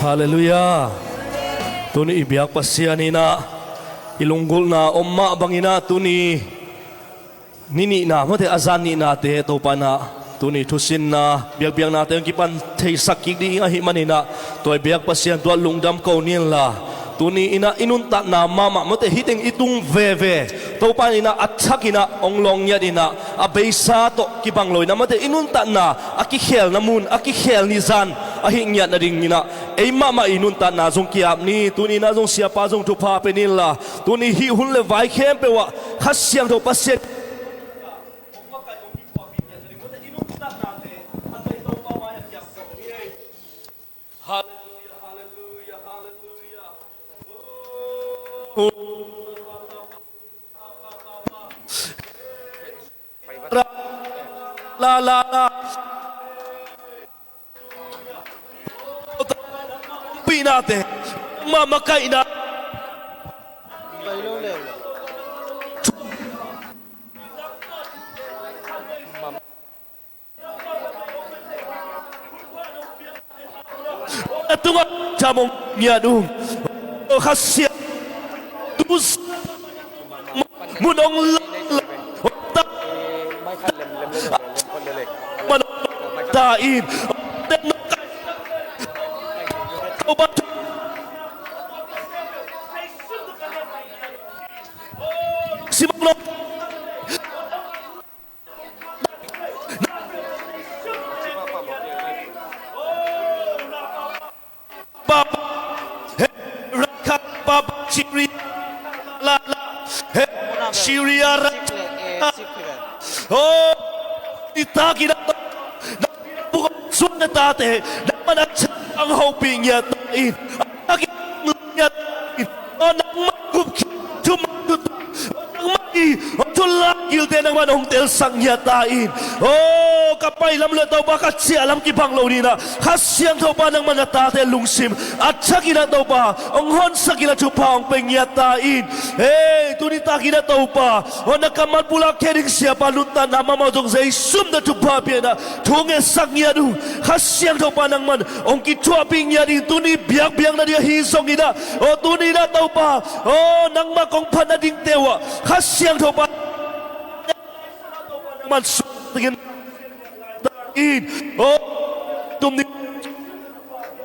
Hallelujah. Tuni ibiyak pasianina ilunggol na umma bangina tuni nini na mate azani na te to pana tuni thusin na biyak natin yung kipan theisak kidi nga himanina to ibiyak pasian to lungdam ko nila tuni ina inunta na mama mate hiting itung veve to panina atsakina onglong nya dina abesa to kibangloy na mate inunta na akikhel namun akikhel ni zan ahing nya na ding ina ay mama inunta na zong kiap ni tuni na zong siapa zong tupa penila tuni hi hun le vai khem pe wa khasyang to pasien la pinate mamakai na tunga jamong nyadung khasya tus munong tain simulong baba rakat baba chiri la Syria oh itagi na bukan sunnah tate naman at ang hoping niya tain ang niya tain ang magkup tumatut ang magi tulagil din ang manong telsang niya tain oh kapay lam lataw bakat siya alam kibang law nina hasyang daw pa ng mga tate lungsim at sa kinataw pa ang honsa kinatupa ang pengyatain hey tunita kinataw pa o nakaman pula kering siya palutan na mamadong sa isum na tupa piya na tungesang niya nung hasyang daw pa ng man ang kituaping niya din tuni biyak-biyak na niya hisong ina o tuni na daw pa o nang makong panading tewa hasyang daw pa man sutingin oh tumni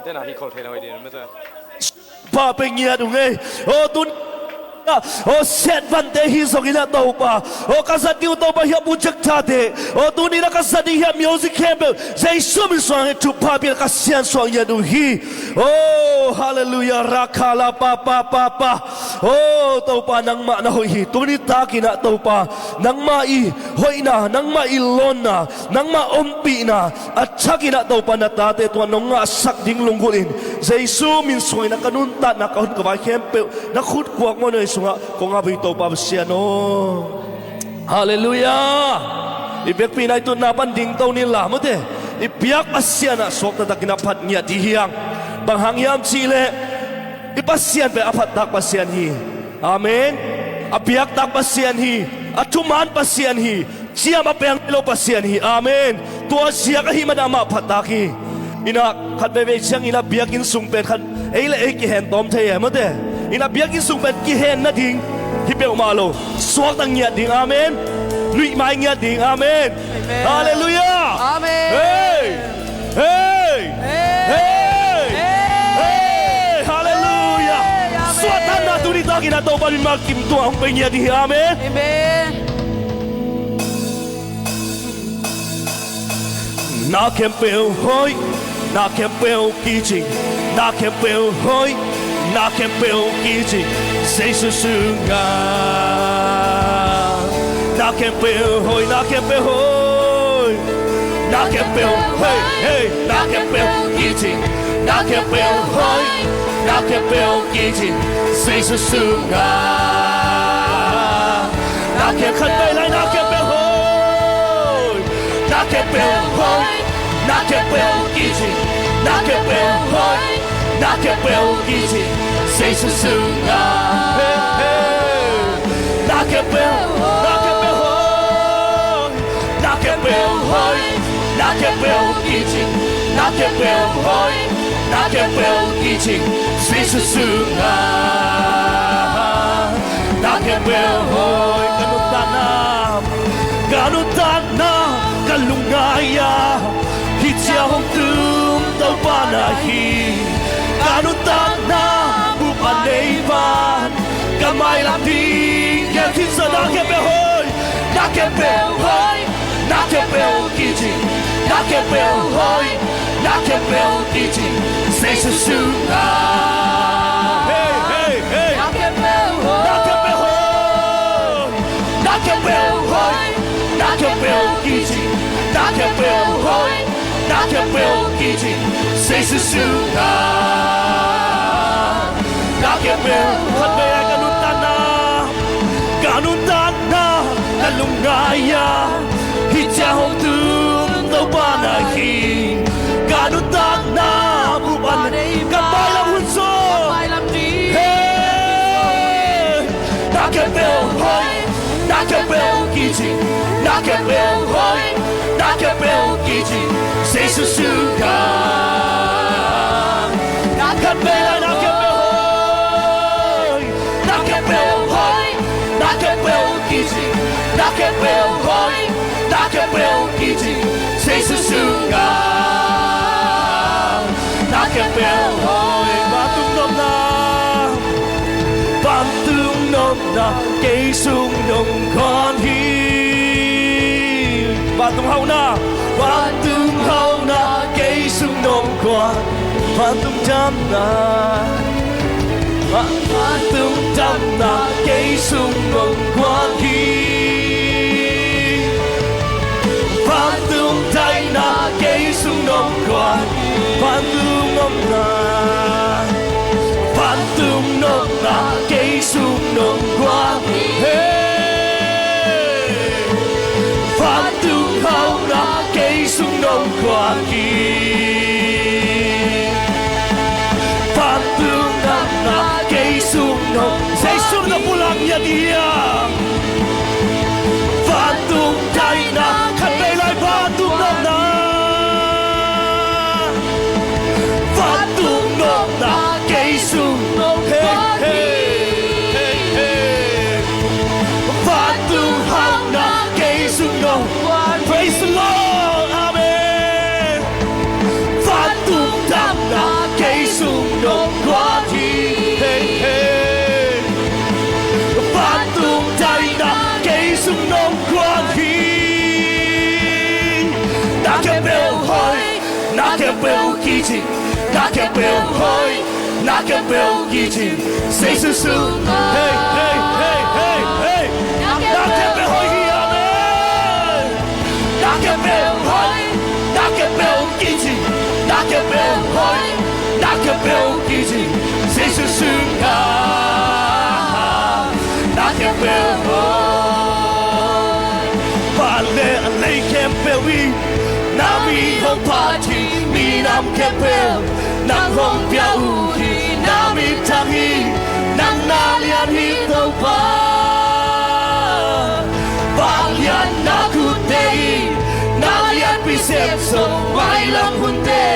den har hikol hela idén med det pa pengya dung oh tun oh set van de hi song ina to pa oh kasat diu to pa hiap bujak tate oh tuni na kasat di hiap music campbell say sum song to pa bil kasian song ya du hi oh hallelujah rakala pa oh to pa nang ma na hoi tuni ta kina to pa nang mai hoi na nang mai lon na nang ma ompi na at sakina to pa na tate to nong nga sak ding lunggulin say sum song na kanunta na kahun ka ba campbell na khut kuak mo na nga kung nga ito pa siya no hallelujah ibek pinay ito napanding taw nila mo te ipiyak pa siya na sok na kinapat niya dihiyang panghangyam sile ipasyan pa apat tak pasyan hi amen apiyak tak pasyan hi at tuman pasyan hi siya mapayang ilo pasyan hi amen tuwa siya kahimadama pataki ina katbebe siyang ina biyakin sungpen kan eila ekihen tom tayo mo te ina biyakin sungpen kihen na ding hipel umalo suwak ng niya ding amen luy may niya ding amen hallelujah amen hey hey hey hey hallelujah suwatan na tunita kinataw pa rin magkimto ang pengya ding amen amen nakempel hoy nakempel kijing nakempel hoy nakempel kijing say susunga nakempel hoy nakempel hoy nakempel hey hey nakempel kijing nakempel hoy nakempel kijing say susunga nakempel bay lai nakempel hoy nakempel hoy nakempel kijing nakempel hoy nakempel kijing say susunga nakempel hoy nakempel hoy nakempel kijing nakempel hoy nakapelkijing sa susungan. Nakapelhoy kanutanam kalungaya hitya hong tao panahi kanutanam upanayban kamay lang din yakin sa nakapelhoy nakapelkijing nakapelkijing sa susungan. Hey, hey, hey. Nakapelkijing sa susungan. Nakapelhoy kanutanam kalungaya hitya hong tao panahi kanutanam upanayban kamay lang hunso. Hey, nakapelkijing sa susungan. Nakapelkijing sa susungan. Nakapelhoy Batong na kay sunong konhi Batong haw na kay sunong kon Batong jam na kay sunong konhi Batong tay na kay sunong kon Batong na kay sunong kon Batong haw na kay sunong kon Batong na kay sunong Say sunong pulang yan iya Batong tay na kanbelay batong na Batong na kay sunong Batong haw na kay sunong Praise the Lord, Amen. Batong dam na kay sunong Batong day na kay sunong Nakapelkijing sa susungan. Hey, hey, hey, hey, hey. Nakapelhoy hiyamen. Nakapelkijing sa susungan. Nakapelhoy Pale alay kempelwi Nami hong pati Minam kempel Nang hong piauhi Nami tangi Nang nalian hito pa Balian nakutei Nalian pisepso Mailang hunde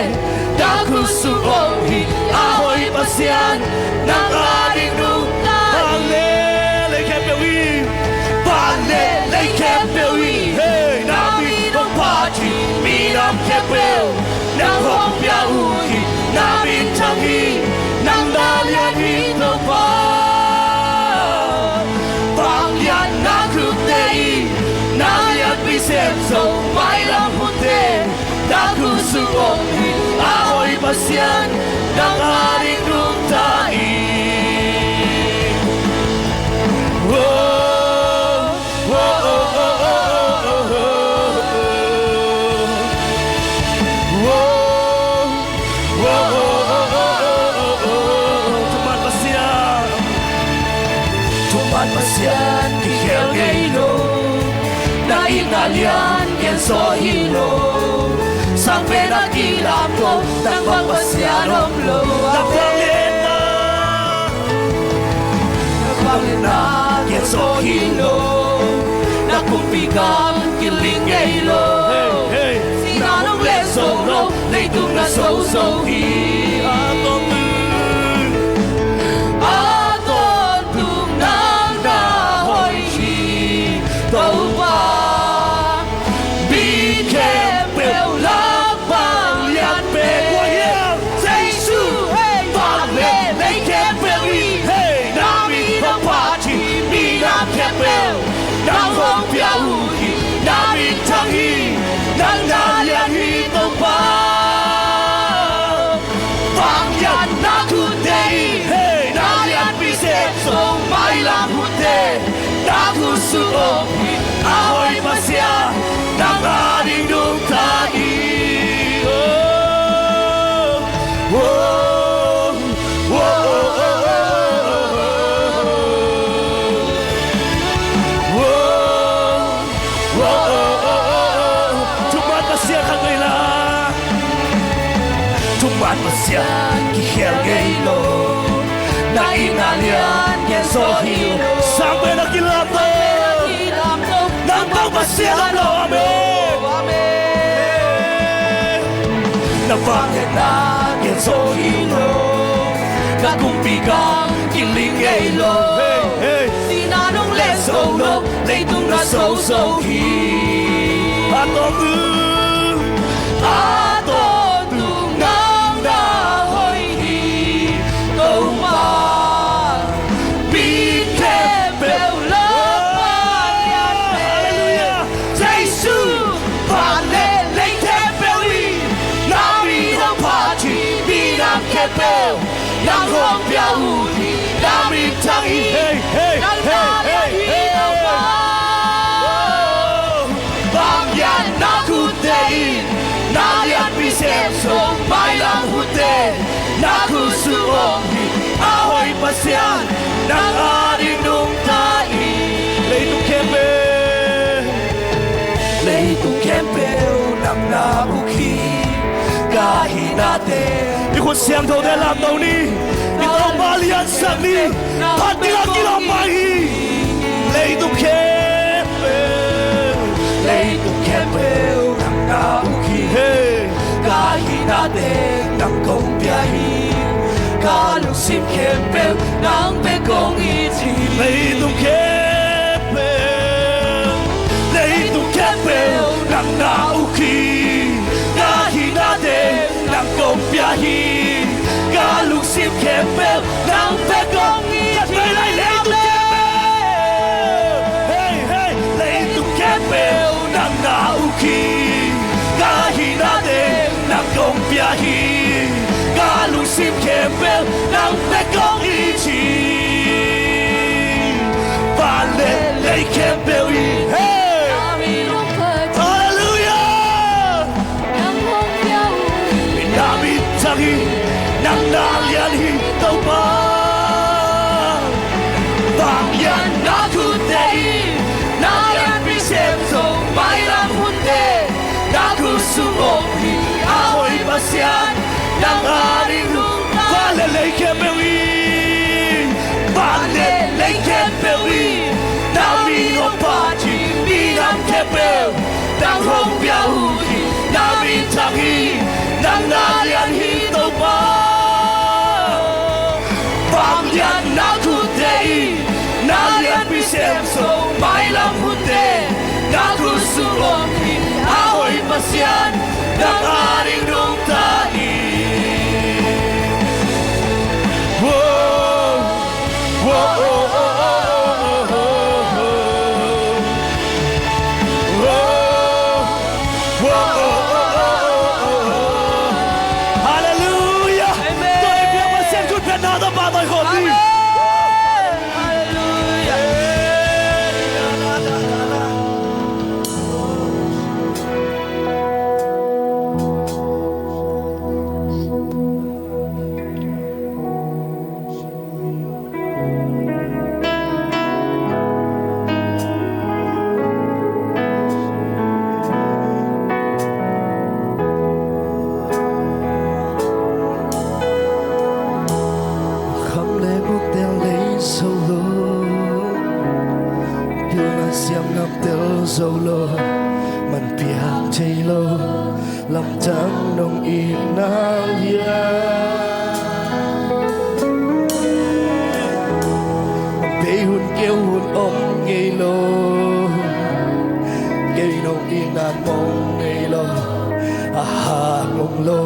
Daku suohi Ahoy pasyan Nang aling nunay Pale kempelwi Hey, nami hong pati Minam kempel Nang hong piauhi Nami tangi Nang nalian hito pa Balian nakutei Nalian pisepso Mailang hunde Daku suohi Ahoy pasyan Nang aling nunay Tuman pasyan kihel gaino Na inalian ken sohino Sang penakilap ko Nang pagpasyan omlo Napangina ken sohino Na kumpigang kiling gailo Sinanong lesong lo Leitung na so-so suong ahoy pasya ng ating dugtagi. Oh, oh, oh, oh, Tumat masya kihel ngayon na inalian yan so hilo sampai nakilato nang pagmasya ng amin na bakit na yan so hilo na kumpigang kiling ngayon sinanong lesong no leitung na so hi aton tungang nahoy hi tâu ma bikepel lapan yan hallelujah Giêsu phản lên lấy thép bèo đi nam mi nam party mi nam kepel nam hong biao đi nam mi thang hi nam na hi tâu ma bang yan na ku tein Nalian bisem song mai lang hute Naku suong hi ahoy pasyan Nang ating dugtagi Leitung kempel Nang nabuki Kahinate Ikut siang tau dalam tau ni Itau balian sang ni Hati lagi lamai Leitung kempel Nang nabuki Kahinate ng kumpiyahin Kalusim kempel ng pekong itin Leitong kempel ng nauki Kahinate ng kumpiyahin Kalusim kempel ng pekong itin Leitong kempel ng nauki Kahinate ng kumpiyahin Kalusim kempel ng pekong itin Palelay kempel hey! Hallelujah! Pinamintagi ng nalianhi tau ba Bangyan na kutein Nalian bisem song may lang hunde Naku suong hi ahoy pasyan Nang ating dugtagi Palelay kempel Palelay kempel Namin ang pati Minang kempel Nang hong biyahuhi Namin tangi Nang nalian hito pa Bangyan na kutein Nalian bisem song may lang hunde Naku suong hi ahoy pasyan Nang ating dugtagi Whoa, whoa, oh, oh, oh, oh, oh, oh. Whoa, oh, oh, oh, oh. Hallelujah! Tôi biết mà xem chút Việt Nam đó bà tôi khổ đi Solo man piak chelo lam tang nong inang ya be hun kêu hun om ngây lo ngây nong inan mong ngây lo aha ngong lo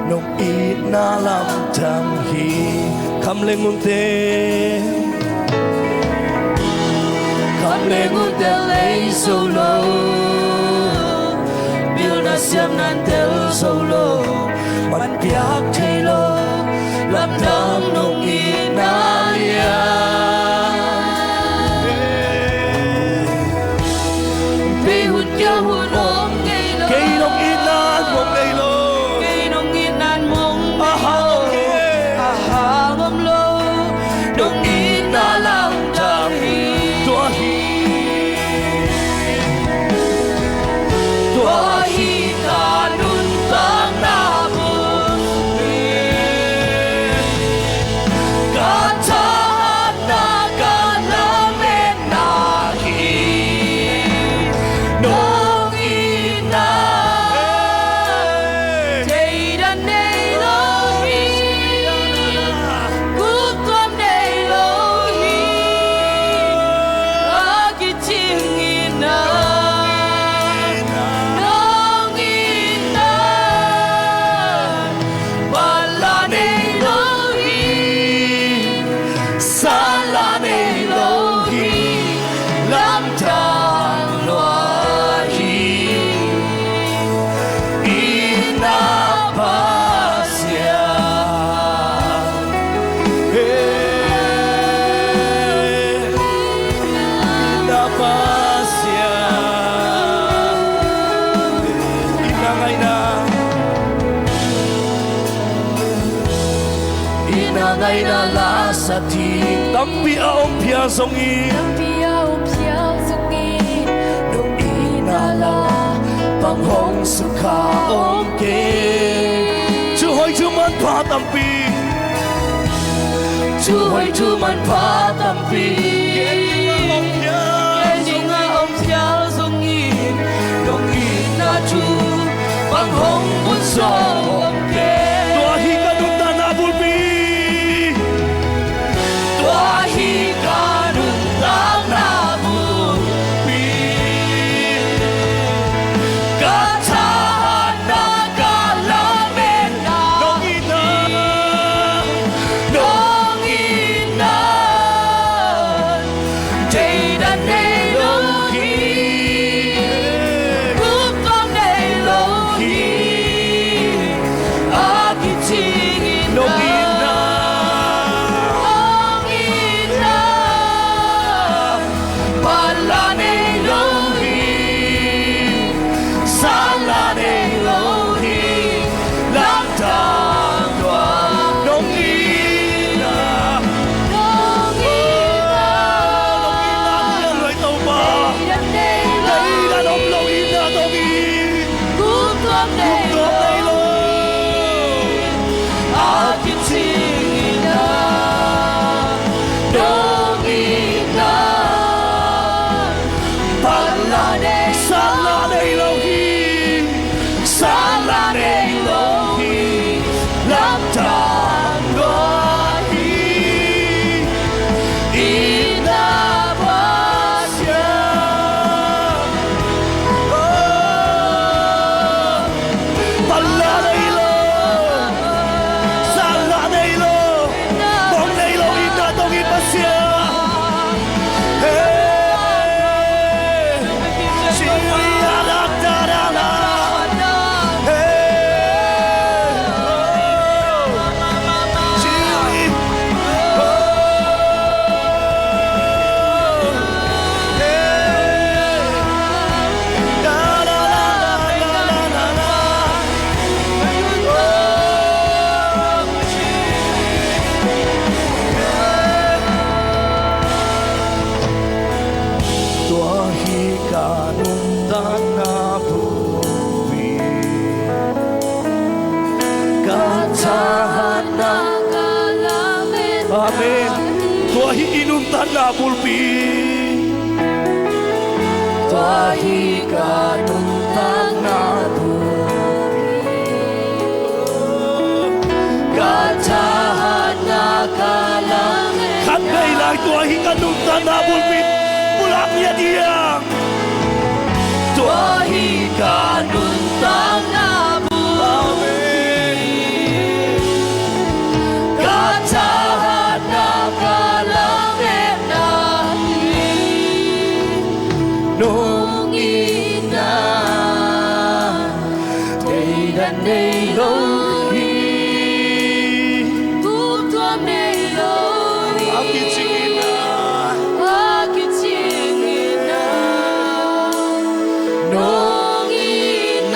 nong ina lam tang hi kam leng un te lên un tel lấy solo Bill na siam nan tel solo Man piak chelo Lam nam nong inalia nung inalamdamin Tuahi kanuntang nabumi Katahan na kalamin nahin nung ina Deiran Elohim, Gutom Elohim, Agiting ina, nong ina, Balan Elohim, Salan Elohim Lamdang Loahi Inapasya Inapasya Inangay na Inangay na lasati Tampi aong piyasong Biao Piao Suki, Nung inala Panghong sukaong ke Chuhoy chuman patampi Chuhoy chuman patampi Ending Aong Piao Suki, Nung inaju Panghong bunsong ke Tuahi ka nung tanabulpi Tuahi ka nung tanabulpi Katahan na kalamin Nung ina Nung ina Deiran Elohim Gutom Elohim Agiting Nung ina Nong ina, Balan Elohim Salan Elohim Lamdang Loa Nung ina nong ina, Nung ina Nung ito ba Deiran Kailan Elohim, ang nung ina Nung ina Gutom Elohim, Agiting ina Nung ina Balan Salan Elohim Salan Elohim Lamdang Loahi Inapasya Balan Elohim Salan Elohim Nung Elohim na tong ipasya Tuahi kanuntang nabumi Katahan na kalamin Amen Tuahi inuntan na bulpi Tuahi kanuntang nabumi Katahan na kalamin Kanday lang tuahi kanuntang nabulpi Pulang niya diyang Tuahi kanuntang nabulpi Katahan na kalamin natin Nung ina Deiran Elohim Gutom Elohim, Agiting ina Agiting ina, Nung ina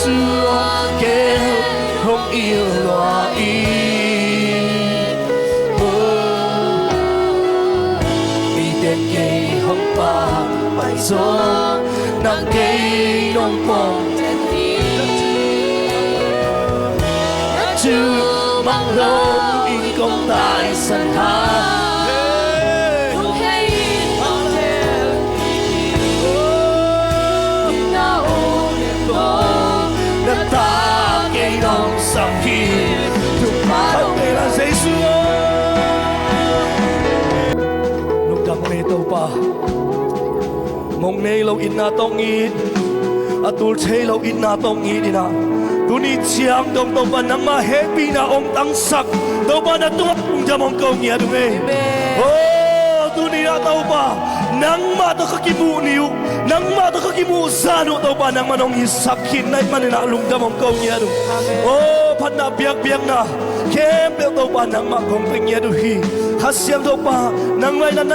稣给红yêu loa ý ý tên cây hồng ba bài gió nắng cây nông bông chưa mang lâu in công tại sân hạ ta cây nông sắp khi thuộc không để là giấy xưa lúc đam mê tàu pa mong nay lâu in na tông in atul chơi lâu in na tông in đi na tu ni chiang dong tàu pa nang ma happy na ông tăng sắc tàu pa na tung tung jam ông câu nghe đúng không? Oh tu ni na tàu pa nang ma to kakimu niu nang ma to kakimu sanu tàu pa nang manong isakin na man na lung jam ông câu nghe đúng oh phát na biak biak na kem bel tàu pa nang ma kong ping nghe đúng hi hasiang tàu pa nang mai nan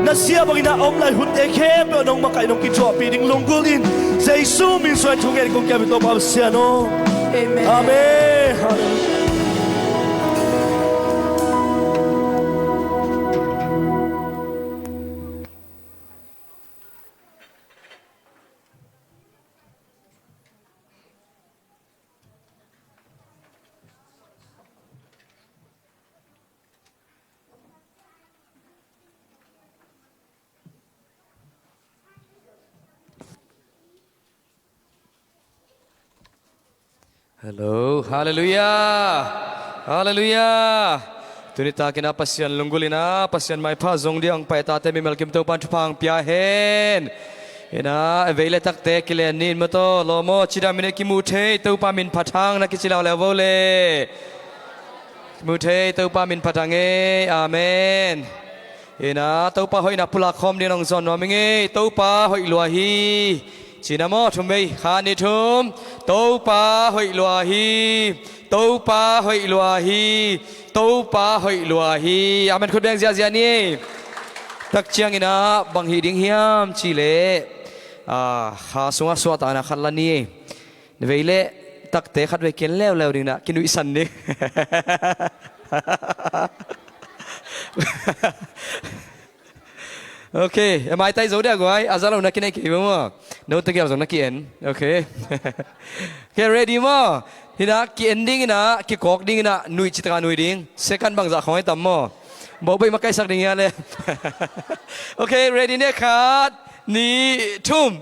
na sia bagi na om lai hun e kem bel nong ma kai nong kincho pi ding lung gulin Jesus min soan chung e kong kem tàu pa sia no amen amen Hello, hallelujah, hallelujah. Tunita kina pasyan lunggulina, pasyan may pazong diang paitate mi melkim to pantupang piahen. Ina evele takte kilenin mato lomo chida mine kimute to pamin patang na kisilaw levole. Mute to pamin patange, amen. Ina to pa hoy na pulakom dinong zon waminge, to pa hoy luahi. China mo thumei khani thum to pa hoi lua hi to pa hoi lua hi to pa hoi lua hi amen khut beng zia zia ni tak chiang ina bang hi ding hiam chi le kha sunga swata na khan la ni veile tak te khat ve ken lew lew ding na kinu isan ni Okay, mai tay dấu đẹp rồi, azalo na kinai kì mo, nấu tay kẹo giống na kiên, okay, okay ready mo, thì na kiên ding na, ki kok ding na, nui chitra nui ding, second bang za khoi tam mo, bo bay makai sak ding ya le, okay ready ne khat, ni thum,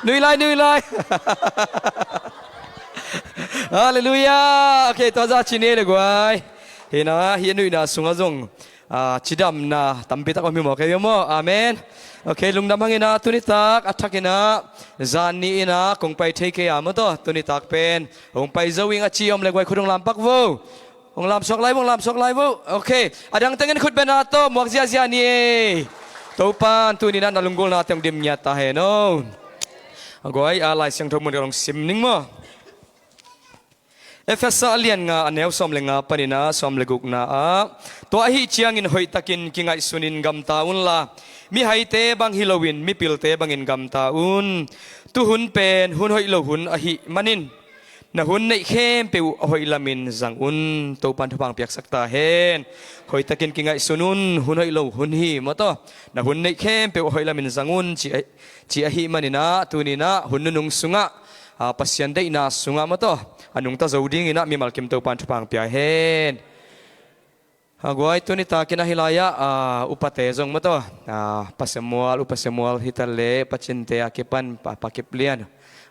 nui lai, hallelujah, okay, to za chine le rồi. Hina hienu na sungazong chidam na tampita ko mimo kayo mo amen okay lungdam hangina tunitak athakina zani ina kung pai theke amo to tunitak pen kung pai zawing achi om legwai khudong lampak vo ong lam sok lai vo okay adang tengen khut benato muak zia zia ni topan tunina nalunggol na teng dim nyata he no agoi alai siang thomun rong simning mo Efesa alian nga anew som lenga panina som leguk na to hi chiang in hoi takin kingai sunin gam taun la mi haite bang hilowin mi pilte bangin gam taun tu hun pen hun hoi lo hun a hi manin na hun nei khem peu hoi lamin zang un to pan thapang piak sakta hen hoi takin kingai sunun hun hoi lo hun hi mato na hun nei khem peu hoi lamin zangun chi a hi manina tunina hun nung sunga pasyan dei na sunga mato anung ta zoding ina mi malkim to pan thupang pia hen agoi tunita kina hilaya upate zong mato upasemual hitale pachinte akipan pakiplian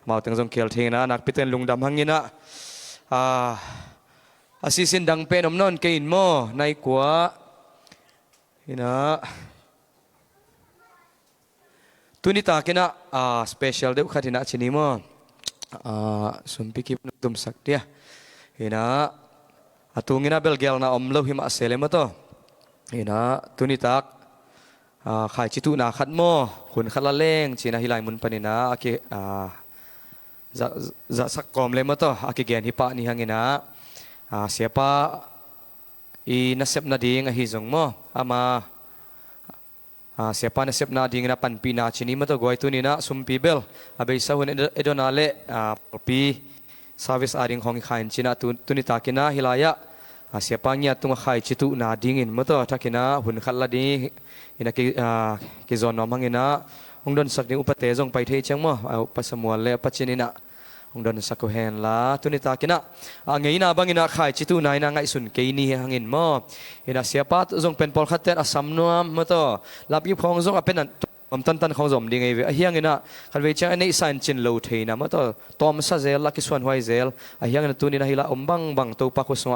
mau teng zong kel thina nak piten lungdam hangina asisin dang penom non kein mo nai kwa ina tunita kina special de khatina chini mo sumpikip nuktum saktia ina atungina belgel na omlo hima selema to ina tunitak khai chitu na khat mo hun khala leng china hilai mun panina aki za sak kom le ma to aki gen hi pa ni hangina siapa i nasep na ding a hi zong mo ama siapa na siap na ding na panpi na chini mato goi tu ni na sumpi bel abai sa hun edonale pi service aring hong khain china tu ni takina hilaya siapa nya tu khai chitu na dingin mato takina hun khala di ina ki zon no mangina ong don sak ni upate jong pai thei chang mo pasamwal le pachinina ong don sak ko hen la tu ni takina ngei na bangina khai chitu na ina ngai sun ke ni hangin mo ina siapa jong pen pol khaten asam nuam mato lapi phong jong apen tan khong zom ding ei hiang ina khan ve chang nei san chin lo theina mato tom sa zel la ki swan hoi zel hiang na tu ni na hila ombang bang to pa ko so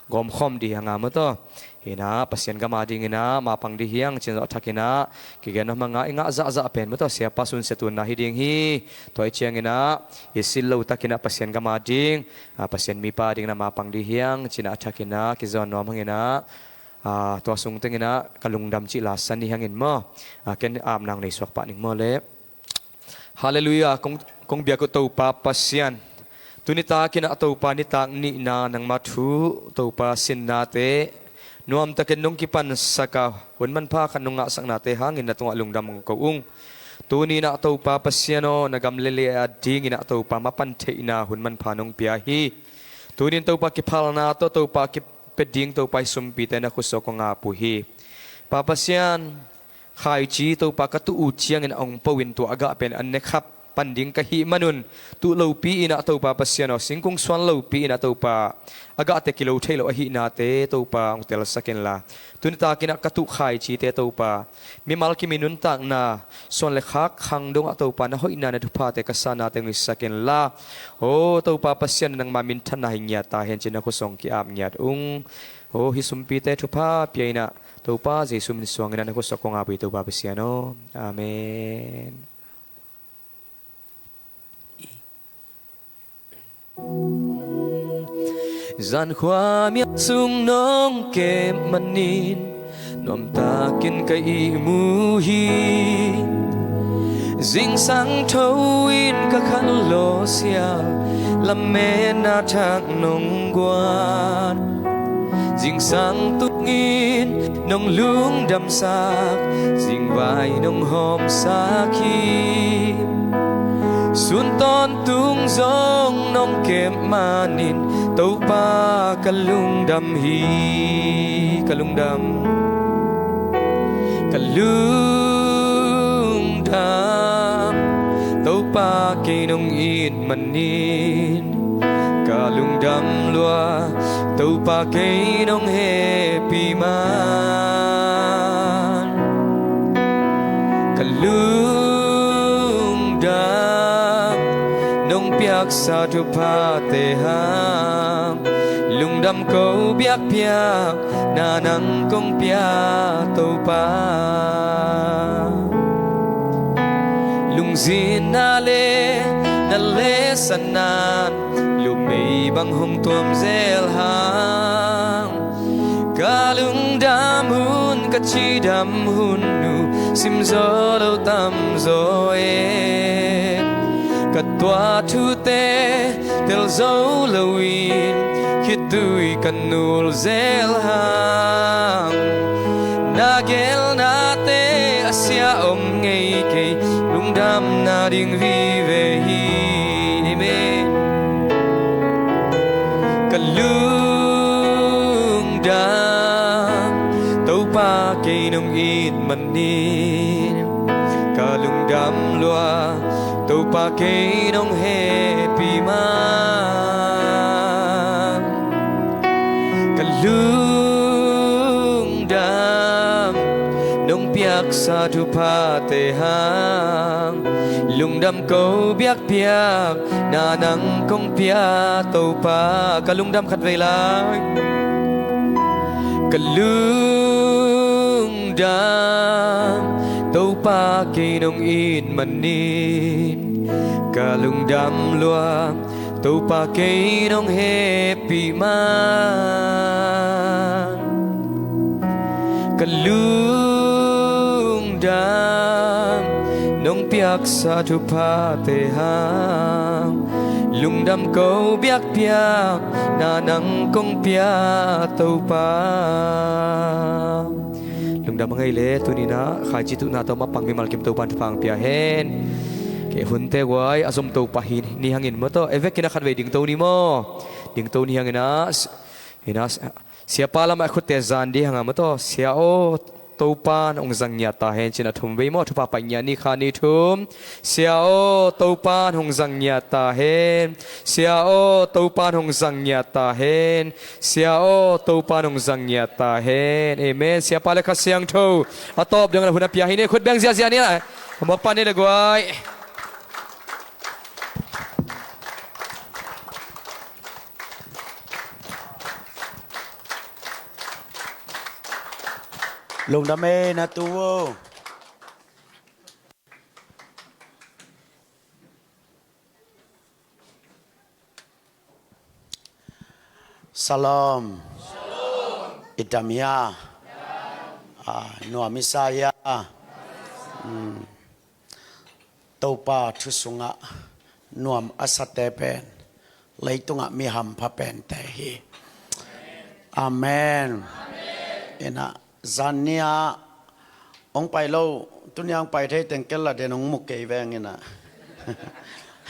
gom khom di hanga mato ina pasien gama ding ina mapang di hiang chin thakina ki gen manga inga za pen mato siapa sun setun na hiding hi toy chiang ina isil lo takina pasien gama ding pasien mi pa ding na mapang di hiang china thakina ki zon no mangina tua sung tengina kalungdam chi la san ni hangin mo ken am nang nei swak pa ning mo le hallelujah kong bia ko to pa pasien tunita kina to pa ni tak ni na nang mathu to pa sin na te nuam taken nong kipan saka hun man pa kanunga sang na te hangin na tunga lungdam ko ung tuni na to pa pasiano nagam lele ading ina to pa mapanthe ina hun man pa nong pia hi tunin to pa kipal na to pa peding to pa sumpite na kuso ko nga puhi papasyan khai chi to pa ka tu chiang in ong pawin to aga pen an ne khap panding ka hi manun tu lo pi ina to papasyan o singkung swan lo pi ina to pa aga te kilo thelo a hi na te to pa ong tel saken la tunita kina ka tu khai chi te to pa mi mal ki minun tak na son le khak khang dong to pa na hoi na na dhupa te kasana te ngi saken la o to papasyan nang mamin than na hinya ta hen chin ko song ki am nyat ung o hi sumpi te thupa piaina to pa jesu min suang na ko sokong api to papasyan no amen gian khoa miết sung nong kem manin nom ta kin kai mu hi ding sang thâu in ka khan lo sia lam me na thak nong quan ding sang tut ngin nong lung đam sak ding vai nong hom sa khi sun ton tung zong nong kem manin tàu pa kalung đam tàu pa cây nong in manin kalung đam lua tàu pa cây nong happy man kalung đam nong piak sa thu pa te ham lung đam câu biak piak na nang kong pia tàu pa lung zin na le sanan lumei bang hong tuam zel hang kalung dam hun ka chi dam hun nu sim zo lo tam zo e ka tua thu te tel zo lo in khit tui kan nul zel hang na gel na te asia om ngei ke lung dam na ding vi ve hi amen kalung dam tàu pa ke nong in manin kalung dam lua tàu pa ke nong happy man kalung dam nong piak sa thu pa te hang lung đam câu biak piak na nang kong pia tàu pa kalung đam khát về lại kalung đam tàu pa ke nong in manin kalung đam lua tàu pa ke nong happy man kalung đam nong piak sa thu pa te hang lung đam câu biak piak na nang kong pia tàu pa lung ดำไงเล่ตุนีนะขายจิตุนาตัวมาปังมีมัลกิมตัวปันฟังเปียเห็นเกหุ่นเตไว้อสมตัวปะหินนี่หังอินมาตัวเอเวกินะขัดเวดิ่งตัวนี้มั้งดิ่งตัวนี้หังอินะเห็นนะเสียปาลมาขุดเตจานดีหังมาตัวเสียโอตัวปานองค์สังญาตาเห็นชินะทุ่มเวมอทุปปัญญานิขานิทุ่มเสียโอตัวปานองค์สังญาตาเห็นเสียโอตัวปานองค์สังญาตาเห็นเสียโอตัวปานองค์สังญาตาเห็นเอเมนเสียปาเลขัดเสียงทูอัตอบเดี๋ยวนะหุ่นเปียหินขุดแบงเสียนี่แหละมาปานนี่เลยกวยลงดำเมนะตัวสลามอิตามียานัวมิสายาตัวปาทุสุงะนัวมอสัตเตเป็นเลยตุงะมีหัมพะเป็นแต่ฮีอาเมนเอ็นะจันเนียองไปเราตุนยังไปเทเต็งเกลละเดนองมุกเกยแวงนี่นะ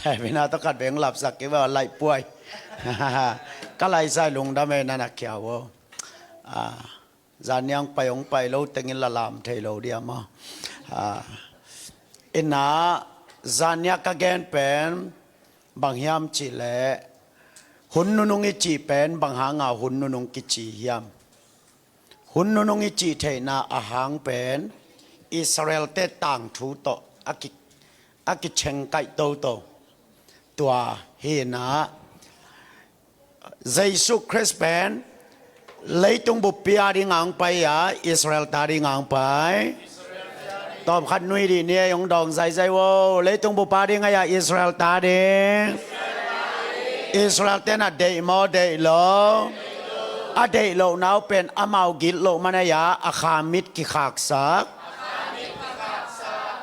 เฮ้ยพี่นาต้องกัดแบงหลับสักเกว่าไหลป่วยก็ไหลใส่ลงดำเมนันนักเขียวจันยังไปองไปเราเต็งละลามเทเราเดียมาอินะจันยากแกนเป็นบางยามจีเล่หุ่นนุงอิจีเป็นบางหางาหุ่นนุงกิจียามหุ่นนงอิจิเทนาอาหางเป็นอิสราเอลเตต่างทูโตอากิเชงไกโตโตตัวเฮนาเยซูคริสต์เป็นเลยตุงบุปผาดิงางไปยาอิสราเอลตาดิงางไปตอบขัดนุยดีเนี่ยยงดองใจโวเลยตุงบุปผาดิงายาอิสราเอลตาดิอิสราเอลเตน่ะเดย์มอเดย์โลอเดย์โลนาวเป็นอมาวกิโลมันยาอาคามิดกิขากสัก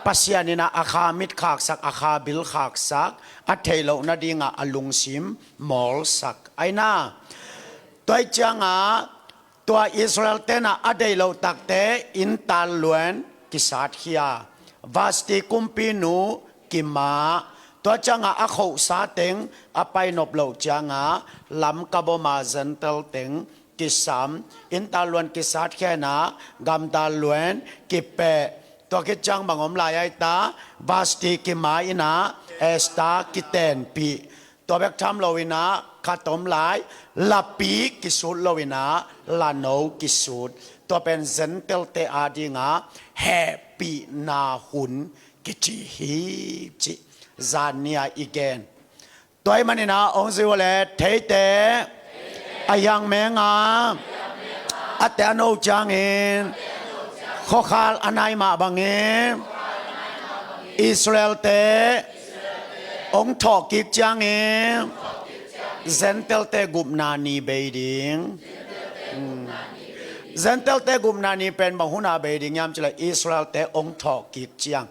ปัสยานินะอาคามิดขากสักอาคาบิลขากสักอเทโลนาดิงาอลุงซิมมอลสักไอน่าตัวจังอาตัวอิสราเอลเตน่ะอเดย์โลตักเตอินตาลวนกิสัตฮิยาวาสติคุมปินูกิมาตัวจังอาเขาสาเต็งอไปนบโลจังอาลำกบมาเซนเตลเต็งกิสามอินตาลวนกิสัตแค่นากำตาลวนกิเปตัวกิจังบางอมลายไอตาบาสติกิมาอินาเอสตากิเตนปีตัวเบกทำโลวินาขัดตมลายลาปีกิสุดโลวินาลาโนกิสุดตัวเป็นเซนเตลเตอาดิงาแฮปีนาหุนกิจิฮิจิจานเนียอีเกนตัวมันนี่นะองค์สิวเลเทเตอายังแมงาอัตเตอโนจังเองข้อขาลอันไหนมาบังเองอิสราเอลเตองค์ทอกิกจังเองเซนเตลเตกุมนานีเบดิงเซนเตลเตกุมนานีเป็นบางหุนาเบดิงยามจะเลยอิสราเอลเตองค์ทอกิกจัง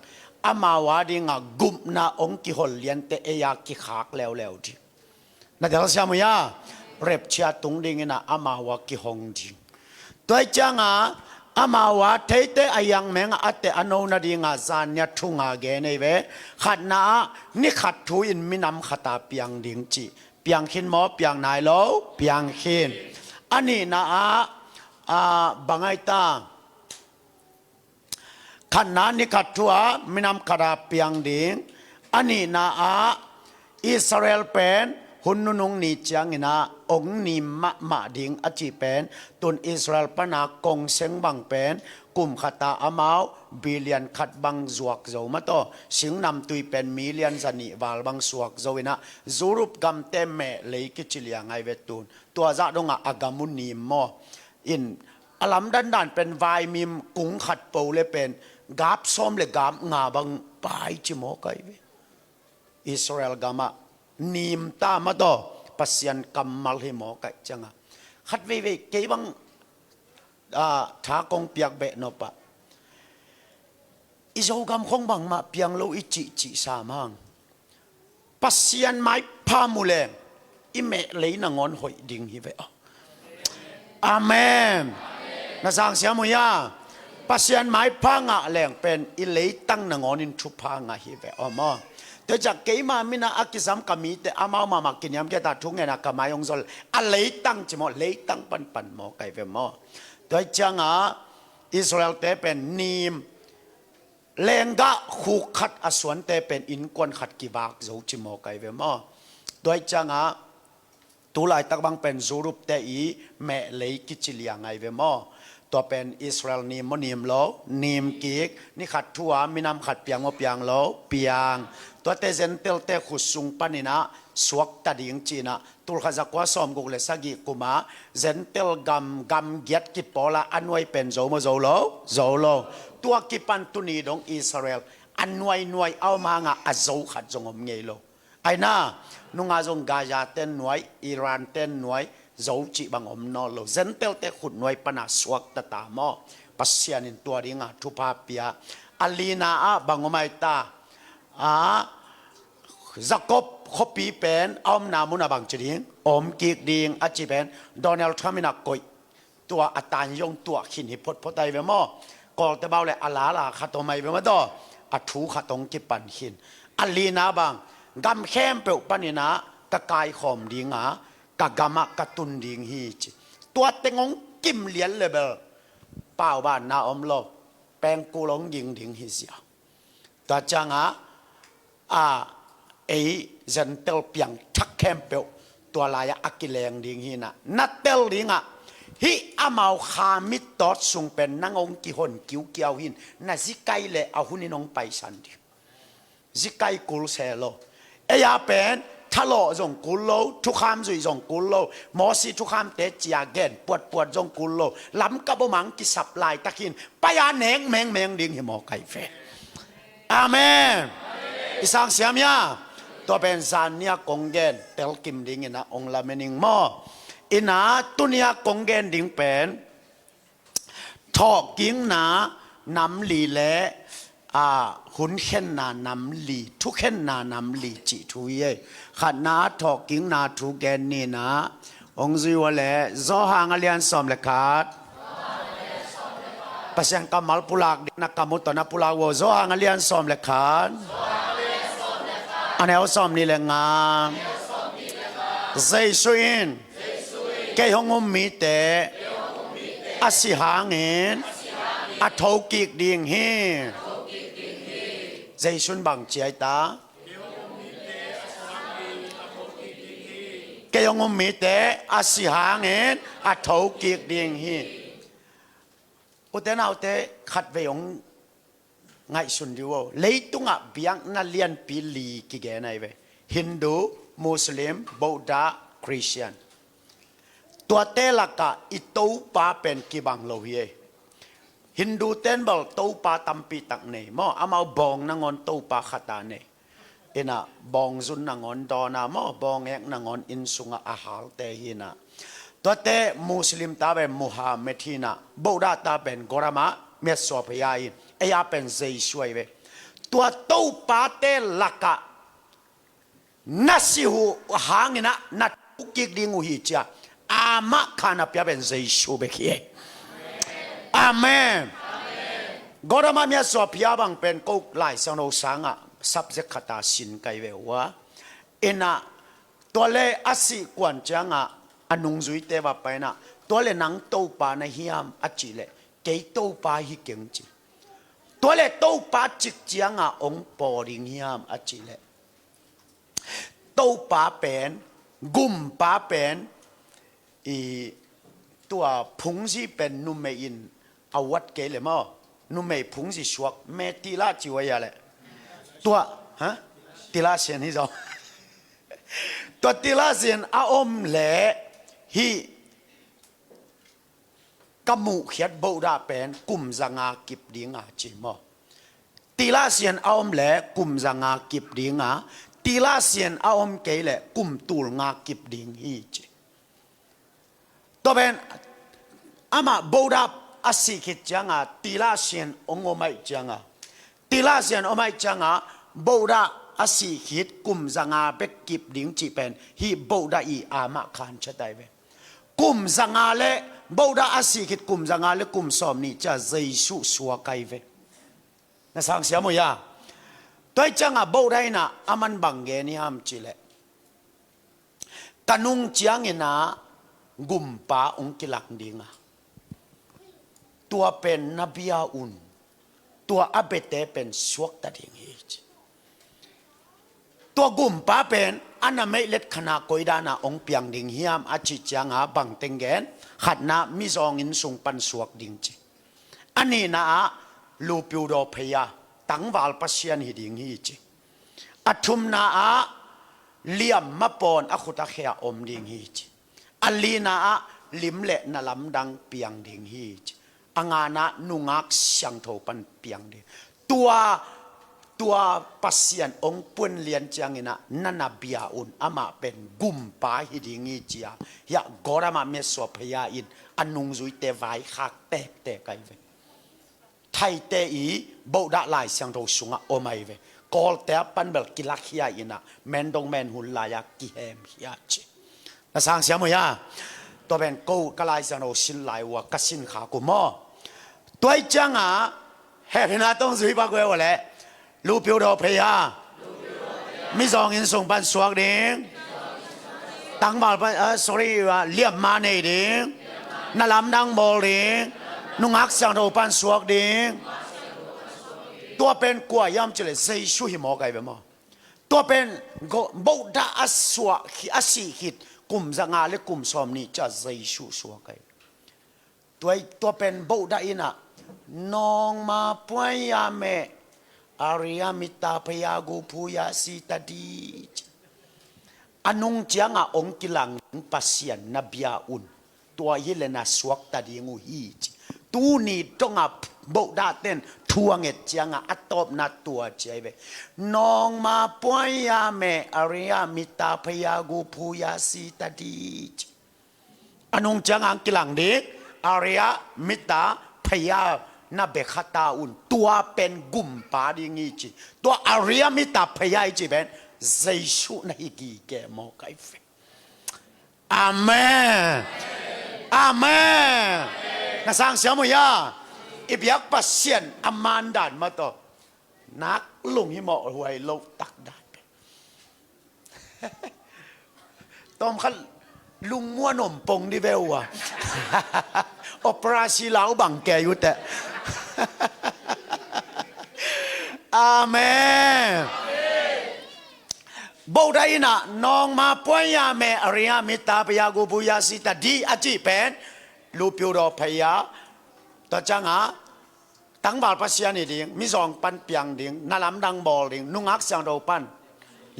อามาวาดิงากุมนาองค์กิฮอลเลียนเตเอยากิขากแล้วทีนั่นเดี๋ยวเสียมั้ยอะเร็บเชียตุงดิงนะอามาวากิฮงดิงตัวจังอามาวาเทเตอายังแมงอัตเตอโนนาดิงาซานยาทุงาเกเนเวขัดนานี่ขัดทุอินมินำขัดตาเปียงดิงจีเปียงขินหมอเปียงนายโลเปียงขินอันนี้นะบังไอตาขันนานิขัดทัวมินำขัดเปียงดิงอันนี้นะอิสราเอลเป็นหุ่นนุงนี่จังนะองนิมะดิงอจิเป็นตุนอิสราเอลปนากงเซงบังเป็นกุมขัตาอามาวบิลเลียนขัดบังจวกโจมาโตสิงนำตุยเป็นมิเลียนสนิวาลบังสวกโจวินะจูรุปกำเตเมเลยกิจิเลียงไอเวตุนตัวจะดงอากามุนีมออินอลัมดันเป็นวายมิมกุงขัดปูเลเป็นกาบส้มเลกาบงาบังไปจิโมกไอเวอิสราเอลกามานิมตามาโตปัสยันกัมมัลหิโมกไอจังขัดเวเกบังท้ากงเปียกเบนปะอิโซกำคงบังมาเปียงโลอิจิสามังปัสยันไม้พามุเลงอิเมเลยนงอนหอยดิ่งฮิเวอาเมนนาสังเสียมุยา ปัสยันไม้พังอ่ะแหลงเป็นอิเลตั้งนงอนินชุพังอ่ะฮิเวอมอเดี๋ยวจากเกมามินาอักิสัมกามีแต่อามามากินยามแกตาทุ่งเงินกามายงซอลอะเลตั้งจิมอเลตั้งปันหมอไก่เวมอโดยจังอ่ะอิสราเอลเตเป็นนีมเลงกะคู่ขัดอสวนเตเป็นอินกวนขัดกิบากโจจิมอไก่เวมอโดยจังอ่ะตุลายตักบังเป็นจูรุปเตอีแม่เลยกิจเลียงไงเวมอตัวเป็นอิสราเอลนีมนิมโลนิมกิกนี่ขัดทัวมีน้ำขัดเปียงว่าเปียงโลเปียงตัวเตเซนเตลเตขุสุงปันินะสวกตัดยิงจีนะตุลขจักว่าสอมกุเลสกิกุมาเซนเตลกำเกียดกิปอละอันไว้เป็นโจมโจโลตัวกิปันตุนีดงอิสราเอลอันไว้เอามางะอโจขัดจงอมเงยโลไอ้น่านุงอาจงกาญาเต้นหน่วยอิหร่านเต้นหน่วยโจจิบังอมนอโลเซนเตลเตขุดหน่วยปนาสวกตตามอปัสยานินตัวดิ่งทุพาเปียอลีนาอาบังอมัยตาจักบขปีเป็นอมนามุนาบังจริงอมกิกดิ่งอาจิเป็นโดนัลด์ทรัมป์นักกอยตัวอัตานยงตัวขินหิพดพดไตเวมอกอลตะเบาเลยอาลาลาขัดตัวไม่เวมดออัถูขัดตรงกิปันขินอลีนาบังกำเข้มเปลวปันินะกะกายขอมดิ่งกะกามะกะตุนดิ่งฮีจิตัวเตงงกิมเลียนเลยเบลเป้าบ้านนาอมโลแปงกูหลงยิงดิ่งฮีเสียตัวจังไอ้เซนเตลเปียงทักแคมเปลตัวลายอักกิเลงดิ่งฮีนะนัดเตลดิ่งฮิอามาขามิดตอดสุงเป็นนางองกิหนกิ้วเกียวหินน่ะสิไกเลยเอาหุ่นน้องไปสันดิสิไกกุลเซโลเอียเป็นทะเลาะจงกุลโลทุกคำจุยจงกุลโลมอสีทุกคำเตะจียเกนปวดจงกุลโลล้ำกับมังกิสับลายตะกินไปยาเนงแมงดิ่งหิมอไก่เฟอาเมนอิสังเสียมยาตัวเป็นซานเนียกงเกนเตลกิมดิ่งนะองลาเมนิงมออินาตุนียกงเกนดิ่งเป็นทอกิ้งนานำลีเละหุ่นเข็นนานำลีทุกเข็นนานำลีจิทุยขัดนาทอกิ้งนาทุกแกนนี่นะองค์จิวเล่โซหางเลียนสอมเลขาดภาษากัมมัลปุลากนักกมุตนาปุลากวโซหางเลียนสอมเลขาดอันนี้เอาสอมนี่แหละงามเซซุอินเกยงงมีเตอาศิหางเงินอาทอกิกดิ่งเฮใจชุนบังเจียตาเกยงงมีเตอาศิหางเงินอาทอกิกดิ่งเฮอุตนาอุเตขัดเวงไงสุนดิวเลยตุงอ่ะเบียงนั่นเลียนปีลีกิเกนไอเวฮินดูมุสลิมบุตรคริสเตียนตัวเตลักะอิตูปาเป็นกิบังโลเฮฮินดูเต้นบอกตูปาตัมปีตักเนมออามาบองนางอนตูปาขตาเนเอ็นะบองซุนนางอนดอนามอบองเอกนางอนอินสุงอาหารเตหินะตัวเตมุสลิมตาเป็นมุฮัมมัดฮินะบุตรตาเป็นกรามาเมสโสเปียอินเอียเป็นเซช่วยเวตัวตูปาเตลักะนัสิหูหางนะนัดกิกดิงูฮิจ้าอามาขานเปียเป็นเซชูเบคีอาเมนกอดมาเมียสอบพิยาบังเป็นกุกไลสังโนสังะ subject ขตาสินไกเววะเอ็นะตัวเลอาศิกวนจังะอนุงจุยเตวะไปนะตัวเลนังโตปาในฮิยามอจิเลเกยโตปาฮิเก่งจิตัวเลโตปาจิกจังะองปอริงฮิยามอจิเลโตปาเป็นกุมปาเป็นตัวพุงสิเป็นนุ่มเมอินเอาวัดเกลเลยมั้งนุ่มเมพุงสิชวกเมติลาจิวายาเลยตัวฮะติลาเซียนนี่จ้ะตัวติลาเซียนอาอมเล่ฮีกมูเขียดบูดาเป็นกุมจังอากิบดิ่งอาจิมอติลาเซียนอาอมเล่กุมจังอากิบดิ่งอาติลาเซียนอาอมเกลเลยกุมตูลงากิบดิ่งฮีจิตัวเป็นอามาบูดาอาศิกิจังอาติลาเซียนองโอไม่จังอาติลาเซียนองไม่จังอาบูดาอาศิกิดกุมจังอาเบกกิบดิ่งจีเป็นฮีบูดาอีอามาขันชะไดเวกุมจังอาเล่ บ่ได้อาศัยคิดกลุ่มจังงานหรือกลุ่มสอบนี่จะเจสุสัวไกเวนะสังเสียมั้ยอ่ะตัวจังอ่ะบ่ได้นะอามันบังเกนี่ห้ามจิเลกันุงเจียงเงินะกุมปาองกิลักดิงอ่ะตัวเป็นนบีอาอุนตัวอาเบเตเป็นสวกตะดิงเฮจตัวกุมปาเป็นอันนั้นไม่เล็ดขนาดก้อยดานาองเปียงดิงเฮียมอาจิจางาบังเต็งเกนขัดนามิซองอินสุงปันสวกดิงจิอันนี้นะลูปิวโดพยาตั้งวาลปัสยันฮิดิงฮีจิอัทุมนาเลียมมาปอนอคุตะเขียอมดิงฮีจิอัลลีนาลิมเละนาลำดังเปียงดิงฮีจิอังานะนุงักช่างโทปันเปียงดิตัวปัสยันองปุ่นเลียนจังเงินะนันนาเบียอุนอามาเป็นกุมปาฮิดิงีจียยะกอรามาเมสวพยาอินอันนุงจุยเตวายคักเตะไกเวไทยเตอีบ่ได้หลายช่างโทสุงะโอไมเวกอลเตปันเบลกิลักฮิยาอินะแมนดงแมนหุนลายากิเฮมฮิยาจินะสังเสียมั้ยอ่ะตัวเป็นกูกลายช่างโทสินหลายวะกัสินขากุมอตัวจังอ่ะเฮพินาต้องจุยปากเววะแหละลูปิวดอพยามิซองอินส่งปันสวกดิงตั้งบาลsorry เลียมมาเนดิงนาลำดังบอลดิงนุงักสังโดปันสวกดิงตัวเป็นกว่าย่ำเจริญเซชุหิมอไกไปมั้งตัวเป็นบุดาอัสวะอัสสิหิตกลุ่มจังอาและกลุ่มสอมนี่จะเซชุสวกไกตัวเป็นบุดาอินะน้องมาป่วยยาเมอาริยามิตาพยากูพูยาสีตาดีอันนุงเจียงองกิลังปัสยันนบียาอุนตัวฮิเลนะสวกตาดีงูฮีจตูนี่ต้องบุดาเต้นทวงเอเจียงอัตตบนัดตัวเจเวน้องมาป่วยยาเมอาริยามิตาพยากูพูยาสีตาดีอันนุงเจียงกิลังดีอาริยามิตาพยานาเบคตาอุนตัวเป็นกุมปาดิงีจีตัวอาริยมิตาพยายจีเป็นเจสุในกีแกมอไกเฟอาเมนอาเมนนะสังเสียมั้ยอีเบียกปัสเซียนอามันดานมาต่อนักลุงหิมอหวยโลกตักได้ต้มขันลุงมัวนมปงดิเววะอปราชีลาวบังแกอยู่แต่อาเมนบ่ได้นะน้องมาป่วยยาเมอริยามิตาพยากูบุยาสิตาดีอจิเป็นลูปิวโดพยาต่อจังตั้งบาลปัสยานี่ดิงมิซองปันเปียงดิงนาลำดังบอลดิงนุงักเสียงโดปัน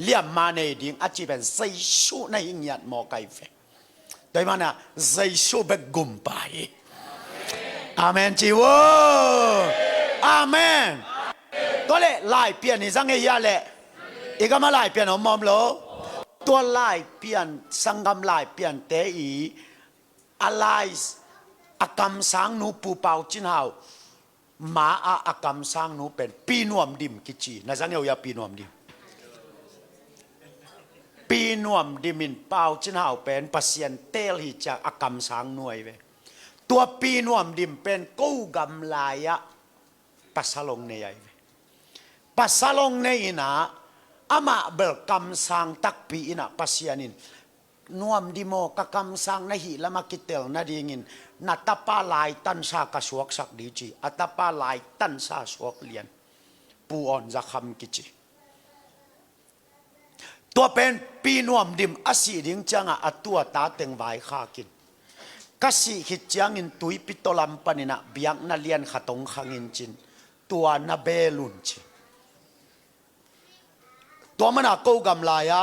เลี่ยมมาในดิงอจิเป็นเซชุในหิงยัดมอไกเฟโดยมันนะเซชุเบกุมไปอาเมนจีวอาเมนตัวเล่ลายเปลี่ยนนี่สังเกตเลยอีกมาลายเปลี่ยนอมมโลตัวลายเปลี่ยนสังกำลายเปลี่ยนเตอีอะไรอากรรมสังนูปูเป่าจินหาวมาอากรรมสังนูเป็นปีนวมดิมกิจีนะสังเกตอย่าปีนวมดิมปีนวมดิมินเป่าจินหาวเป็นปัสยันเตลหิจากอากรรมสังนวยเวตัวปีนวมดิมเป็นกู้กำลายะปัสลงเนยปัสลงเนยนะอามาเบิกกำสังตักปีนะปัสยานินนวมดิโมกกำสังนะหิละมากิเตลนาดีงินนัตปาลายตันซากสวกสักดีจีอัตปาลายตันซาสวกเลียนปูอ่อนจะคำกิจีตัวเป็นปีนวมดิมอสีดิงจังอัตัวตาเต็งไว้ข้ากินกสิหิจยังอินตุยปิโตลัมปนินะเบียงนาเลียนขตงขังอินจินตัวนาเบลุนจิตัวมันอากูกำลายะ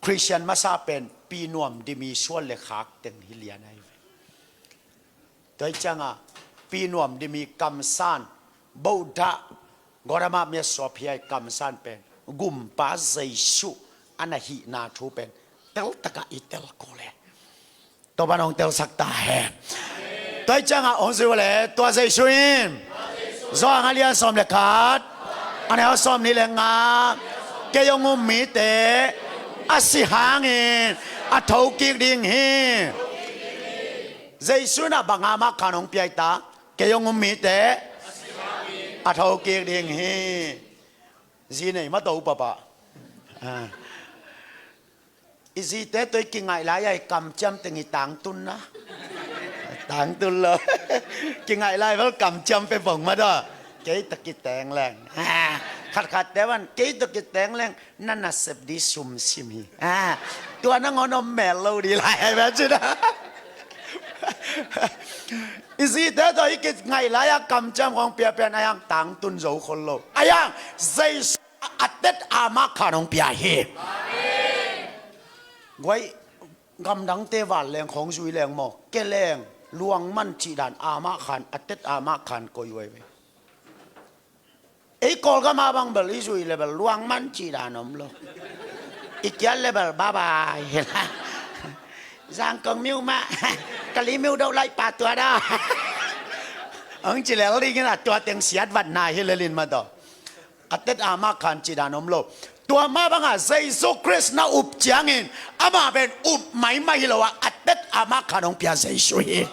คริสเตียนมาซาเป็นปีนวมดิมีส่วนเล็กขากเต็งฮิเลียนไอโดยจังปีนวมดิมีกำซานบูดะกอรามาเมียสอบพิไอกำซานเป็นกุมปาเจสุอันหินาทูเป็นเตลตะกะอิเตลโกเลตัวบ้านองเตลสักตาแห่โดยจังองสิวเลตัวเจสุอินจองันเลียนสอมเล็กขาดอันนี้เขาสอมนี่แหละงาเกยงุมมีเตอาศิหางอินอาทกิกดิงฮี Giêsu na bằng ama kanong piai ta cái ông mi te à thâu kia điên hi gì này mất đâu bà à gì thế tôi kinh ngại lại ai cầm châm từng tảng tun á tảng tun rồi kinh ngại lại vẫn cầm châm phải vòng mà đó cái tật cái tàng lên khát khátแต่วันcái tật cái tàng lênนั่นน่ะเสพดีซุ่มซิมตัวนั่งงอนแมวดีไรแบบนี้นะอีสิแต่ตัวอีกไงล่ะยังกำจำของเปียเป็นยังต่างตุนโจคนโลยังใจอัดเด็ดอามาขานองเปียเฮไว้กำดังเตวันแรงของจุยแรงหมอกแกแรงลวงมันจีดานอามาขานอัดเด็ดอามาขานก็อยู่ไว้ไอ้กอลก็มาบังเบลจุยเลเบลลวงมันจีดานอมโลอีกยันเลเบลบายบายเห็นไหมGiang con miêu mà cái lý miêu đâu lại bà tua đó ông chỉ là lý cái là tua tiếng xiết vật này hay lên mà đó cái tết ama khan chỉ đàn ông lô tua mà bằng à Jesus Christ na up changin ama bên up máy máy lo à tết ama khan ông pia Jesus hi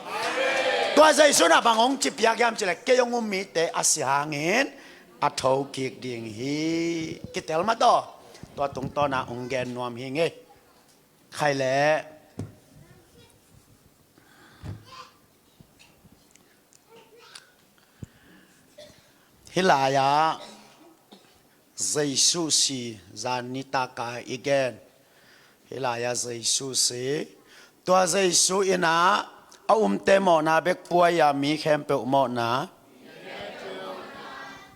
tua Jesus na bằng ông chỉ pia gam chỉ là cái ông mi te asiangin à thâu kiệt điên hi cái tel mà đó tua tung to na ông gen nuam hi nghe khai lẽ Hilaya Giêsu si zanitaka again Hilaya Giêsu si tua Giêsu ina temo na bek puaya mi khempe mo na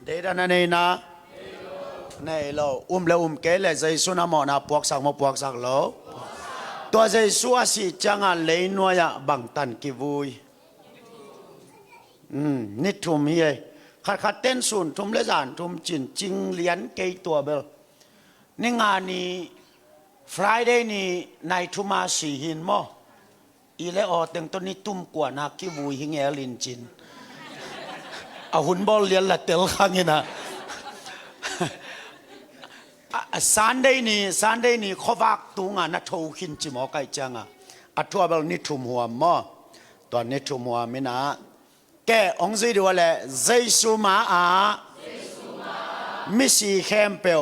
de da na nei na nei lo le ke le Giêsu na mo na puak sak lo tua Giêsu asi changa le noya bang tan ki vui ni thum hiขัดเต้นส่วนทุ่มเลจานทุ่มจินจิงเลี้ยนเกยตัวเบลนี่งานนี้ Friday นี้นายทุ่มาสีหินมออีเลอเต็งต้นนี้ตุ้มกว่านักที่วุยหิงเอลินจินเอาหุ่นบอลเลี้ยนละเตลข้างนี้นะSunday นี้ขวักตุงอ่ะนัทโทขินจิมอไก่จังอ่ะอัทัวเบลนี่ทุ่มหัวมอตอนนี้ทุ่มหัวไม่นะแกองค์ดูว่าเลยเจสุมามิสิเข้มเปล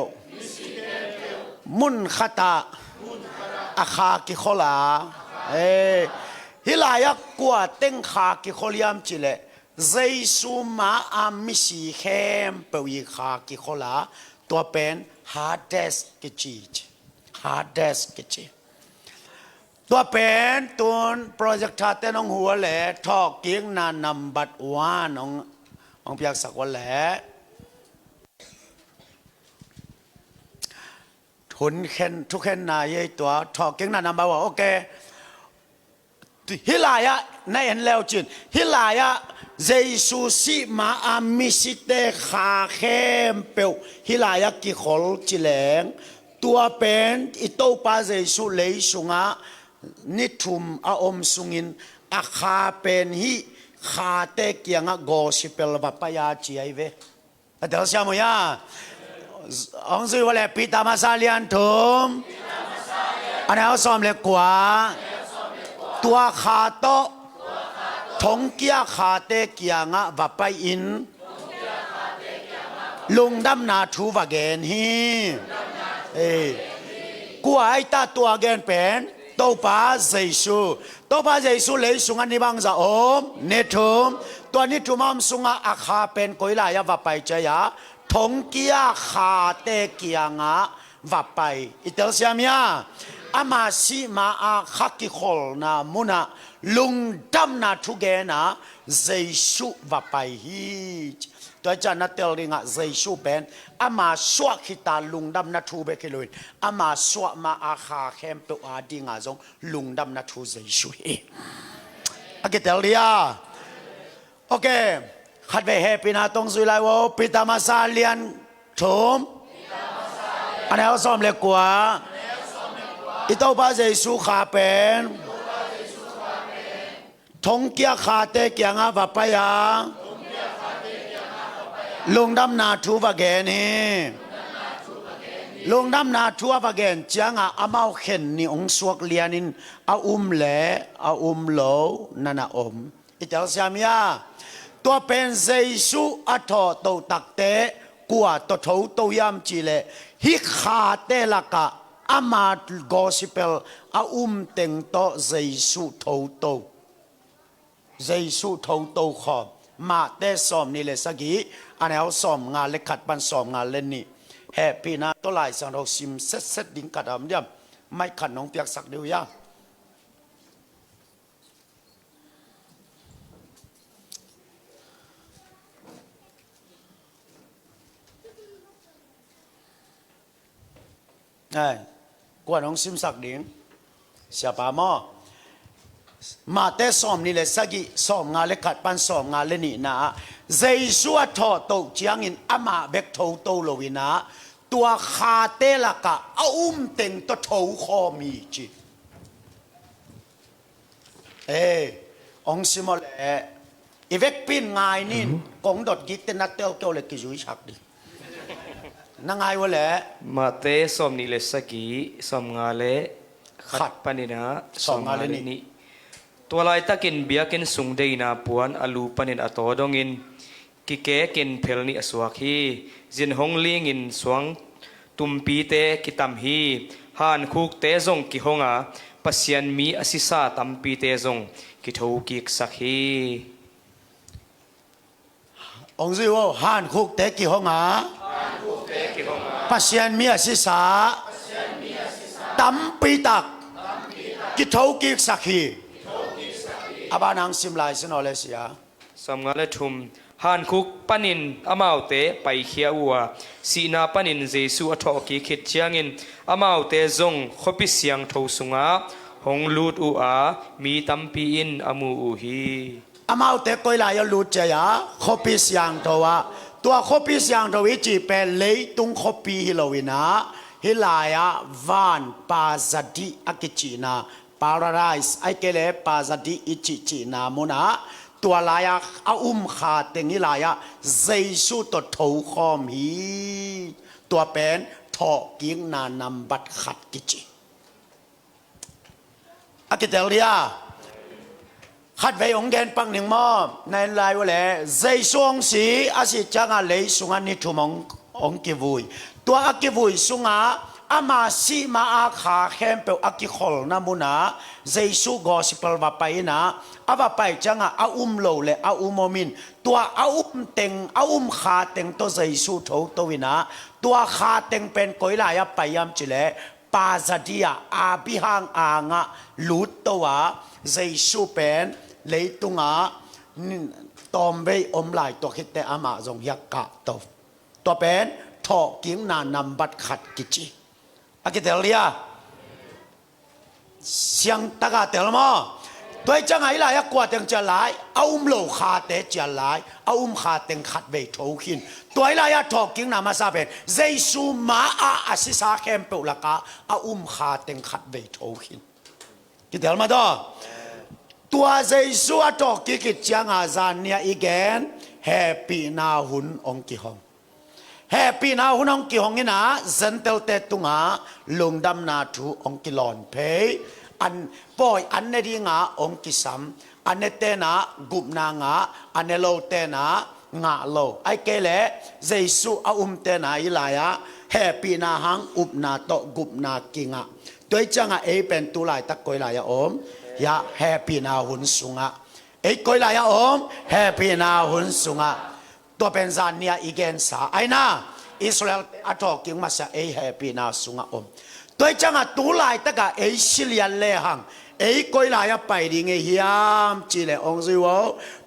มุนขตาอาคากิโคลาฮิลายักกว่าเต็งคากิโคลิยมจิเลเจสุมามิสิเข้มเปลอีคากิโคลาตัวเป็นฮาร์ดเดสกิจิตัวเป็นตัวโปรเจกต์ทัดแต่น้องหัวแหล่ทอกเกียงนานำบัดว่าน้องเปียกสักวันแหล่ทุนเข็นทุกเข็นนายตัวทอกเกียงนานำบัดว่าโอเคฮิลายะในเห็นแล้วจินฮิลายะเจสุสิมาอามิสิเตขาเข้มเปลฮิลายะกิขอลจิแหลงตัวเป็นอิโตปาเจสุเลยสุงะนิทุมอาสุงินอาคาเป็นฮิคาเตกียงโกสิเปลบัปยาจีไอเวเดี๋ยวเสียมั้ยองค์สุวรรณปิตามาซาเลียนทุมอันนี้เอาซ้อมเล็กกว่าตัวคาโตทงเกียคาเตกียงบัปอินลุงดำนาทูวาเกนฮีกูไอตาตัวเกนเป็นตัวป้าเจสุเลยสุงอันนี้บางจะเนทุมตัวนี้ทุมอัมสุงอาคาเป็นกุยลายว่าไปเจียทงเกียคาเตเกียงว่าไปอิตาเลียมีอามาซีมาอาคักิโคลนามุนาลุงดำนาทุเกนะเจสุว่าไปฮีตัวจันนัตเตลลิงะเจสุเป็นอามาสวกขิตาลุงดำนาทูเบกิลุยอามาสวกมาอาคาเข้มเปอาดิงาจงลุงดำนาทูเจสุเออากิเตลเลียโอเคขัดไปเฮปินาตรงสุไลวปิตามาซาเลียนทุมอันนี้เขาซ้อมเล็กกว่าอิโตปาเจสุขาเป็นทงเกียขาเตเกียงอาบปายาลุงดำนาทูวาเกนี ลงน้ำนาทัวปะเกนจังอาเมาเข็นนี่องสวกเลียนินอาแหลอาโหลนันอมอิตาลสามียตัวเป็นเจสุอัทอโตตักเตกัวตัวทูตัวยามจีเลฮิขาเตลักะอามาโกสิเปลอาเต็งโตเจสุทูโตเจสุทูโตขอมาเตสอมนี่เลสกีอันนี้เอาสอมงานเล็กขัดปันสอมงานเล่นนี่แฮปปี้นะตัวลายสังเราซิมเซ็ตดิ้งกัดเดียมไม่ขัดน้องเปียกสักเดียวยากว่าน้องซิมสักดิ้งเสียปามอมาเตสอมนี่เลยสักกี่สอมงานเล็กขัดปันสอมงานเล่นนี่นะเจสัวทอโตจียงอินอามาเบกโตโตโลวินะตัวคาเตลักะเต็งตัวทูคอมีจีองซิมอลอีเวกปินง่ายนี่กงดดกิตเตนัดเตียวเตียวเลยกิจุยชักดินั่งไงวะแหละมาเตสอมนิเลสกีสอมงาเลขัดปานินะสอมงาเลนี่ตัวลายตะกินเบียกินสุงเดนาปวนอลูปานินอโตดงินกิเกกินเพลนี่อสวาคีจินหงลิงินสวงตุมปีเตกิตัมฮีฮานคุกเตซงกิหงอาปัสยันมีอสิสาตัมปีเตซงกิทูกิกสักฮีองซิวฮานคุกเตกิหงอาปัสยันมีอสิสาตัมปีตักกิทูกิกสักฮีอาบานังซิมไลส์นอเลเซียสมงาเลทุมฮานคุกปนินอามาวเตไปเขียวัวสีนาปนินเจสุอทอกีคิดเชียงินอามาวเตจงขบิเสียงทูสุงาหงลูดอูอามีตัมปีอินอามูอูฮีอามาวเตกอยลายลูดเจียขบิเสียงตัวตัวขบิเสียงตัววิจิเป็นเลยตุงขบิฮิโลวินาฮิลายาวานปาซาดีอากิจินาปาราไรส์ไอเกเลปาซาดีอิจิจินามุนาตัวลายขาเต็งนี่ลายเจสุตัวทูคอมฮีตัวเป็นทอกิ้งนานำบัดขัดกิจิอากิเตเลียขัดไปองเกนปังหนึ่งมอในลายวะเลเจสุองสีอาศิจังอาเลยสุงานิทุมองกิวุยตัวอากิวุยสุงาอามาซีมาอาขาเข้มเปอากิขอลนามุนาเจสุกอสิปลบาไปนะอาบาไปจังอาโลเลอาโมมินตัวเต็งขาเต็งตัวเจสุโถตัววินะตัวขาเต็งเป็นกอยลายไปยามจิเลปาซาดียอาบิฮังอางะลุตตัวเจสุเป็นเลยตุงาตอมเวอมลายตัวคิดแต่อามาจงยักกะตัวเป็นทอกิ้งนานำบัดขัดกิจิอากิเตเลียเสียงตะกาเตลมอตัวจังไงล่ะกว่าเต็งจะหลายโลขาเตจะหลายขาเต็งขัดเวทขินตัวไอ้ล่ะทอกิ้งนามาซาเป็นเจสุมาอาศิสาเข้มเปล่ากะขาเต็งขัดเวทขินกิเตลมาดอตัวเจสุทอกิ้งกิจังอาจารย์เนี่ยอีกแกนแฮปปี้นาหุนองกิฮองแฮปปี้นาหุนองกิฮองนี่นะเซนเตลเตตุงาลงดำนาทูองกิลอนเพย์อันปอยอันเนดีงาองกิสัมอันเนเตนะกุบนางาอันเนโลเตนะงาโลไอเกเลเจสุเตนะอิลายะแฮปปี้นาหังอุบนาโตกุบนากิงะโดยจังเอเป็นตุลายตะกอยลายะอมยาแฮปปี้นาหุนสุงะเอกอยลายะอมแฮปปี้นาหุนสุงะตัวเป็นซานเนียอีเกนสาไอนาอิสราเอลอัตอกิงมาซาเอแฮปปี้นาสุงะอมตัวจังตุลายตะกะเอชิเลียนเลหังกอยลายะไปดิเงียมจีเลองซิว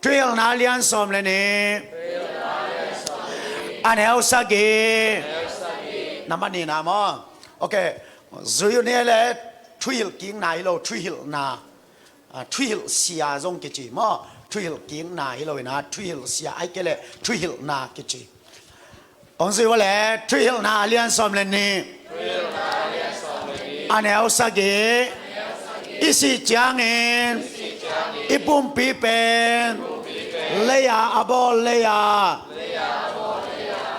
ทริลนาเลียนสอมเลนีอันเอลสากีน้ำมันนี่นะมอโอเคซิวเนี่ยเลทริลกิ้งนายโลทริลนาทริลเสียจงกิจิมอทริลกิ้งนายโลนะทริลเสียไอเกเลทริลนากิจิองซิวเลทริลนาเลียนสอมเลนีอันเอลสากีอิสิจางเองอิปุ่มปีเป็นเลยาอบอเลยา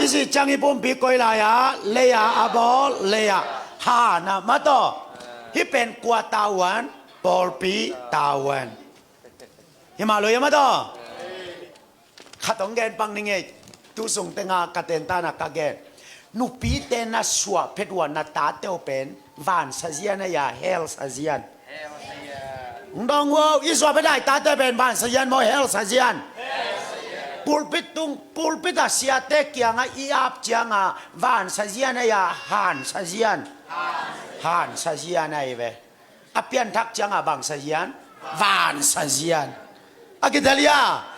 อิ isi changi pum pi koi la ya le ya abol le ya ha na ma to hi pen kwa tawan pol pi tawan hi ma lo ya ma to khatong gen pang ni nge tu sung tenga katen ta na ka gen nu pi te na swa pedwa na ta te pen van sa zian ya hell sa zian dong wo iswa pe dai ta te pen van sa zian mo hell sa zian pulpit asia te kianga iap chianga van sa zian ya han sa zian han sa zian ai ve apian thak chianga bang sa zian van sa zian akitalia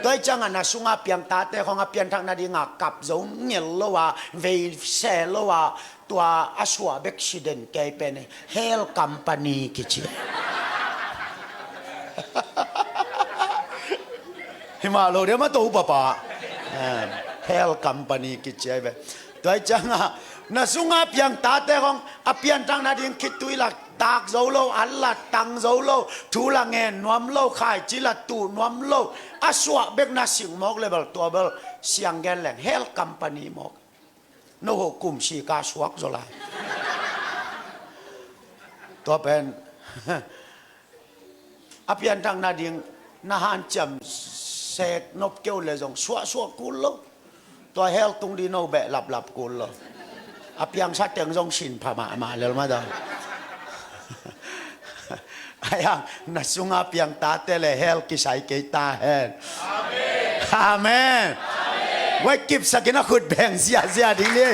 tôi chẳng là sung áp piang ta te không áp piang thằng nào đi ngã cặp giống nhiều lâu à về xe lâu à tua asua accident cái bên hell company cái gì thì mà lâu đấy mà tôi bà hell company cái gì vậy tôi chẳng là sung áp piang ta te không áp piang thằng nào đi kít tôi là tạc dấu lâu ăn là tăng dấu lâu chú là nghe nuông lâu khai chỉ là tụ nuông lâu aswa bek na sing mok level to bel siang gen leng hell company mok no ho kum si ka suak zola to pen apian tang na ding na han cham sek nop keu le jong suak kul lo to hell tung di no be lap kul lo apiang sa teng jong sin pha ma le ma da ayang nasunga piang tate le hell kisai kita hen amen wai kip sakina khut beng sia ding ni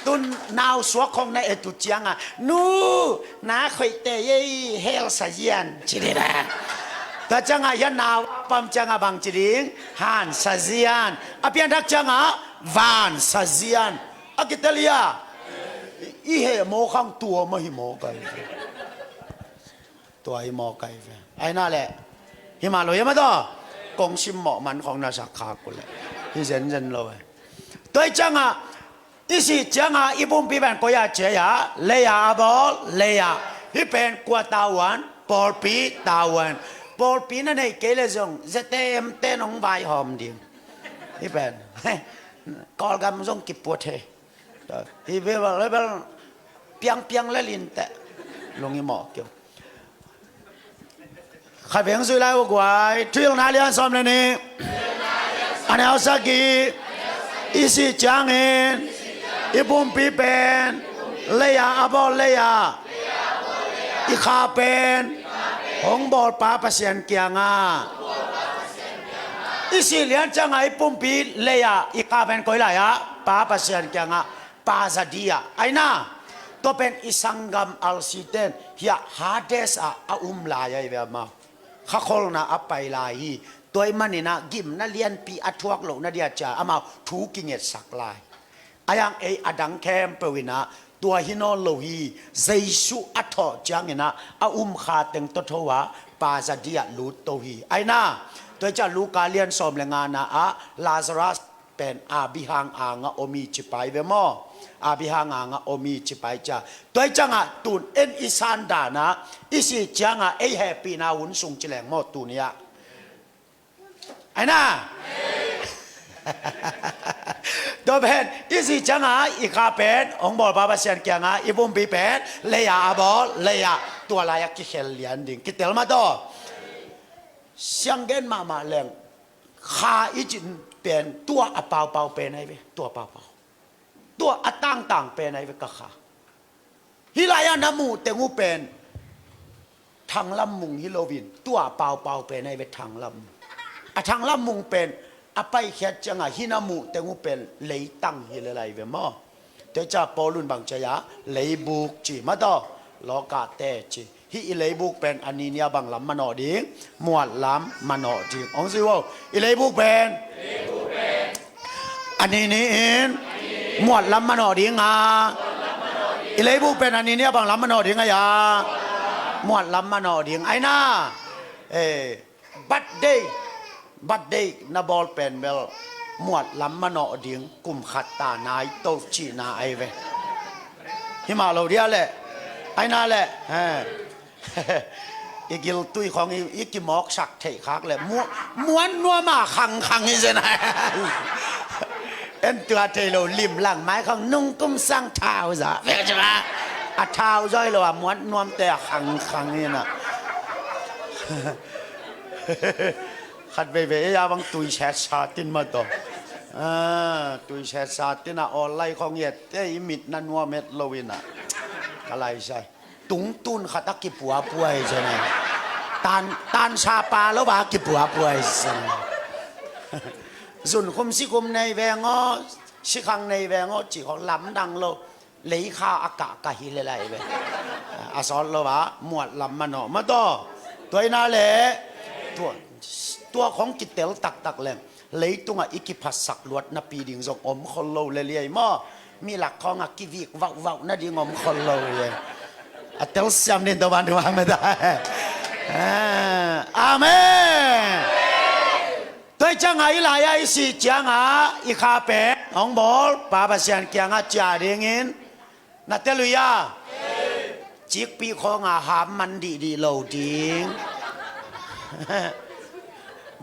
tun nao suak khong na etu chianga nu na khoi te ye hell sa yan chirira ta changa yan naw pam changa bang chiring han sa zian apian dak changa van sa zian akitalia ý hệ mô khang tua mà hi mô cái tua hi mô cái vậy ai na lệ hi mà lối mà đó công sim mỏ man khong na sắc khạc của lệ hi dân rồi tôi chẳng à ý sĩ chẳng à ý bùm bị bạn coi à chế à lê à bó lê à hi bên qua tàu bol pi tàu bol pi nó này cái là dùng ZTM tên ông bài hòm đi hi bên call gam dùng kịp bột thế hi bên là piang le lin te longi mo kyo khai beng sui lai wo kwai thuil na lian som le ni ane osaki isi changin ibum pi pen leya abo leya i kha pen hong bol pa pasien kianga isi lian changai pum pi leya i kha pen koi la ya pa pasien kianga pa zadia aina to pen isangam alsiten ya hades a laya ve ma khakol na apai lai toy manina gim na lian pi athuak lo na dia cha ama thu kinget saklai ayang e adang kem pewina tua hinon lo hi jaisu atho changena kha teng to thowa pa zadia lut to hi aina toy cha luka lian som lenga na a lazarus pen abihang anga omi chipai ve mo abihang anga omi chipai cha toy changa tun en isan dana isi changa e happy na un sung chileng mo tunia aina do ben isi changa ikha pen ong bol baba sian kyanga ibum bi pen leya abol leya tua layak ki khel lian ding kitel ma do siang gen mama leng kha ijinเป็นตัวอเปาเป็นไงเว้ตัวเปาตัวอต่างเป็นไงเว้กะขาฮิลายานามูเตงูเป็นทางลำมุงฮิโลวินตัวเปาเป็นไงเว้ทางลำทางลำมุงเป็นอไปแค่จังฮินามูเตงูเป็นเลยตั้งฮิเลไลเว้มอเตจ่าปอลุนบางจยะเลยบุกจีมาต่อโลกาเตจีฮิเลยบุกเป็นอันนี้เนี่ยบางลำมันอดิงมวดลำมันอดิงองซิวอิเลยบุกเป็นอันนี้นี่เองหมวดลำมันอดีงาอิเลยบุเป็นอันนี้เนี่ยบางลำมันอดีงายาหมวดลำมันอดีงไอ้น่าบัดเดย์นาบอลเป็นเบลหมวดลำมันอดีงกุมขัดตานายโตจีนาไอเวฮิมาเราเดียแหละไอ้น่าแหละ อีกิลตุยของอีกิหมอกสักเทคักเลยม้วนนัวมาขังนี่สินะเอ็นตัวเทโลริมหลังไม้ของนุ่งกุ้มสร้างเท้าจ้ะเห็นไหมอ่ะเท้าจ้อยเลยว่าม้วนนวมแต่ขังนี่นะขัดไปยาบังตุยแชร์ชาตินมาต่อตุยแชร์ชาตินออนไลน์ของเหยียดเอ้ยมิดนันวัวเม็ดโลวินะอะไรใช่ตุงตุนขัดกิปัวป่วยใช่ไหมตานชาปาแล้วว่ากิปัวป่วยใช่ส่วนคุมสิคุมในแวงอสิขังในแวงอจีของลำดังโลเลยข้าอากาศกะฮิเลไลเวอาสอนเราว่าหมวดลำมันเนาะมาต่อตัวน่าเละตัวของกิเตลตักแรงเลยตรงอีกิพัสสักลวดนับปีดิ่งส่งอมคนโลเลยเลยมั่มีหลักของกิวิกว่าวน่าดิ่งอมคนโลเลยเตลเสียมเดินตะวันวางไม่ได้อาเมนตัวจังไงหลายไอ้สิจังอีคาเป้องบอลป้าภาษาเกียงจ่าเรียงอินนัตเตลุยาจิกปีของหามมันดีโลดิ่ง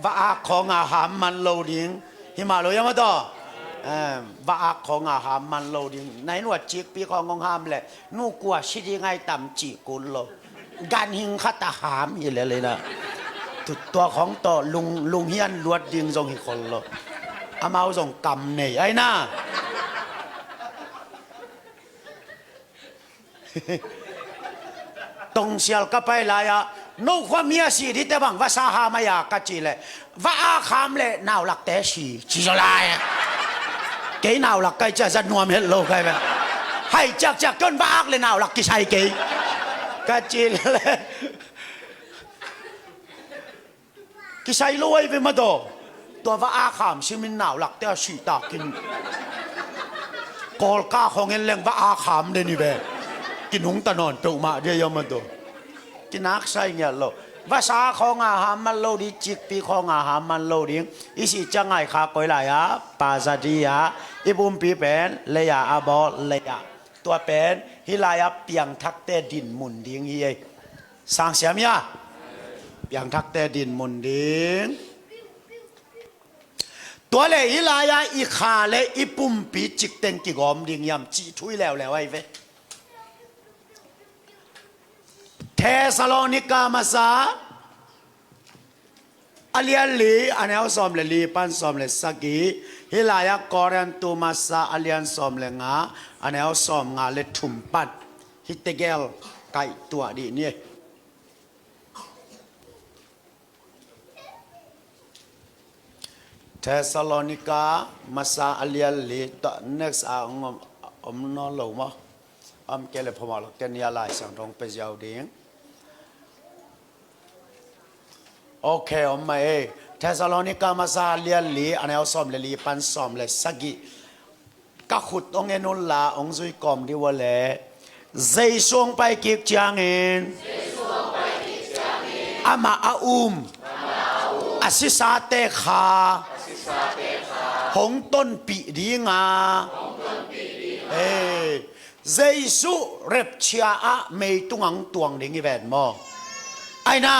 ว่าของอาหารมันโลดิ้งหิมาโลยังมาต่อว่าของอาหารมันโลดิ้งในหนวดจิกปีของหามแหละนู่กลัวชิดยังไงต่ำจีกุลโลการหิงขัตหามอยู่เลยนะตัวของต่อลุงเฮียนลวดดิ้งทรงหิคนโลอามาทรงกำเนี่ยไอ้น่าตรงเชียลก็ไปลายนู่ความมีสิที่แต่บังว่าสาหามายากจีเลยว่าอาคามเลยน่าวหลักแต่สีจีจะลายเกยน่าวหลักไกจะนวมเห็นโลกไกไปให้จากจนว่าอักเลยน่าวหลักกี่ชัยเกยกจีเลยกี่ชัยรวยไปมาตัวว่าอาคามชิมินน่าวหลักแต่สีตากินกอลก้าของเงินเลี้ยงว่าอาคามเลยนี่เบกินหุงตะนอนตุมาเดียวมาตัวกินนักใช่เงี้ยโลภาษาของอาหารมันโลดีจิกปีของอาหารมันโลดิ้งอีสิจังไงข้าก้อยไหลปาซาดีอีบุมปีเป็นเลยอาบอเลยตัวเป็นฮิลายเปียงทักเตดินมุนดิ้งเฮียสังเสียมยาเปียงทักเตดินมุนดิ้งตัวเลยฮิลายอีขาเลยอีปุ่มปีจิกเต็งกิกอมดิ้งยำจีทุยแล้วไอ้เวเทสโลนิกามาซาอาเลียลีอันนี้สอมเลลีปันสอมเลสกีฮิลายากอรันตูมาซาอาเลียนสอมเลงาอันนี้สอมงาเลทุมปัดฮิตเตเกลไก่ตัวดีนี่เทสโลนิกามาซาอาเลียลีต่อ next นอนหลงมั้งเกลพอมาลกเกนียลายสังทองไปยาวดิ้งโอเคมาเทสโลนิกามาซาเลียลีอันนี้สอมเลลีปันสอมเลสกีก็ขุดองเงินุลลาองซุยกอมดีวะเลยใจส่งไปกิกจางเงินอามาอาศิสาเตขาหงต้นปีดีงาเจสุเรบเชียไม่ตุงังตวงดิ้งอีแวนมอไอ้น่า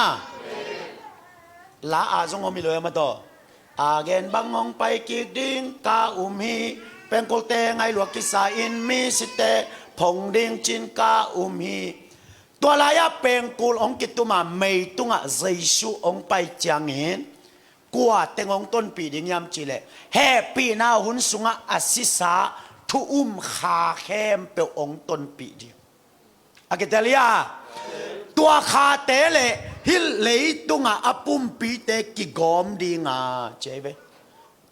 ลาอาจงมีเลยมาต่ออาเกนบังงไปกิกดิ้งกาฮีเป็นกลเตงไอหลวกกิสาอินมีสิเตพงดิ้งจินกาฮีตัวลายเป็นกุลองกิตุมาไม่ตุงะเจสุองไปจางเห็นกัวเตงองต้นปีดิ้งยามจิเลแฮปีนาหุนสุงะอาศิสาทุขาเข้มเปียวองต้นปีเดียวอากิเตลียตัวขาเตเลฮิลเลยตุงอาปุ่มปีเตกิกอมดีงาเจ๊เว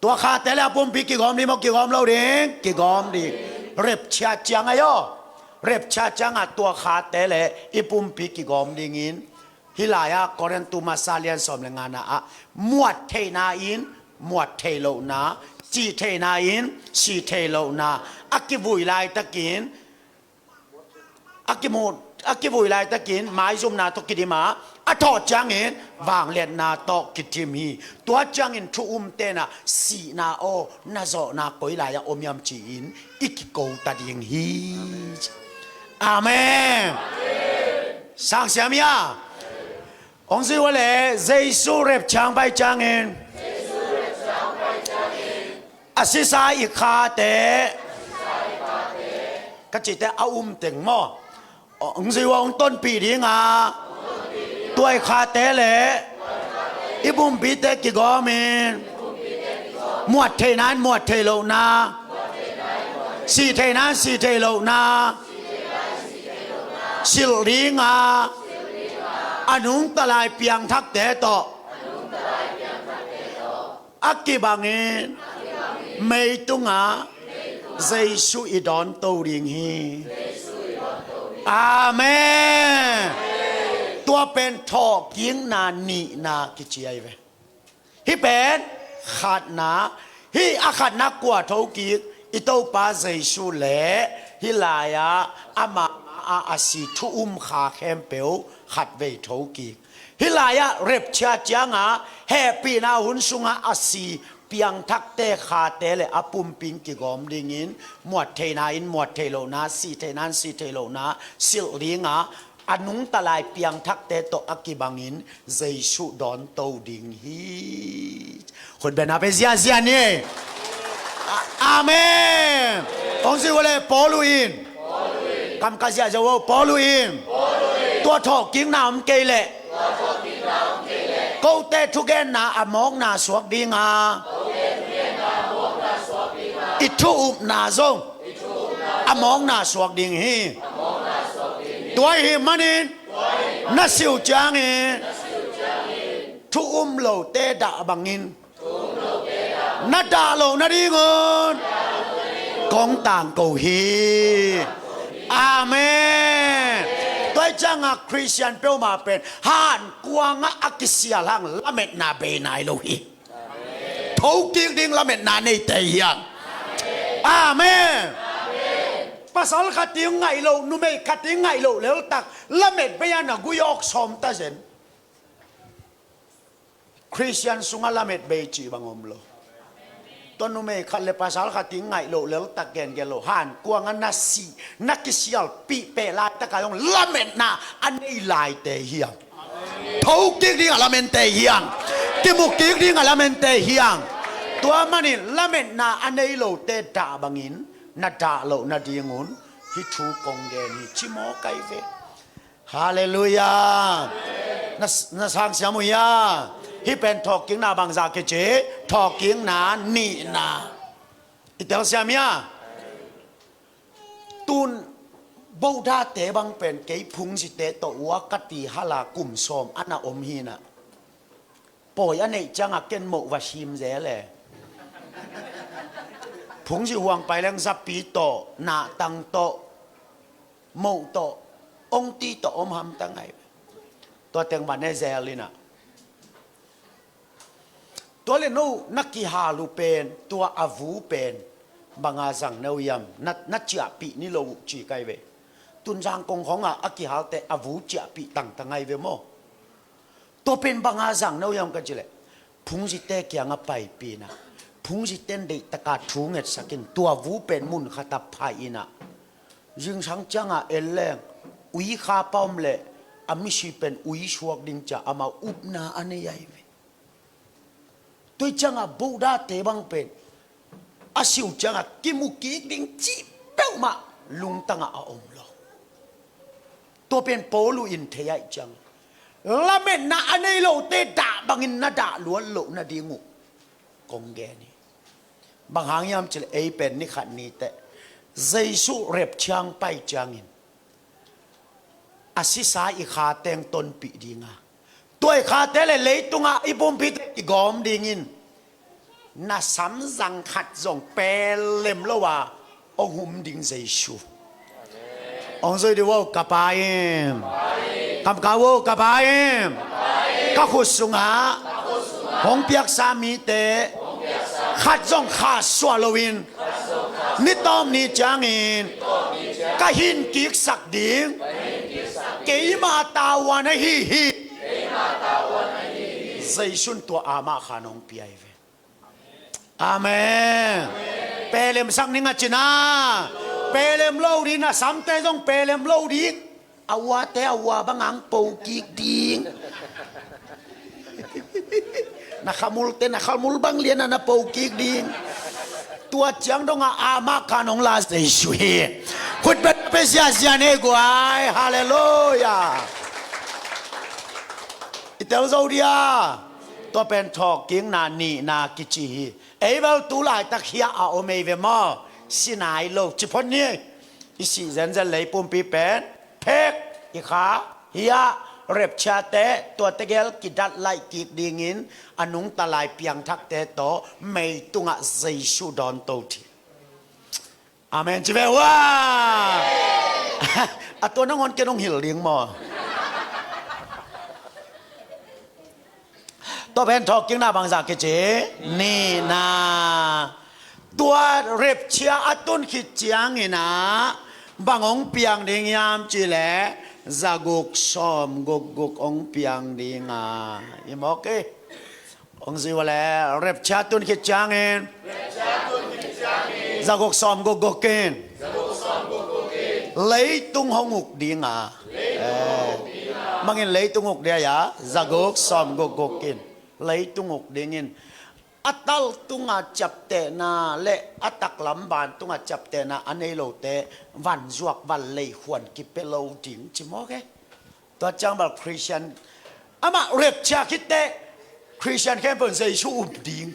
ตัวขาเตเลอาปุ่มปีกิกอมดีมั้งกิกอมเราเด้งกิกอมดีเร็บชาจังไงย่อเร็บชาจังตัวขาเตเลอีปุ่มปีกิกอมดีงินฮิลายากอรันตูมาซาเลียนสอมเลงานาหมวดเทนาอินหมวดเทโลนาจีเทนาอินชีเทโลนาอักกิบุยไลตะกินอักกิบุยไลตะกินไม้ซุมนาตกิดิมาอัทอจังเห็นวางเลียนนาตกิดิมีตัวจังเห็นทุเตนะสีนาโอนาโซนาโกยไลยาอมยามจีนอิกิโกตัดยังฮีอาเมนสังเสียมยา ông sưว่าเลยGiêsu rệp chang bay chang in asisa ikha te cái chỉ te tiếng mò ông sưว่าông tôn pi đi ngà tuổi kha te lệ ibum pi te ki gomin muat thế lâu na si thế lâu na sil đi ngà anung talay piang thak te to akibangin may tunga Giêsu idon to ding hi amen tua pen tho kieng na ni na kichiai ve hi pen khat na hi akhat na kwa tho ki ito pa Giêsu le hi laya ama asi thu kha khem peu khat ve tho ki hi laya rep cha changa happy na hun sunga asi piang thak te kha te le apum ping ki gom ding in muat the na in muat the lo na si the lo na sil ringa anung talai piang thak te to akibangin Giêsu don to ding hi khon ben ape zia ni amen ông sư gọi là Pauluin cầm cái gì cho Pauluin tua thọ kiếng nào ông kê lệ câu tê thu gen na among na suak đi nga ít thu na zong among na suak đi hi tuổi hi manin na siêu trang hi thu lâu tê đã bangin na đã lâu na đi ngon con tàng cầu hi amen tôi chẳng à Christian bêu mà bên hàn quang á akisia lang lamet na bê nai lâu hi thấu kiêng điên lamet na này tây hiền amen pasal khát tiếng ngày lâu nu mày khát tiếng ngày lâu léo tắc lamet bây giờ na guyok som ta sen Christian sunga lamet bê chỉ bằng om loตอนนู้นไม่ขัดเลยภาษาขัดทิ้งไงโลแล้วตะเกียนแกโลหันกวางนักสีนักเสียลปีเปลาตะกายองละเมนนาอันนี้ลายเตะเฮียงทุกทีดิ้งละเมนเตะเฮียงทีมุกทีดิ้งละเมนเตะเฮียงตัวมันนี่ละเมนนาอันนี้โลเตะด่าบังอินนัดด่าโลนัดดีงุนฮิทูกงเกนี่ชิโมไกเวฮาเลลูยานัสางเสียมุยาที่เป็นทอกิ้งนาบางจากเจทอกิ้งนานีนาอีเดียวเสียมีตุนบูดาเตบังเป็นเกยพุงสิเตตัวกติฮาลากุมสมอันน่ะอมฮีนะปอยอันนี้จังเกนโมวาชิมเจเลยพุงสิห่วงไปแรงซับปีโตนาตังโตโมโตองตีโตอมหำตั้งไงตัวเต็งบันในเจลินะตัวเลนูนักกีฬาลูเป็นตัวอาวูเป็นบางอาสังเนียมนัดเจียปีนี่เราจีไกเวตุนจางกงของอากีฬาแต่อาวูเจียปีต่างไงเวโมตัวเป็นบางอาสังเนียมกันจีเลยพุงสิเตะยังไปปีนะพุงสิเต้นเด็กตะการทุ่งเอ็ดสักินตัวอาวูเป็นมุนขัดพายนะยิงสังจังอาเอลเลงอุยข้าป้อมเล่อามิชีเป็นอุยชวกดิงจะอามาอุบนาอันนี้ใหญ่ตัวจังอ่ะบูดาเตบังเป็นอาศิวจังอ่ะกิมุกีดิ้งจีเป้ามาลุงตั้งอ่ะอมโลตัวเป็นโปลูอินเทียจังละเมนนาอันนี้โลเตด่าบังอินนาด่าล้วนโลนาดีงูกงแกนี่บางหางยามจะเอเป็นนี่ขันนี้แต่Giêsuเร็บช่างไปจังอินอาศิสาอีขาเตงตนปีดีงาตัวข้าแต่เลยตุงอ่ะอีปุ่มพิษอีกอมดิ่งินน่าซ้ำจังขัดส่งเปลเล่มละว่าองหุ่มดิ่งGiêsuองค์ดีว่ากับไปกับกาวกับไปกับขุดสุงหาหงเปียกสามีเตขัดส่งขาดสวลวินนิตอมนิจังอินกะหินกิกสักดิ่งเกี่ยมาตาวันฮีฮีGiêsuตัวอามาขานองปีไอเวอาเมนเปเลมสักนิงจินาเปเลมโลดีนะสามเตต้องเปเลมโลดีอาวาเตอาวาบังอังปูกีดิง na khamul te na khamul bang lian na po kik ding tua chang dong ama kanong la se shui khut bet pe sia sia ne guai hallelujah itel zo dia to pen thok king na ni na kichi ei bal tu lai tak hia a o me ve mo sinai lo chi phon ni i si zen zen lei pum pi pen phek i kha hia rep cha teตัวเตกลกิดัดไลกิกดิงินอนุงตะลายเปียงทักเตโตไม่ตุงะเซชูดอนโตทีอาเมนจิเวว่าอะตัวน้องอนเกน้องหิลเลี้ยงหมอตัวเป็นทอกกิ้งหน้าบางจากเจนี่นาตัวเรบเชียอตุนขิดเจียงนี่นะบางองเปียงดิงยามจีแหลZaguk som guk ong piang di nga imoke ong ziwale rep chatun ki changin Zaguk som gukin lấy tung hong ngục đi nga mangin lấy tung ngục dia ya Zaguk som gukin lấy tung ngục đi ngin atal tunga chapte na le atak lamban tunga chapte na anelo te van zuak van lei huan ki pelo ding chimo ke to chang bal Christian ama rep cha kitte Christian ke pon sei chu ding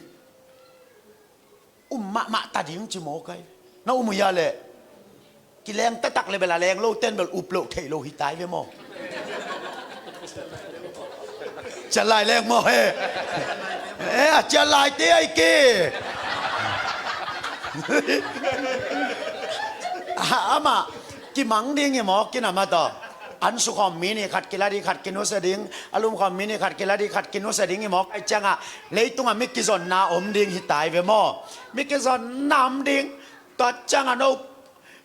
ma ta ding chimo ke na ya le ki leng ta tak le bela leng lo ten bel uplo thei lo hi tai ve mo cha lai leng mo heจะลายเตี้ยกีอามากิมังดิ้งหมอกินอามาต่ออันสุขอมมินี่ขัดกิลาดีขัดกินุสดิ้งอารมณ์ขอมมินี่ขัดกิลาดีขัดกินุสดิ้งหมอไอจังอ่ะเลยตุงอ่ะมิกิซอนนาอมดิ้งหิตายเวมอมิกิซอนน้ำดิ้งต่อจังอ่ะโน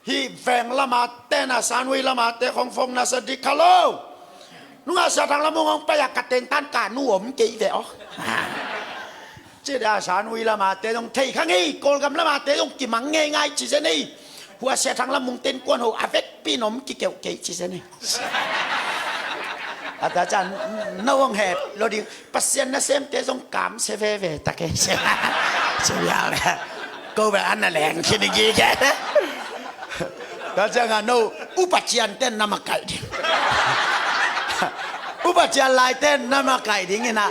ฮิแฝงละมาเตนะสานวิละมาเตของฟงนาสดิคาโลนุ่งอาสาทางละมงไปอยากกัดเต็นตันกานุ่มกี่เดียวเจ้าสารวิลามาเตต้องเทข้างนี้โกลกำละมาเตต้องกิมังง่ายๆจีเจนี่หัวเสียทางละมุงเต้นกวนหัวอาเฟกปีนมกิเกี่ยวเกยจีเจนี่อาจารย์น้องแหบเราดิปัสเซียนนะเซมเตต้องกามเซเวเวตะเกยเสียาวเลยก็แบบอันนั่นแหละคิดอย่างงี้แกอาจารย์งานโนอุปจัยเต้นน้ำไก่ดิอุปจัยลายเต้นน้ำไก่ดิงี้นะ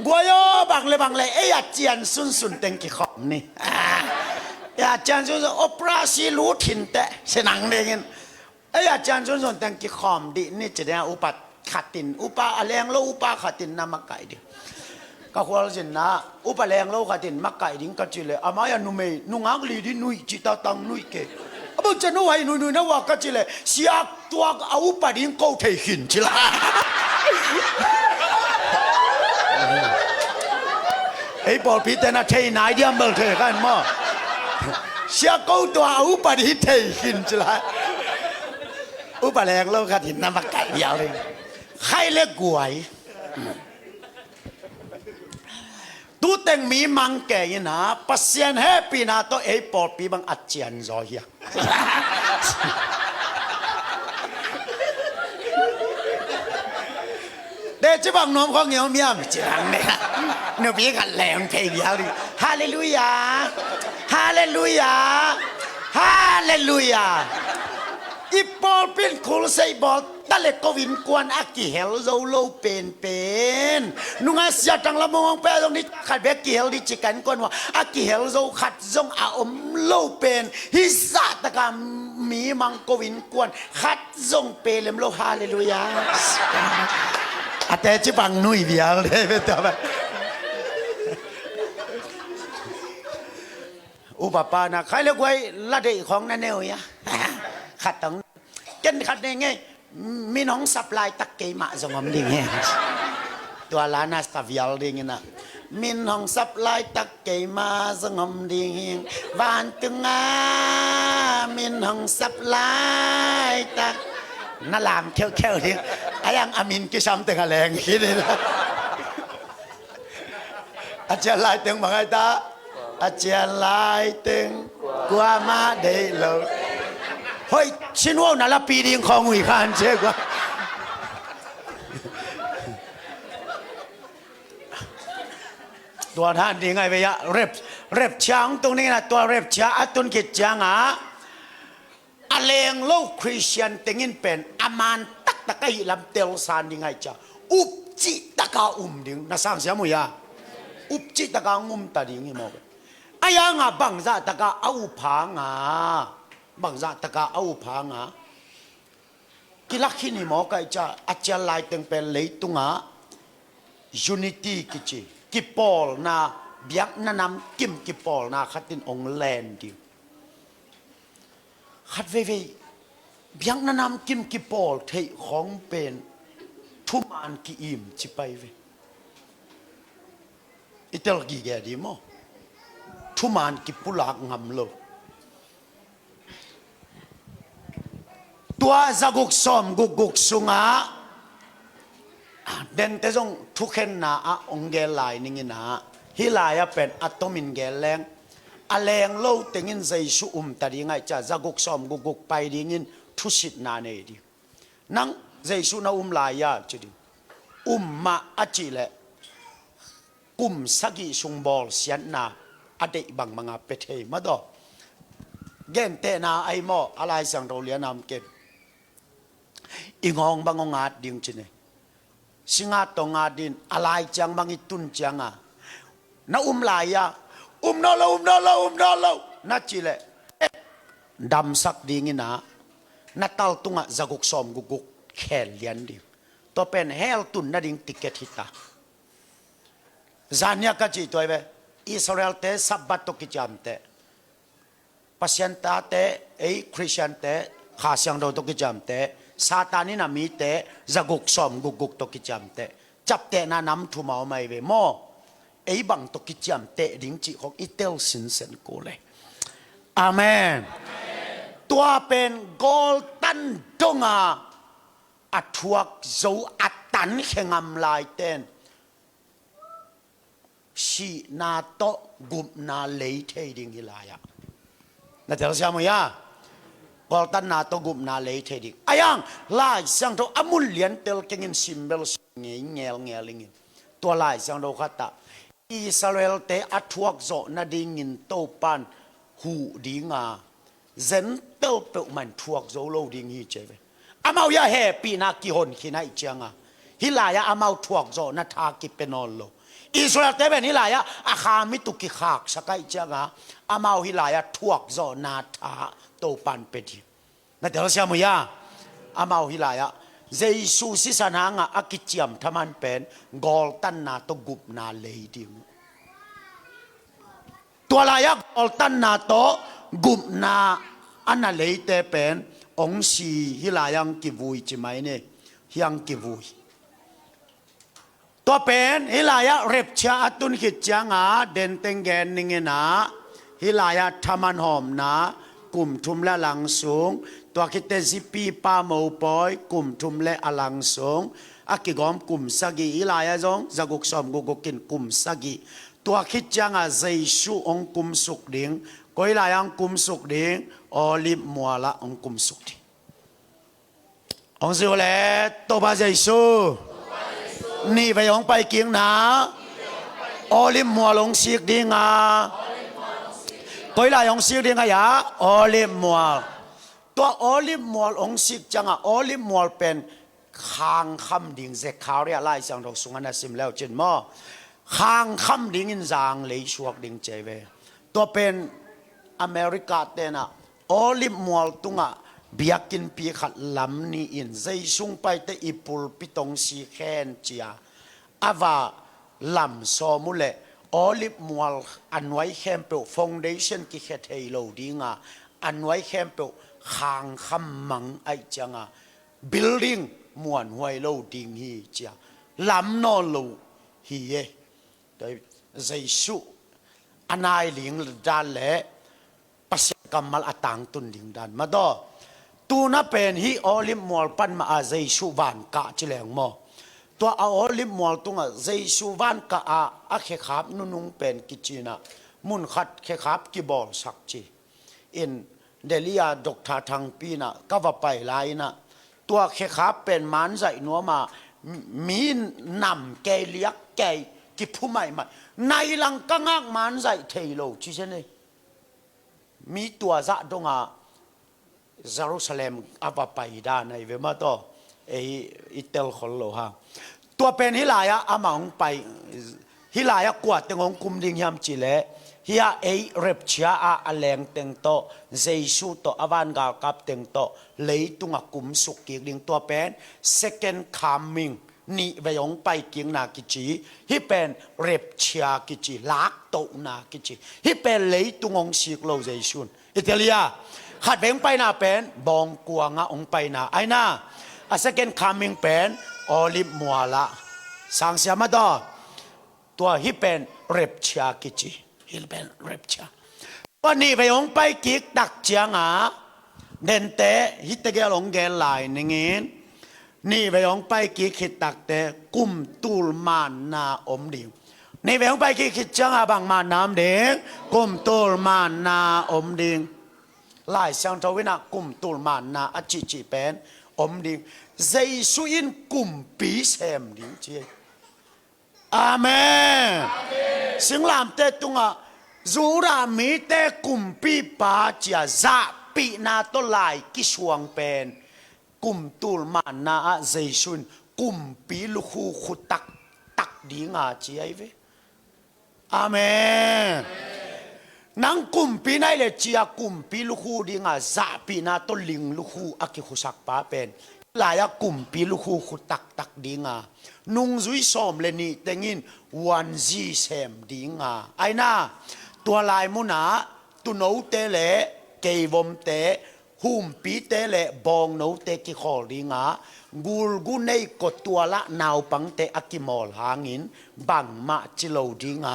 บัวโยบางเลยไอ้อาจารย์สุนเต็งกี่ขอมนี่อาจารย์สุนโอปราซีรู้ถิ่นแต่เสนังเด้งไอ้อาจารย์สุนเต็งกี่ขอมดินี่จะได้อุปขัดตินอุปอะไรงโลอุปขัดตินน้ำมักไก่ดิก็ควรจะนะอุปแรงโลขัดตินมักไก่ดิก็จิเลยอามายันนุ่มนุ่งอักลีดินุ่ยจิตาตังนุ่ยเกอบุจะนุ่ยนุ่ยนะว่าก็จิเลยเสียตัวเอาอุปดิงก็เทหินจิละไอ้ปอลพีเตน่าเทนายเดียมเบลเทกันมั้งเสียกูตัวอุปนิเทหินจะละอุปแรงโลกหินน้ำมันไก่เดียวเลยใครเล็กกวยตูเต็งมีมังแก่ยินะปัสเซียนแฮปปี้นะตัวไอ้ปอลพีบังอัจเจียนจอยเดี๋ยวจะบังน้องของเงี้ยมีอะไรจังเนี่ยหนูพี่กันแรงเพลงยาวดิฮาเลลูยาฮาเลลูยาฮาเลลูยาอีปอลเป็นคูลไซบอลตะเล็กก็วินกวนอากิเฮลโซโลเป็นนุ่งอาเซียตังละมองไปตรงนี้ขัดเบกกิเฮลดิจิกันกวนว่าอากิเฮลโซขัดซงอาอมโลเป็นฮิซาตะกามีมังก็วินกวนขัดซงเป็นเลมโลฮาเลลูยาอาแต่จะบังนุ่ยเดียวเลยเป็นตัวแบบอุปปานะใครเรียกไว้ละเดของนั่นเองเนี่ยขัดต้องกันขัดยังไงมีน้องสับลายตะเกียมาสงมดิ่งเงี้ยตัวลานาสตาวิลดิ่งนะมีน้องสับลายตะเกียมาสงมดิ่งบ้านตึงอามีน้องสับลายตะน่าลามเขี้ยวๆดิอายังอามินกิชามตึงอะไรอย่างนี้เลยนะอาจารย์ลายตึงบางไงตาอาจารย์ลายตึงกว่ามาเดลเฮ้ยชินว่าน่าละปีดิ่งของวิคานเชื่อกว่า ตัวท่านดีไงไปยะเร็บช้างตรงนี้นะตัวเร็บช้าตุนกิจจางอ่ะอเลงโลคริสเตียนติงินเป็นอามันตักตะไคลำเตลซานดีไงจ้ะอุปจิตะกาดิ่งนะสร้างเสียมุยาอุปจิตะกางุมตาดิ่งมอกอายังอ่ะบังซาตะกาเอาผางอ่ะบังซาตะกาเอาผางอ่ะกิลักขินีมอกไอ้จ้ะอาจารย์ลายตึงเป็นเลยตุงอ่ะ unity กิจกิปอลนาเบียกนานำกิมกิปอลนาขัดตินองแลนดิขัดเว่ยเบียกนานำกิมกิปอลเทของเป็นทุมานกิอิมจิไปเวอิตาลีแกดีมั้งทุมานกิปุลากงำโลตัวจักุกซอมกุกสุงาเดนเตจงทุกเห็นนาองเกลายนิงินาฮิลายเป็นอะตอมินเกลแรงอแรงโลเตงินใจสุตาดีไงจะจักุกซอมกุกไปดีงินทุสิตนาเนดีนังใจสุนาลายาจุดิมาอจิเลกุมสกิสุงบอลเสียนนาอเดบังมังอาเปเทมาดอเกนเตนาไอโมอะไรสังโรเลียนามเกนอิงองบังองอาดดิงจิเนสิงาตงอาดินอะไรจังบังอิตุนจังอ่ะนาลายานอลนัดจิเลดำสักดิงินะนัดตัลตุงะจักุกซอมกุกแขนเลียนดิตัวเป็นเฮลตุนนัดิงติเกตฮิตาจานยากัจจิตัวเบอิสราเอลเตสับบัตตุกิจามเตปัสยันตาเตคริสเตียนเตข้าศึกเราตุกิจามเตซาตานินามีเตจักุกซอมกุกตุกิจามเตจับเตนานำทุมาเอาไม่เวโมบังตุกิจามเตดิ้งจิของอิเตลสินเซนโกเลอาเมนตัวเป็นโกลตันดงาอัทวกโจอัตันเขงำลายเต้นชีนาโตกุมนาเลเทดิงฮิลายะนั่นเดี๋ยวเสียมั้ยะกอลตันนาโตกุมนาเลเทดิงอายังลายสังโตอมุลเลียนเตลเกงินซิมเบลเงลลิงินตัวลายสังโตขัตตาอิสราเอลเตอัทวกโจนาดิงินโตปันหูดิงาเซนเตลเปมันทวกโจโลดิงฮีเจเวอามายาเฮปีนากิฮอนขีนาอิจังอ่ะฮิลายะอามาวทวกโจนาทากิเป็นอลโลอิสราเอลเตเป็นฮิลายะอาคามิตุกิขากสกายจังอ่ะอามาวฮิลายะทวกโจนาทาโตปันเป็ดีนั่นเดี๋ยวเสียมั้ยะอามาวฮิลายะเจสุสิสนางะอากิจิมทมันเป็นกอลตันนาโตกุบนาเลดิงตัวลายะกอลตันนาโตกุบนาอันนั้นเลยเตเป็นองสีฮิลายังกิวุยจิไหมเนี่ยยังกิวุยตัวเป็นฮิลายะเร็บชาตุนขิดจังอาเดนเตงแกนนิงนาฮิลายะทามันหอมนะกลุ่มทุมและหลังสูงตัวคิดเตซิปีปาโมปอยกลุ่มทุมและอลังสูงอากิกอมกลุ่มสกีฮิลายะจงจะกุกสอมกุกกินกลุ่มสกีตัวคิดจังอาเจสุองกลุ่มสุกดิ่งก็ฮิลายังกลุ่มสุกดิ่งออลิฟมัวละองกุมสุกดีองสิวเลตบาเจซูนี่ไปองไปกิงนาออลิฟมัวลงสิกดีงาก็ฮิลายองสิกดีงายาออลิฟมัวตัวออลิฟมัวองสิกจังอ่ะออลิฟมัวเป็นคางคำดิ่งเจคาเรียไล่สังดอกสุงนัสิมแล้วจินมอคางคำดิ่งอินจางเลยชวกดิ่งเจเวตัวเป็นอเมริกาเตนะออลิฟมัวตุงะเบียกินปีขัดลำนี้อินใจซุงไปแต่อีปุลปิตงสีแคนเจียอาวาลำซอมุเลออลิฟมัวอันไว้แคมเปลฟาวเดชั่นกิเคเทโลดีงาอันไว้แคมเปลคางคำมังไอจังาบิลดิ้งมวนหวยโลดิงฮีเจียลำนอโลฮีเยโดยใจสุอันไอลิงดาเลปัสกรรมมาต่างตุนดิ่งดันมาดอตูน่าเป็นฮีออลิมมอลปันมาอาเจสุวานกะจิเลงมอตัวออลิมมอลตุงอาเจสุวานกะอาเคขับนุงเป็นกิจินะมุนขัดเคขับกิบอลสักจีอินเดลียดกทาทางปีนะก็ว่าไปไลนะตัวเคขับเป็นมันใจนัวมามีนำแกเลียกแก กิผู้ใหม่มาในหลังกังมันใจเทโลชิเชนเลยมีตัวจะตรงเยรูซาเล็มอาบไปด้านในเวมาโตอิตาลีคนโลฮะตัวเป็นฮิลายะอามังไปฮิลายะกวาดตงงคุมดิ่งยามจิเลฮิยาเร็บเชียอาแรงเต็งโตเจสูโตอวันกากับเต็งโตเลยตุงกุมสุกิดิ่งตัวเป็น second coming นี่ไปยงไปกิงนากิจีฮิเป็นเร็บเชียกิจีลักโตนากิจีฮิเป็นเลยตุงงสิกโลเจสุนอิตาลีขัดเบงไปนาเป็นบองกัวงาองไปนาไอนาsecond coming เป็นโอลิฟมัวละสังเสียมาดอตัวฮิเป็นเร็บเชียกิจีฮิเป็นเร็บเชียวันนี้ไปองไปกิกดักเจียงเดนเตฮิตเกลงเกลลายนึงนี่ไปองไปกิกขิดตักเตกุมตูลมานาอมดิวนี่ไปองไปกิกขิดจังบางมาน้ำเด็กกุมตูลมานาอมดิงลายเสียงทวินะกุมตูลมานาอจิจิเป็นอมดิงเจสุอินกุมปีเซมดิงเจียอาเมนสิงลามเตตุงจูรามีเตกุมปีปาจียซาปีนาตลายกิสวงเป็นกุมตูลมานาเจสุนกุมปีลูกขุตักดีงาเจียเวอาเมนนังกุมปีไหนเลยเจียกุมปีลูกดีงาซาปีนาตลิงลูกอากิขุสักปาเป็นลายกุมปีลูกขุตักดีงานุงจุยสอมเลนี่แต่งินวันจีเซมดีงาไอน่าตัวลายมุนาตุโนเตเลเกยวมเตหุมปีเตเลบองโนเตกิขอดีงากูลกูในกดตัวละนาวปังเตอกิมอลหางินบังมาจิโลดีงา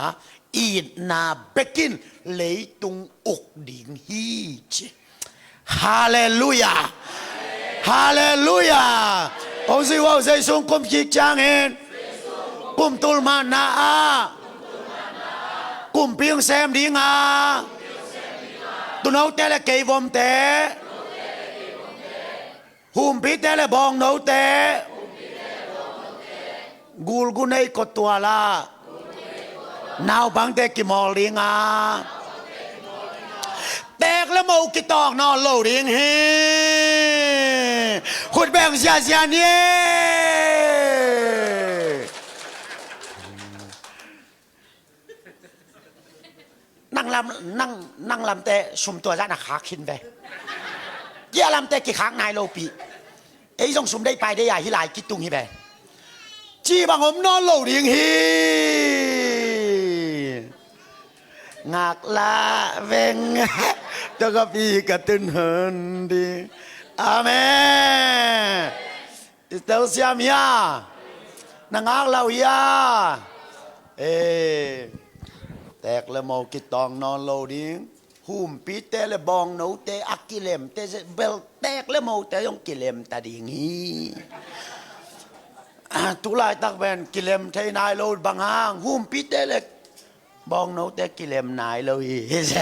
อีดนาเบกินเลยตุงอกดิงฮีจฮาเลลูยาฮาเลลูยาองค์สิว่าใจทรงกุมจิกจางเห็นกุมตุลมานากุมเพียงแซมดีงาตุนเอาเตเลเกยวมเตหุมพีเตเลบองโนเตกูลกุนให้กดตัวละนาวบังเตกิมอลิงาแตกแล้วมูกิตอกนอนโลดิงเฮขุดแบ่งเสียเนี่ยนั่งลำเตะชุมตัวจ้าหนักขาขินไปเยี่ยลำเตะกี่ครั้งนายโลปีไอ้ต้องชุมได้ไปได้ใหญ่ที่หลายกิตุงฮีไปจีบังอมนอนโลดิงฮีงักลาเวงตัวก็ปีกระตุนเฮินดีอาเมนอิสราเอลเสียมียนางอักลาวยาแตกเลยมอกิตองนอนโลดิ้งหุมปีเตเลยบองโนเตอักกิเลมเตเบลแตกเลยมอเตยองกิเลมตาดิงีทุลายตักแบนกิเลมไทยนายโลบางห้างหุมปีเตเลยบองโนเตกิเลมนายโลอีเซ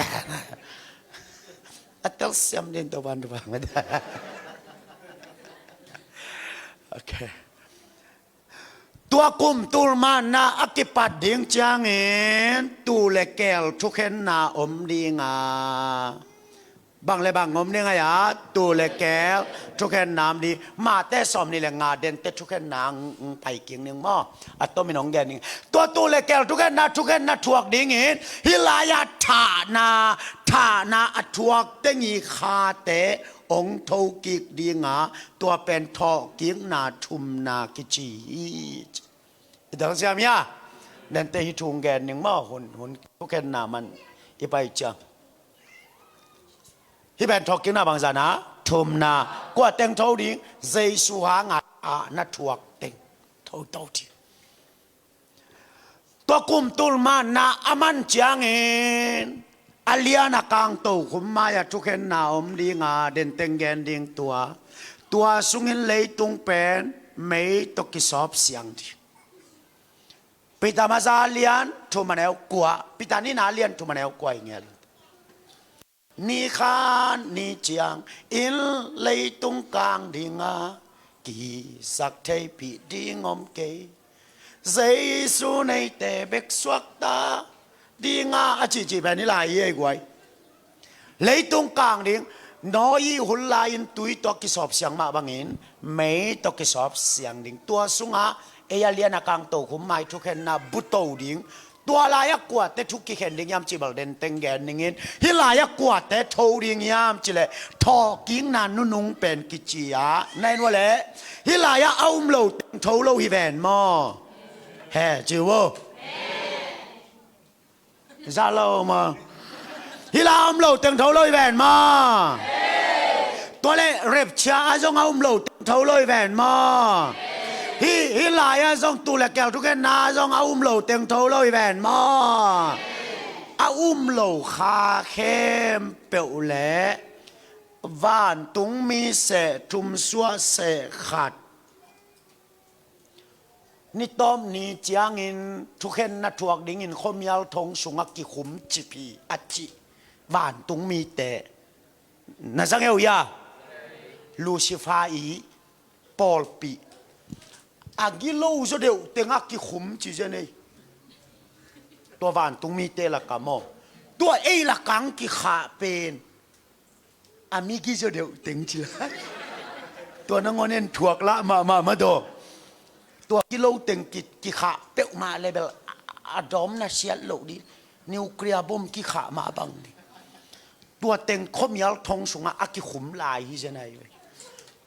อัตลเสียมดินตัวบันตัวบังไม่ได้โอเคตัวกุมตูลมานาอกิปัดดิ่งจางเงินตูเลเกลทุกเห็นนาอมดีงาบางเลยบางอมเนี่ยไงอะตูเลเกลทุกเห็นน้ำดีมาแต่สอมนี่แหละงาเด่นแต่ทุกเห็นนางไปกิ่งหนึ่งหม้ออัตโตมินองแกนี่ตัวตูเลเกลทุกเห็นนาทวกดิ่งเงินฮิลายาฐานาอัทวกเตงีคาเตองค์ทกิกดีงาตัวเป็นทอกิกนาทุมนากิจีดังเสียมีอ่ะเดินเตหิทุงแกนหนึ่งหม้อหุ่นทุกแกนนามันอีไปจังที่เป็นทอกิกนาบางสานะทุมนากว่าเต็งเท่าดีเจสุหางานัทวกเต็งเท่าที่ตัวกุมตุลมานาอามันจังเองอาเลียนักางโตคุมมายาทุกเห็นนาอมดีงาเด่นเต็งแกนดิ่งตัวสุงินเลยตุงเป็นไม่ตกิสอบเสียงดีปิตามาซาเลียนทุมันเอวกว่าปิตานี่นาเลียนทุมันเอวกว่าอย่างเงี้ยนี่ขานนี่เจียงอินเลยตุงกลางดิ่งากีสักเทปีดิ่งอมเก giấy su này tệ bếc xoát ta đi ngã chỉ bên này lại vậy quay lấy tung càng đi nói hôn lại in túi to cái sọp xiang mà bằng in mấy to cái sọp xiang đi tua sung á ai liên càng tổ cũng mai thu khen na bút tổ đi tua lại quạt te thu cái khen đi nhám chỉ bảo đến tên ghen đi in hi lại quạt te thâu đi nhám chỉ lệ thọ kiến na nu nung bên cái chi á này nó lệ hi lại ông lâu thâu lâu hi vẹn mò hè chịu vô ra lâu mà hi là ông lâu từng thấu lôi vẹn mà tôi lại rệp cha giống ông lâu từng thấu lôi vẹn mà hi lại giống tu là kẹo thuốc na giống ông lâu từng thấu lôi vẹn mà lâu khá khem bẹo lẽ vạn tung mi sẽ thum xua sẽ khátนี่ต้อมนี่เจียงอินทุกเห็นนัดทวกดิ่งอินคมยาวทงสุงกิขุมจิพีอัจจิบ้านตุงมีแต่น่าสังเหียลูซิฟาอีปอลปีอากิโลจะเดียวเต็งอักกิขุมจิเจนี่ตัวบ้านตุงมีแต่ละกะโมตัวเอละกังกิขาเป็นอามีกิจะเดียวเต็งจิละตัวนังเงินทวกละมาดูตัวกิโลตึงกิขาเปียวมาเลยแบบอะดอมน่ะเสียโลดีนิวเคลียร์บอมกิขามาบังตัวตึงคมยาวทงสูงอะกิขุมลายที่จะไหน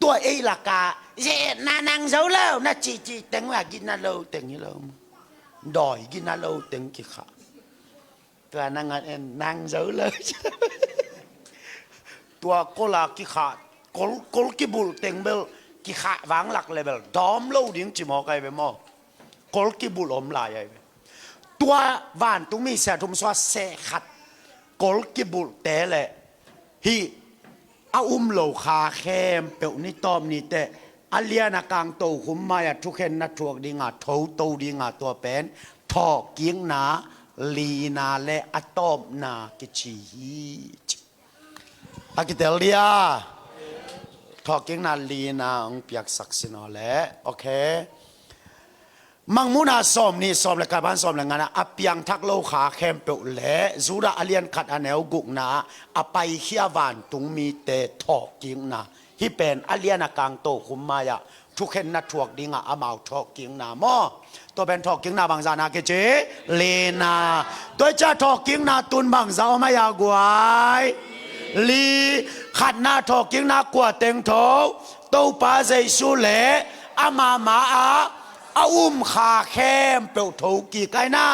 ตัวเอละกาเจนานังเจ้าเล่าน่ะจีตึงว่ากินน่ะโลตึงนี่โลดอยกินน่ะโลตึงกิขาตัวนั่งนั่งเจ้าเลยตัวก็ลากิขากลกิบุลตึงเบลกิขาวางหลักเลยแบบดอมเล่าดิ้งจิมอไกไปมั่วกอลกิบุลอมลายไปตัวบ้านตุ้งมีเสียทุ่มสวาเสขัดกอลกิบุลแต่แหละฮีอาเล่าคาเข้มเปียวนี่ตอมนี่แต่อาเลียนักางโตขุมมาอยทุกเห็นนัดทวกดิ้งอ่ะเท้าโตดิ้งอ่ะตัวเป็นทอกิ้งนาลีนาและอะตอมนากิชีอากิเตเลียทอกิ้งนาลีนาองเปียกศักดิ์สินอแหละโอเคมังมุนาสอมนี่สอมเลยการบ้านสอมเลยงานนะอเปียงทักโลขาแคมเปลแหละจูดาอเลียนขัดอันแนวกุกนาอไปเขียวานตุงมีเตทอกิ้งนาที่เป็นอเลียนกางโตคุมมายะทุกเห็นนัดทวกดิ้งอ่ะอามาทอกิ้งนามอตัวเป็นทอกิ้งนาบางจานาเกเจเลนาตัวจะทอกิ้งนาตุนบางจาไม่ยากวายลีขัดหน้าทอกิ้งหน้ากว่าเต็งโถตู้ปลาใจสุเล่อามาอาขาเข้มเปลวถูกี่ไกหน้า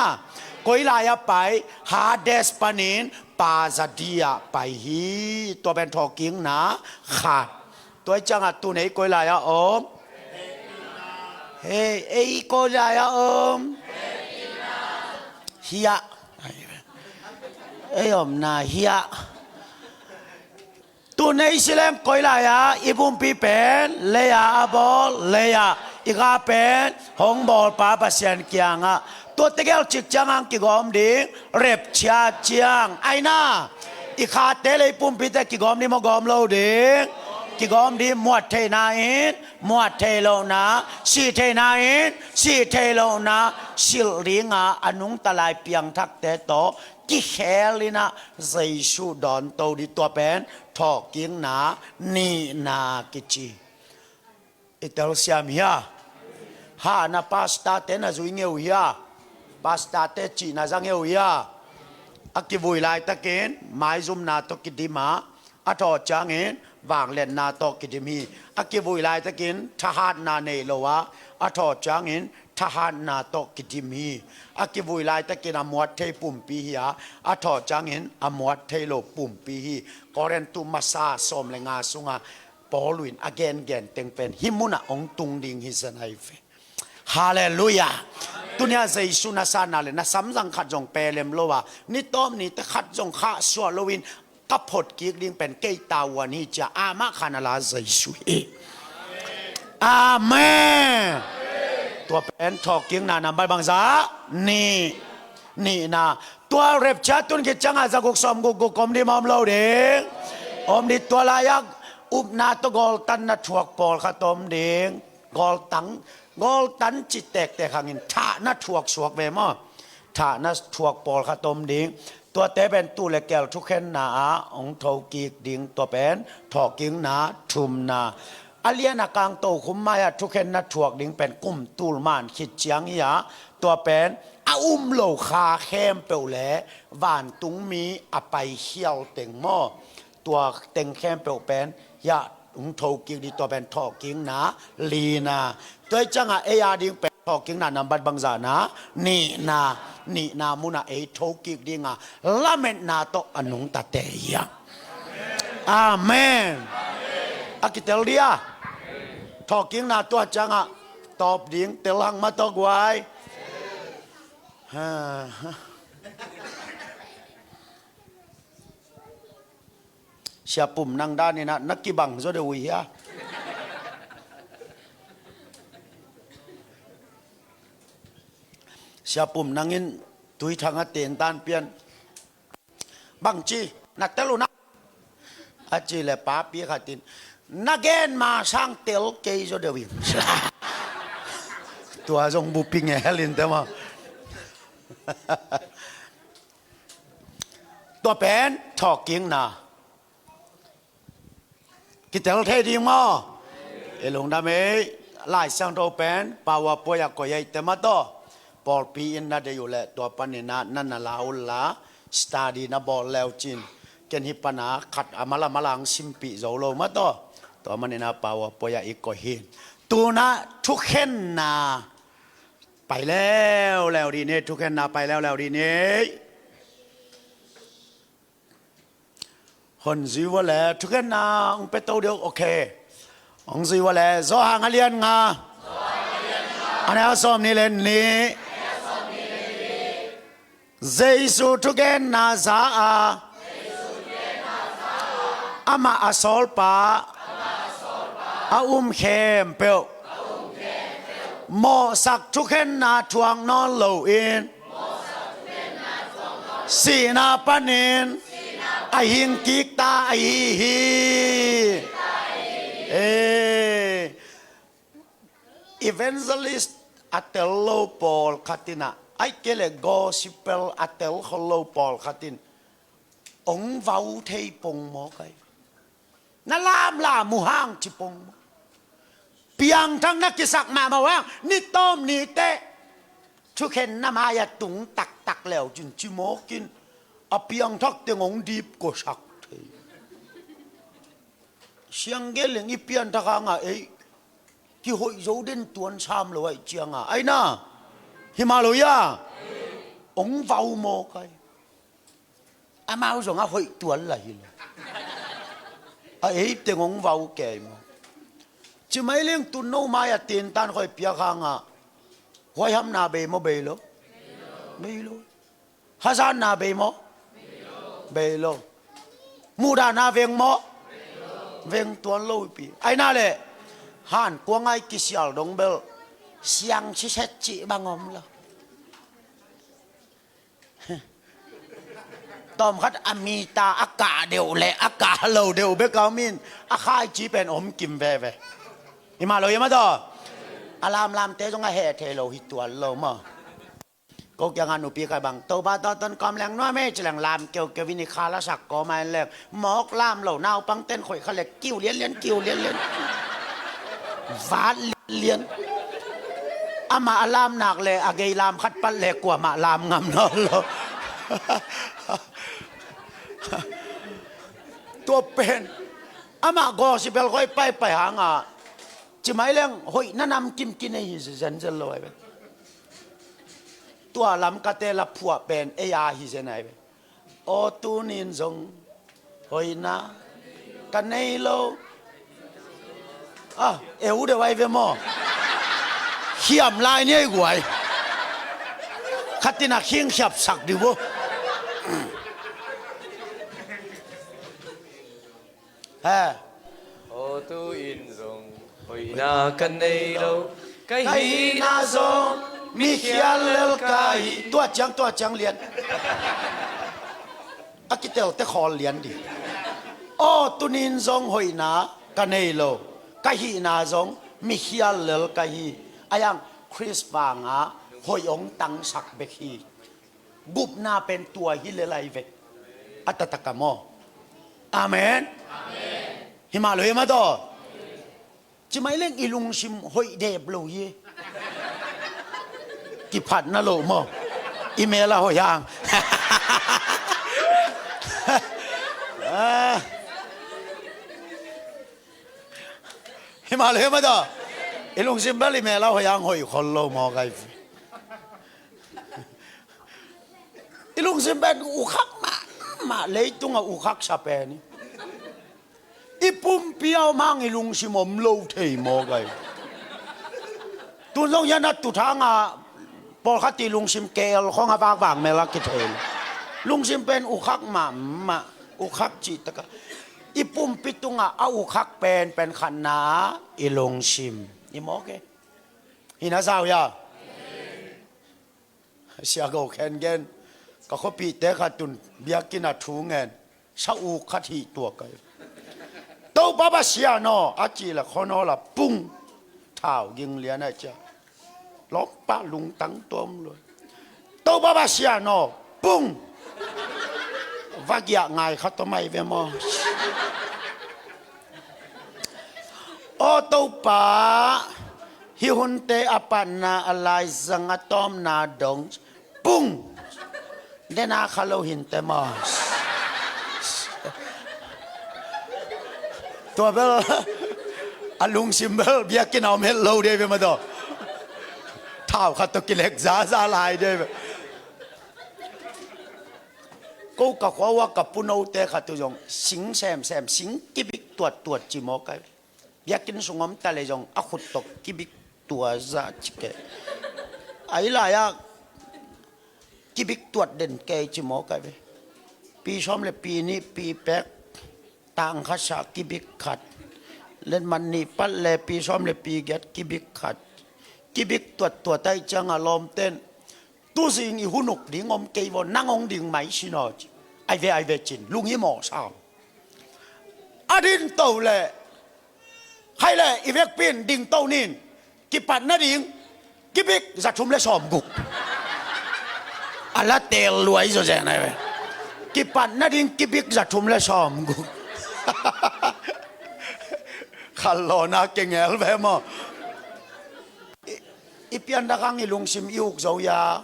ก้อยลายไปหาเดสปานินปาซาเดียไปฮีตัวเป็นทอกิ้งหน้าขาดตัวจังอ่ะตัวไหนก้อยลายอมเฮ้ไอ้ก้อยลายอมเฮียไอ้อมนาเฮียตัวในอิสลามก้อยลายอีบุมปีเป็นเลียบอลเลียอีกาเป็นหงบอลป้าปัสยันเกียงตัวเตกลจิกจังกิกอมดิ้งเร็บชาเจียงไอ้น่าอีขาเตเลยปุ่มปีแต่กิกอมนี่มากอมโลดิ้งกิกอมดิ้งมวดเทนาอินมวดเทโลนาสีเทนาอินสีเทโลนาสิลริงอนุงตะลายเปียงทักเตโตกิเขลินะใจชูดอนโตดิตัวเป็นทอกิ้งนานีนากิจีอิตาลีสามเฮียฮานาพาสต้าเตน่าจุยเงียวเฮียพาสต้าเตจีน่าจังเงียวเฮียอักกิบุยไลตะเกนไม้ซุมนาตกิดิมาอัทอจังเงินวางเล่นนาตกิดิมีอักกิบุยไลตะเกนทหารนาเนโลวะอัทอจังเงินทหารนาตกิดิมีอากิบุยไลตะกินอมวดเทปุ่มปีฮีอาทอจังเห็นอมวดเทโลปุ่มปีฮีกอเรนตุมาซาสมเลงาสุงาปอลุนอเกนเกนเต็งเป็นหิมุนะองตุงดิงฮิสไนเฟฮาเลลูยาตุเนียใจสุนัสานาเลนะสัมสังขัดจงเปเลมโลวานี่ต้อมนี่ตะขัดจงข้าสวโลวินกับผดกิกดิงเป็นเกยตาวานี่จะอามาคานาลาใจสุเออาเมนตัวเป็นทอกิ้งนานำไปบางซานี่นะตัวเร็บชัดตุนกิจังอาจะกุกสมกุกอมดีมอมเล่าเด้งอมดีตัวลายักอุบนาตกอลตันนัดชวกปอลขตมเด้งกอลตัง กอลตันจิตแตกแต่ขังอินท่านัดถวกสวกเวมอท่านัดถวกปอลขตมดิงตัวเตเป็นตู้เลแก้วทุกเข็นนาองทอกีกดิงตัวเป็นถอกิงนาทุมนาอาเลียนากางโตคุมมายทุกเข็นนัดถวกดิงเป็นกุ้มตูลมานขิดเจียงยาตัวเป็นอุ้มโลคาเข้มเปลแหลหวานตุงมีอไปเขี้ยวเต็งหม้อตัวเต็งเข้มเปลเป็นยาอุ้งทอกีกดีตัวเป็นถอกิงนาลีนาตัวจังเอียดิงเป็นถอกิงนานำบัดบังจานานี่นามุนาเอโทกิกดิงาละเมนนาโตอนุงตาเตียอาเมนอากิเตลเดียทอกิงนาตัวจังตอบดิงเตลังมาตอกไว้เสียปุ่มนั่งด้านนี่นะนักกีบังจะได้วิ่งเสียปุ่มนั่งอินตุยทางเตียนตานเปียนบังจีนักเตลุนะอาจีเลป้าปีขัดตินนักเกนมาช่างเตลเกยจะได้วิ่งตัวจงบุปิงเฮลินแต่ว่าตัวเป็นทอกิ้งนากิเตลเทดีมั้งเอลงดำเอไล่ช่างตัวเป็นป่าวป่วยก็ยัยแต่มาต่อปอลปีอินนาเดียวแหละตัวปันนินานั่นน่ะลาอุลลาสตาดีนาบอลแล้วจินเกณฑ์ฮิปนาขัดอามาลามาลังซิมปีโจโลมาต่อตัวมันนินาป่าวป่วยอีกก็เห็นตัวน่ะทุกเข็นนาไปแล้วดีเนี่ยทุกแค่นาไปแล้วดีเนี่ยคนซีว่าแหละทุกแค่นาองไปโตเดียวโอเคองซีว่าแหละซ้อหางเลียนงาอันนี้ซ้อมนี่เลยนี่เจสุทุกแค่นาซาอามาอาโซลปาอาเข้มเปียวหมอสักทุกเห็นนาทวงนอนโลอินสีนาปนินไอหิงกิกตาไอฮีevangelist อัตเตลโลปอลขัตินะไอเกลโกสิเปลอัตเตลโลปอลขัตินองวาวเทปงหมอไกนั่นลามมูฮังจิปงเปียงทั้งนักกิสักมาว่านี่ต้มนี่เตะทุกเห็นน้ำมายาตุงตักแล้วจุนจิโมกินอเปียงทักเตงงดีบก็สักเทเสียงเกลิงอีเปียนทักงาที่หอยโจดินตัวชามเลยเจียงไอ้น่ะฮิมาลายาองวาวโมไกอามาส่งหอยตัวอะไรเลยเตงงวาวแก่จะไม่เลี้ยงตุนโนมาอย่าตีนตันคอยเปียกางคอยทำนาเบมเบลไม่รู้ฮัสานนาเบมเบลมูดานาเวงมเวงตัวโลปีไอ้น่าเลยฮันกวงไอกิเซียลดงเบลเสียงชิเชจิบางอมละตอมคัดอามีตาอากาเดียวเละอากาโลเดียวเบกามินอาคายจีเป็นอมกิมเวอิมาโลยมาต่ออารามลามเตจงอาเฮเทโลหิตัวโลมาก็ยังงานอุปีกายบังตัวบ้าตัวต้นกำแรงน้อยไม่จะแรงลามเกี่ยวกับวินิคาละสักก็มาแรงหมอกลามเหล่าน่าวปังเต้นข่อยเขาเล็กกิ้วเลี้ยนกิ้วเลี้ยนฟาดเลี้ยนอามาอารามหนักเลยอาเกยลามคัดปั้นเลยกว่ามาลามงำนอนโลตัวเป็นอามาก็สิเบลค่อยไปหางจะไม่เลี้ยงหอยนั่นนำกินในหิเซนเซลอยไปตัวลำกะเตลับผัวเป็นหิเซนไหนไปโอตูนินซงหอยนะกันในโลเอวเดไว้เวมอเขียมลายเนี่ยกวยขัดตินักเขียงขับสักดิวโอตูอินซงหอยนากันในโลไกฮีนาซงมีเขียนเลลกายตัวจังเรียนอากิเตลแต่ขอเรียนดิโอตุนินซงหอยนากันในโลไกฮีนาซงมีเขียนเลลกาย อายังคริสบางอ่ะหอยองตังสักเบคีบุบนาเป็นตัวฮิเลไลเวอัตตะกะโมอาเมนฮิมาเลยมาต่อจะไม่เล่นอีลุงชิมหอยเดบโลยกี่ผัดนะโลโมอีเมลละหอยยังฮิมาเลยมาต่ออีลุงชิมเบลอีเมลละหอยยังหอยคนโลโมไกอีลุงซิมเป็นอุคักมาเลยตุงอุคักชาเปนี่อีปุ่มเปียวมังอีลุงซิมอมโลเทยโมไกตุนลงยันนัดตุทางปอลขัดตีลุงซิมเกลของอาบากบางเมลักกิเทลลุงซิมเป็นอุคักมาอุคักจิตตะกอีปุ่มปิตุงเอาอุคักเป็นขันนาอีลุงซิมอีโมเกฮินาซาวยาเสียโกแคนเกนก็เขาปีเตะขัดตุนเบียกินาทูเงินชาอูขัดหีตัวกันโตบ้าบ้าเสียนออาจีละคนนอละปุ้งเท้ายิงเลี้ยนนะจ๊ะล้อมป้าลุงตั้งตัวมเลยโตบ้าบ้าเสียนอปุ้งว่าเกียไงเขาทำไมเวมอโอโตป้าฮิฮุนเตอปันนาอะไรสังตอมนาดงปุ้งเดนาคาโลหินเตมอสตัวเบลอลุงซิมเบลเบียกินเอาเมลโลเดย์ไปมาต่อเท้าขัดตะกิเล็กซาลายเดย์กูกับว่ากับปุนเอาเตะขัดตัวยงสิงแซมสิงกิบิกตัวจิโมกันเบียกินสงมตะเลยจงอขุดตกกิบิกตัวซาจิเกไอ้ลายะกิบิกตรวจเด่นแกจิโมกันไปปีชมเลยปีนี้ปีแป๊กต่างข้าศึกกิบิกขัดเล่นมันนี่ปัดเลยปีชมเลยปีเกตกิบิกขัดกิบิกตัวใต้จังอารมณ์เต้นตู้สิ่งอีหุ่นกดิ่งอมเกยวนั่งองดิ่งไหมชินอจไอเวจินลุงยี่หมอสาวอดินโตเลยใครเลยอีเวกปีนดิ่งโตนินกิปัดนาดิ่งกิบิกจะชุมเลยสอมกุกAllah telluai saja naik. Kipan nading kibik zatum le som gu. Kalau nak kengel bemo. Ipian dakang ilung sim iuk zau ya.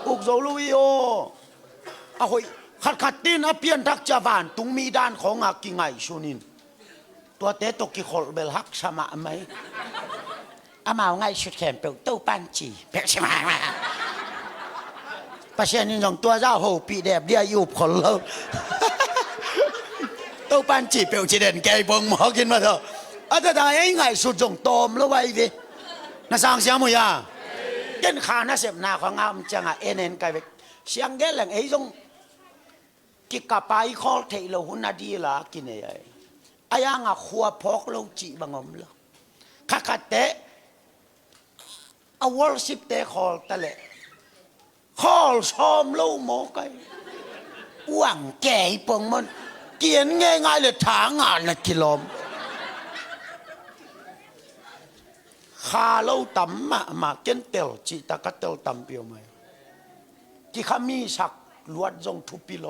Uk zau lu yo. Ahoy khat-khatin apian dak javan tung mi danของกิไงชุนินตัวเตตกิขอลเบลฮักสมาไหมอามาไงชุดแขนเปลตู้ปันจีเปลใช่ไหมประเทศนี้จงตัวเจ้าหูปีแดบเดียอยู่ผลแล้วตู้ปันจีเปลจีเด่นแกบงหมอกินมาเถอะอาจจะได้ไงสุดจงโตมแล้วไว้ดิน่าสร้างเสียงมั้ยยาเกินขาน่าเสียบหน้าของงามจังอ่ะเอ็นไกลไปเสียงแก่แหล่งไอ้จงกิกะไปคอเทโลหุนาดีละกินเอ้ยอายังอ่ะขัวพอกโลจิบังอมละข้าขัดเตะเอาวอลสิบเตะคอลตะเละคอลชอมโลโมไกหวังแก่ปงมันเกียนง่ายๆเลยถางานละกิโลมคาโลต่ำมาเกินเตลจิตากะเตลต่ำเปียวไหมที่ขามีสักลวดจงทุปิโล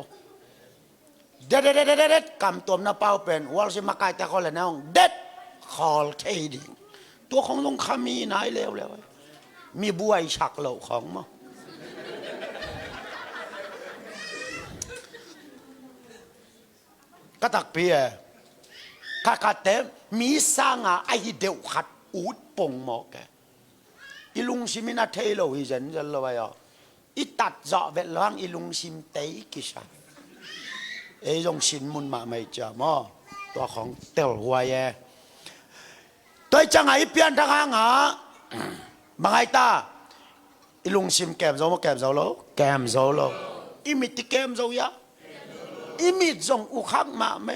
เด็ดกำตัวน้าเป้าเป็นวอลสิมาไกแต่เขาเลยนะองเด็ดคอลเทดิงตัวของลงขามีไหนเร็วแล้วมีบวยฉักเหล่าของมั้งก็ตักเปียข้าขัดเต็มมีสร้างไอเดียวขัดอูดปงหมอกแกอีลุงชิมินาเทโลอีเจนจะเลยอ่ะอีตัดเจาะเวลางอีลุงชิมเตยกิชาไอ้ยงชินมุนมาไม่เจอมอตัวของเตลหัวแย่ตัวจังไงเปลี่ยนทางหาบางไอ้ตาอีลุงชิมแกมโซมาแกมโซโลแกมโซโลอีมิติแกมโซยะอีมิตจงอุคักมาไหม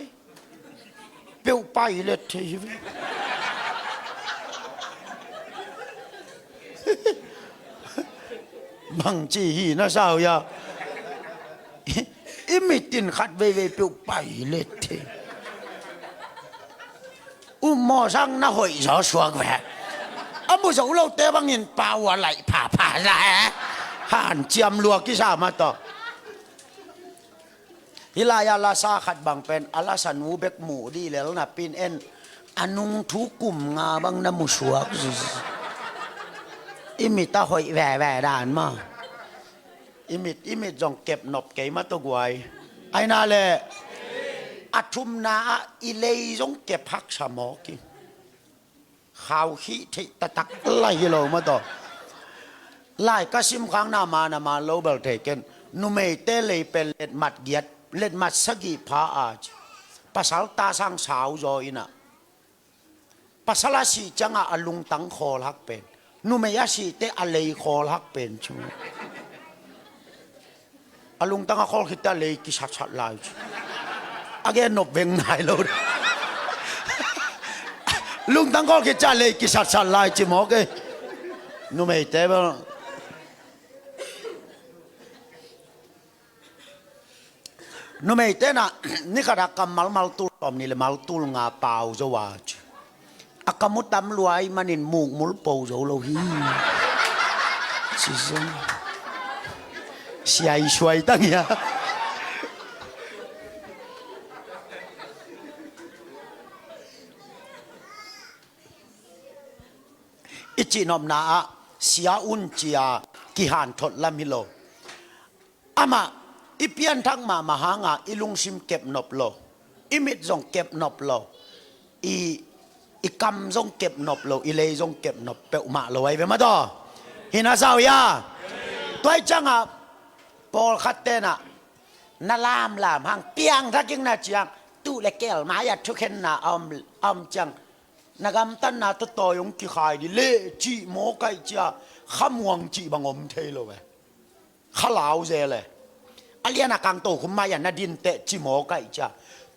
เปียวไปเลยทีวีบางจีฮีน่าเศร้ายาอีมิตินขัดเวเปียวไปเลยทีมอสังน่าหอยจอสวกแหว阿木手老爹帮人把我来爬爬来，汉จำลัวกิสามาต่อฮิลายาลาซาขัดบังเป็นอาลาสันวูเบกหมูดีแล้วนะปีนเอ็นอนุงทุกุมงาบังน้ำมุสวกอิมิตาหอยแหว่ด่านมาอิมิตจงเก็บหนบเกยมาตัวไว้ไอ้นาเลยอัทุมนาอิเลยจงเก็บพักสมอกิข่าวขี้ทิตะตักไล่โลมาต่อไล่ก็ซิมครั้งนามาโลเบลเทเกนนุเมเตเลยเป็นเล็ดมัดเกียดเล็ดมัดสกีพาอาจภาษาตาสังสาวจอยนะภาษาลาสีจังอาลุงตังคอลักเป็นนุเมยาสีเตอเลยคอลักเป็นชูอาลุงตังคอคิดแต่เลยกิชัดลายอาเกนนบเวงไหนโลดลุงตั้งก็คิดจะเลยกิสัตสัตลายจิมอกเอ้นุ่มเอเต้บ้างนุ่มเอเต้น่ะนี่ขนาดกำมัลตุลตอมนี่เลยมัลตุลงาเปล่าจะว่าจีอากามุตตำรวยมันนินมุกมุลปูจะโลหีสิซึ่งเสียช่วยตั้งยาอิจินอมนาเสียอุนเจียกิหานทดละมิโลอามาอิเปียนทั้งมาหางาอิลุงซิมเก็บนบโลอิมิดจงเก็บนบโลอีกำจงเก็บนบโลอีเลยจงเก็บนบเปะมาโลไว้เวมาต่อหินาสาวยาตัวจังอ่ะปอลคัตเตนะนาลามหางเปียงทักยังนาจังตู้เล็กแก้วมาอยากทุกเห็นนาอมจังนักการตั้งนาตโตยงกิขายดิเล่จีโมไกจีขมวงจีบังอมเทโลเวขลาวเจเลยอาเลียนักการโตคุมมาอย่างนาดินเตจีโมไกจี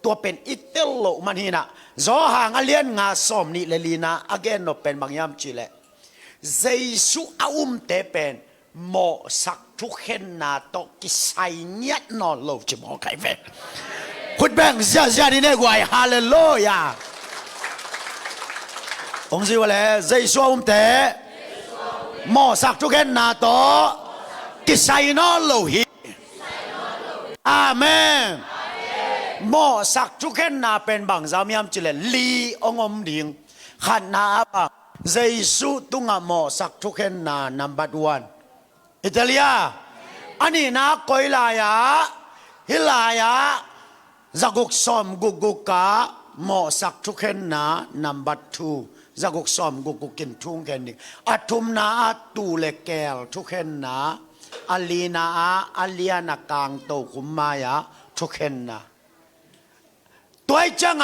ตัวเป็นอิตเตลโลมันหินะจอหางอาเลียนงาสอมนี่เลลีนาอเกนโนเป็นบางยามจีเลเจสุอาเตเป็นโมสักทุกเห็นนาโตกิไซเนียนอนโลจีโมไกเวคุณแบงค์เสียดีเนกวยฮาเลลูยาองค์สิวะเลยใจชัวเตะหมอสักทุกเห็นนาโตกิไซนอโลหิอาเมนหมอสักทุกเห็นนาเป็นบางสามียามจิเลลีองอมดิ่งขันนาปะใจสุตุงหมอสักทุกเห็นนานัมบัดวันอิตาลีอันนี้นะกอยลายะฮิลายะจักุกซอมกุกกะหมอสักทุกเห็นนานัมบัดทูจักสอมกุกินทุ่งแค่นี้อัตุมนาตูเลแกลทุกเห็นนาอลีนาอเลียนากางโตคุมมายาทุกเห็นนาตัวจัง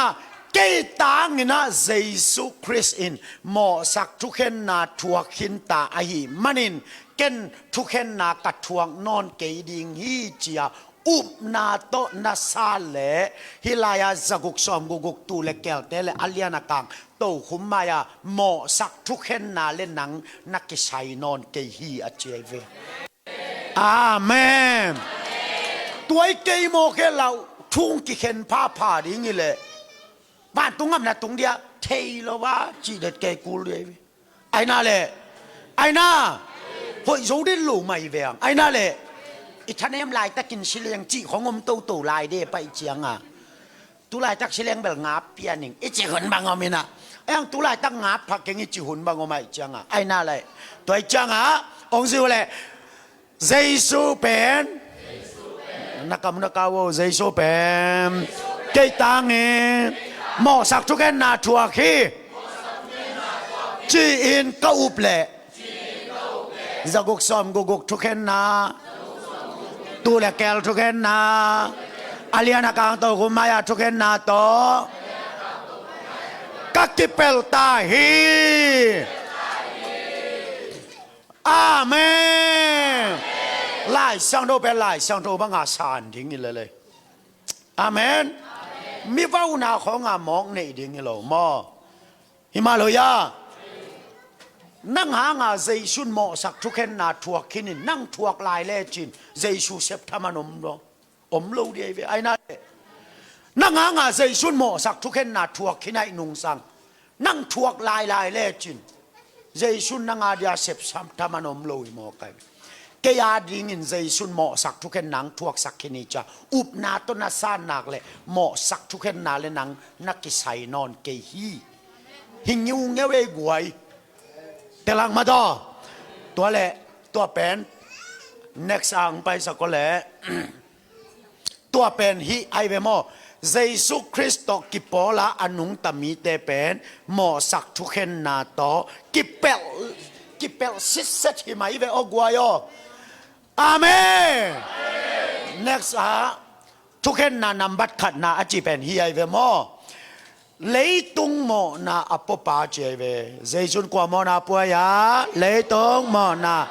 เกตางนะเยซูคริสต์อินหมอสักทุกเห็นนาทัวขินตาอหิมันินเกนทุกเห็นนากัดทวงนอนเกดิงฮีเจียอุบนาโตนาซาเลฮิลายาจักสอมกุกตูเลแกลเตเลอเลียนากางโตขุมมายาหมอสักทุกเห็นนาเล่นหนังนักกิชัยนอนเกฮีอาเจเวอาเมนตัวเกยโมเคเราทุ่งกิเข็นผ้าผ่าดิ้งนี่เลยบ้านตรงนั้นนะตรงเดียเทลว่าจีเด็ดเกกูเลยไอ้น่าเลยไอ้น่าพอโจได้หลู่ไม่เวียงไอ้น่าเลยอีท่านเอ็มลายตะกินชิเลียงจีของอมโตลายเดไปเจียงตุลายตักชิเลียงเบลงาเปียนิงอีจีหุ่นบางอมินะไอ้ยังตุลายตักงาพักยังอีจีหุ่นบางอไม่เจียงไอ้น่าเลยตัวจังองค์สิวเลยเยซูเป็นนักกำนักกาวเยซูเป็นเกตังเงินหมอสักทุกแก่นาทัวขี้จีอินก็อุบเล่จักสอมกุกทุกแก่นาตูเลแกลทุกแก่นาอาเลียนักการโตกุมายาทุกแก่นาโตกักกิเปลตาฮีอาเมนไล่ช่างโตเป็นไล่ช่างโตบังอาสานทิ้งนี่เลยอาเมนมีว่าอุณาของมองในดิ้งนี่หรอมอฮิมาลายานั่งหางเจสุนหมอสักทุกเห็นนาทัวกินนั่งทัวกลายเล่จินเจสุเสพธรรมนมรอมลูดีไอ้นั่นนั่งหางเจสุนหมอสักทุกเห็นนาทัวกินไอ้นุงสังนั่งทัวกลายเล่จิน Jaisun na nga dia sep sam tamanom loi mo kai kaya dingin Jaisun mo sak thuken nang thuak sak khini cha up na to na san nak le mo sak thuken na le nang nakisai non ke hi hingiu ngewe guai telang ma doตัวleตัวเป็น next angไปสักเลยตัวเป็นฮิไอเวโมเยซูคริสต์กิปอลาอนุงตมีเตเป็นหมอสักทุกเห็นนาโตกิเปลสิเซตหิมาอีเวอกัวยออาเมน next ทุกเห็นนานำบัดขัดนาอจิเป็นฮิไอเวโมlấy tung mò na apo pa che về dây chun qua mò na po ya lấy tung mò na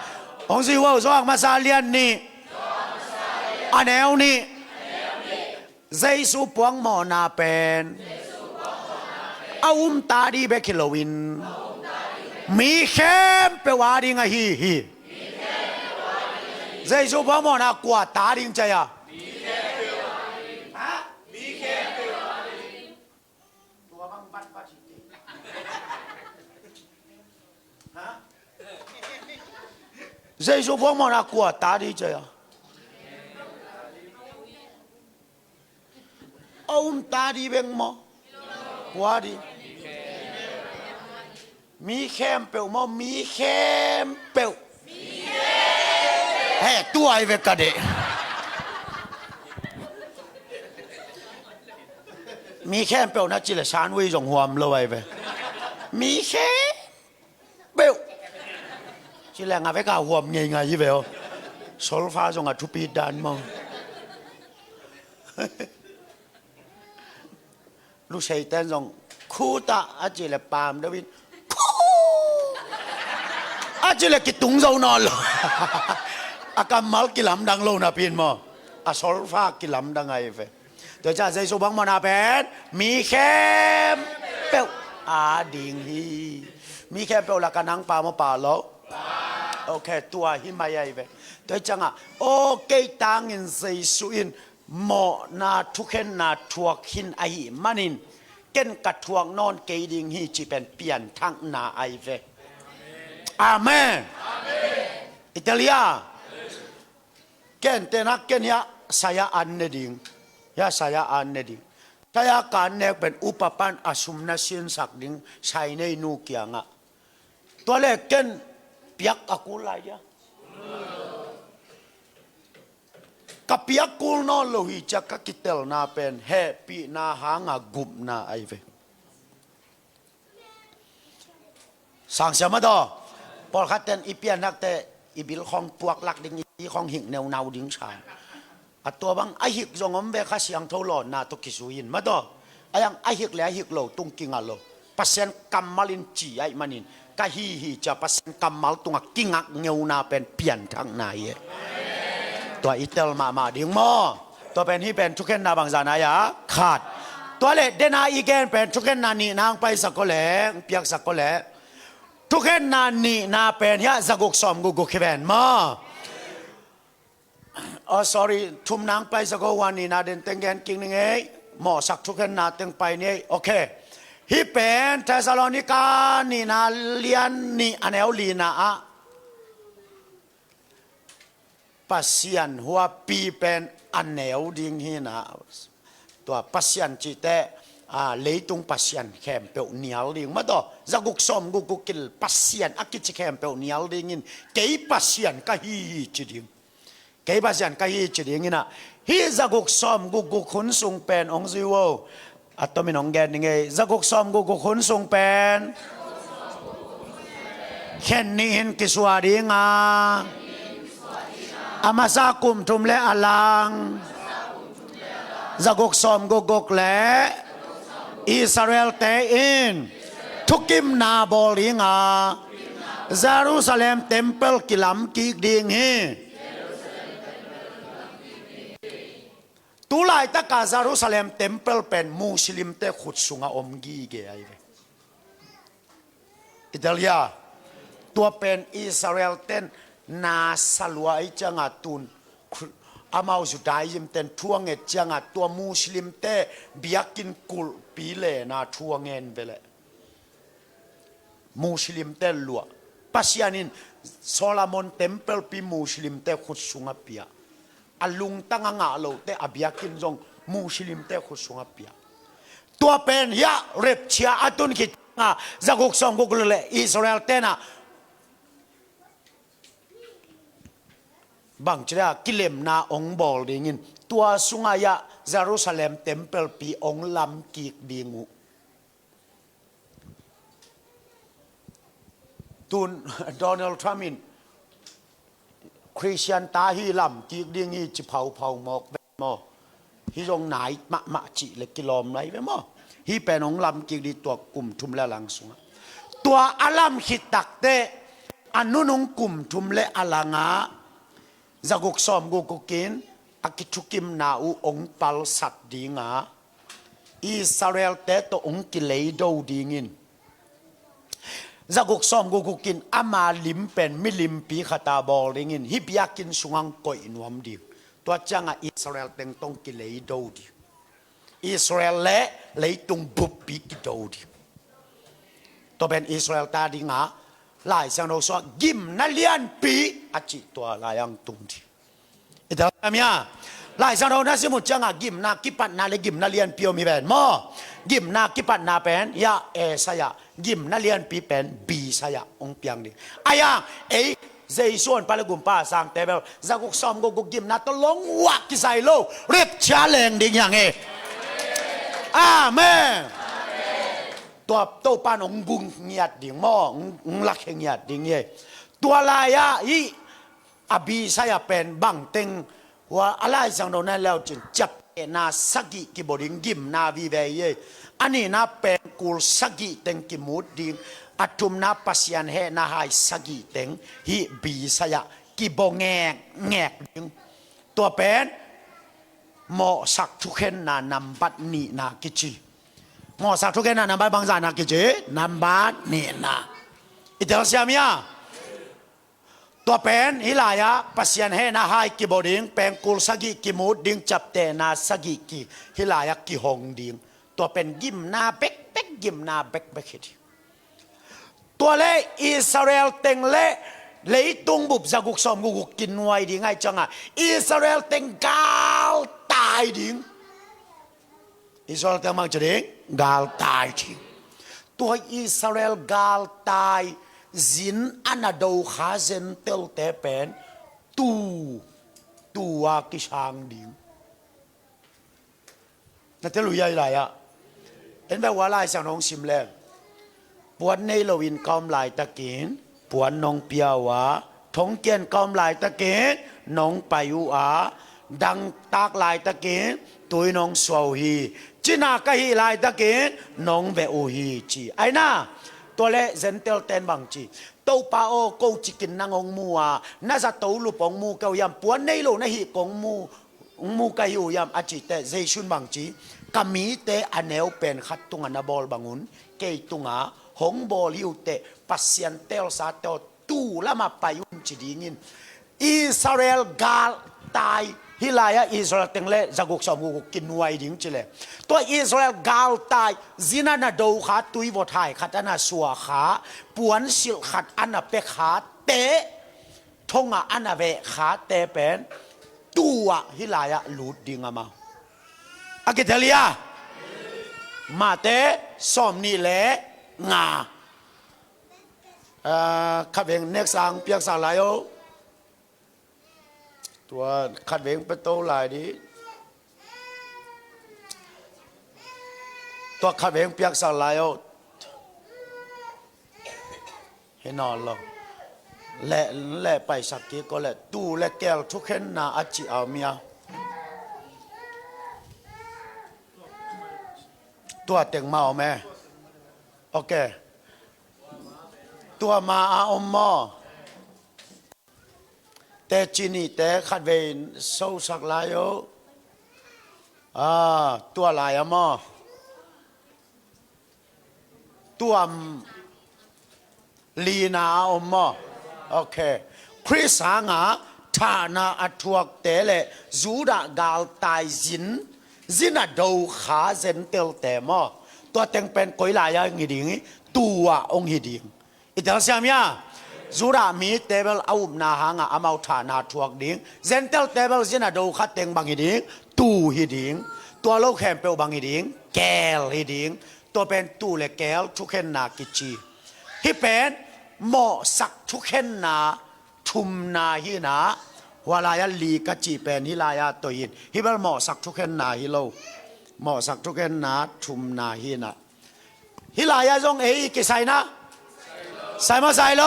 ông gì vô so ma sa liên ni anh eo ni dây su puang mò na pen ta đi be kilowin mi khem pe wa đi ngay hi dây su puang mò na qua ta đi chơi à dây số phong mà là của ta đi chơi à ông ta đi bên mò qua đi mi khem bèo mò mi khem bèo hey tuổi về cả đấy mi khem bèo nó chỉ là sáng huy rồng hoàng lâu về mi khem bèo chỉ là ngài phải cả hòm nhảy ngài như vậy không? Số pha trong ngài chụp bít đàn mà. Lúc xây tên trong khu ta, chỉ là bàm đó biết. Chỉ là cái tung dâu nó rồi. Cầm máu cái lắm đang lâu nạp in mà. Số pha cái lắm đang ngài vậy. Tôi trả dây số bóng mà nạp hết. Mi khem bèo. Điên hi. Mi khem bèo là cái nắng bà mà bà lỗ. Ok, tua hi mai ai về. Tôi chẳng à, cái tang in dây suin mò na thuken na thuak hin ai manin ken cả thuak non cây đình hi chỉ bên biển thang na ai về. Amen. Italia. Ken tenak ken ya saya anne ding. Ya saya anne ding. Saya kan nek ben upapan asum na sin sak ding sai nei nu kianga. Tua le ken piak aku lah ya. Kapiak kul no lohi caka kitel na pen happy na hanga gup na ai ve. Sang siapa do? Pol katen ipian nak te ibil khong puak lak ding i khong hing neu nau ding cha. Atua bang ahik zongom ve khasiang tholo na to kisuin ma do. Ayang ahik le ahik lo tung kingalo. Pasien kamalin ci ai manin. Kahihi cha pasien kamal tunga kingak ngeu na pen pian thang na ye. Tua itel ma ding mo. Tua pen hi pen thuken na bang zana ya khat. Tua le dena igen pen thuken na ni nang pai sakole piak sakole. Thuken na ni na pen ya zaguk som gu kiben ma. Oh sorry thum nang pai sako wan ni na den tengen king ning ei mo sak thuken na teng pai ni okay. Hi pen Thessalonica ni na lian ni anel lina a pasian hua pi pen anel ding hi na tua pasian chi te lấy tung pasian khem pe nial ding ma do zaguk som gu kil pasian akit khem pe nial ding in kei pasian ka hi chi ding kei pasian ka hi chi ding ina hi zaguk som gu khun sung pen ong ziwo Atomin ong gen ngay zaguk som gu khun sung pen khen ni hin kiswari nga amasakum tumle alang zaguk som gu le Israel te in thukim na boli nga Jerusalem temple kilam kik ding hi tulai ta ka Jerusalem temple pen Muslim te khut sunga omgi ge ai ve Italia tua pen Israel ten na salwa ai changa tun amau Judaism ten thuang et changa tua Muslim te biakin kul pile na thuangen vele มุสลิมเตลัวปัสยานินโซลามอนเต็มเปิลปีมุสลิมเตขุดสุงเปียอลุงตั้งงาโลเตอเบียกินจงมุสลิมเตขุดสุงเปียตัวเป็นยาเร็บเชียอัตุนคิดจะกุกสองกุกเลอิสราเอลเตนะบางทีกิเลมนาองบอลดิ่งินตัวสุงายะเยรูซาเล็มเต็มเปิลปีองลำกิกดิ่งูตุนโดนัลด์ทรัมป์คริสเตียนตาฮีลำกิกดิ่งีจะเผาหมอกเวมอฮีจงไหนมะจิเล็กกิโลมไรเวมอฮีเป็นองลำกิกดีตัวกลุ่มทุมและหลังสุงตัวอาลัมขิดตักเตอันนุนงกลุ่มทุมและอลังาจะกุกซ้อมกุกกินอากิทุกิมนาอูองปัลสัตดีงาอิสราเอลเตตองกิเลโดดีงินจะกุกซ้อมกุกกินอามาลิมเป็นมิลิมปีขตาบอลดีงินฮิบยากินสุงังก่อยนวมดีตัวจังอิสราเอลเต็งตองกิเลโดดีอิสราเอลเละเลยตงบุบปีกิโดดีตัวเป็นอิสราเอลตาดีงาหลายสังเราสว่ากิมนัลเลียนปีอาจิตัวลายังตุงทีอิตาเมียหลายสังเรานะสมุจังกิมนากิปันนาเลกิมนัลเลียนปีโอมีเป็นมอกิมนากิปันนาเป็นยาเอสยากิมนัลเลียนปีเป็นบีสยาองเปียงดิอายังเอเจส่วนปาลกุมป้าสังเตเบลจะกุกซ้อมกุกกิมนาตลงวักกิไซโลเรียบชาเลงดิ่งยังเออาเมนตัวโตปานองกุงเงียดดิ่งมองลักเงียดดิ่งเย่ตัวลายะอีอบีสายเป็นบังเต็งว่าอะไรสังโดนั้นแล้วจึงจับนาสกิกิบดิงกิมนาวิเวเยอันนี้นาเป็นกุลสกิเต็งกิมุดดิ่งอัตุมนาปัสยันเฮนาไฮสกิเต็งฮิบีสายกิบงแงกดิ่งตัวเป็นหมอสักทุกเห็นนานำบัดนีนากิจิหมอสักทุกแค่นั้นนับบังซานักกิจนับบัดเนี่ยนะอิตาลีมีอะตัวเป็นฮิลายะปัสยันเฮนะไฮกิบดิงเป็นกุลสกิกิมูดดิงจับเตนาสกิกิฮิลายะกิฮงดิงตัวเป็นกิมนาเบกกิมนาเบกตัวเล่อิสราเอลเต็งเล่เลยตุงบุบจะกุกสอมกุกกินไว้ดิงไงจังอ่ะอิสราเอลเต็งกาลตายดิงอิสราเอลเต็งมังจะดิงกาลตายทิ้งตัวอิสราเอลกาลตายจินอันดูขาเซนเตลเตเป็นตัวกิช่างดิ่งนั่นจะรู้ยังไงอ่ะเห็นแบบว่าลายสังน้องชิมแรงปวนในโลวินกอมลายตะเกียนปวนน้องเปียวะทงเกียนกอมลายตะเกียนน้องไปอยู่ดังตากลายตะเกียนตุยน้องสวฮีจีน่ากะฮีลายตะเกียนน้องเบอูฮีจีไอ้น่าตัวเล่เซนเตลเตนบางจีตัวป้าโอกูจิกินนางองมัวน่าจะตัวลูปองมูเกายำปวนในโลนะฮีกองมูกายูยำอาจิเตเจชุนบางจีกามีเตอันเนวเป็นขัดตุงอันบอลบางุนเกยตุงหงบอลยูเตปัสยันเตลซาเตลตูละมาไปยุนจีดีงินอิสราเอลกาลตายฮิลายะอิสราเอลเต็งเล่จะกุกสอมกุกกินไว้ดิ้งจิเลตัวอิสราเอลกาลตายจินานาดูขาตุยวทายขัดอันนาสัวขาปวนสิลขัดอันนาเปขาเตทงอันนาเวขาเตเป็นตัวฮิลายะลูดดิ้งมาอากิเทลียมาเตสอมนี่แหละงาขัดเวงเนกสังเปียกสังลายโอตัวขัดเวงเป็นโตลายดีตัวขัดเวงเปียกสังลายโอเห็นนอนลงและไปสักกี่ก็และตู้และแก้วทุกเห็นนาอาจิเอาเมียตัวเต็งเมาแม่โอเคตัวมาอาอมมอแต่จีนี่แต่ขัดเวนโซสักลายโอตัวลายมอตัวลีนาอมมอโอเคคริสหางาฐานาอัทวกเตเลจูดากาลตายจินดูขาเซนเตลเตมอตัวเต็งเป็นกุยลายอย่างงี้ดิ่งตัวองหิดิ่ง ital siamya zura mi table aum na hanga amau tha na thuak ding gentle table zina do khat teng bang hi ding tu hi ding tua lo khem pe bang hi ding kel hi dingตัวเป็นตู้และแก้วทุกเห็นนากิจีที่เป็นหมอสักทุกเห็นนาทุมนาฮินาหัวลายลีกจีเป็นฮิลายาตัวยินฮิเป็นหมอสักทุกเห็นนาฮิโลหมอสักทุกเห็นนาทุมนาฮินาฮิลายาจงกิใส่นะใส่มาใส่โล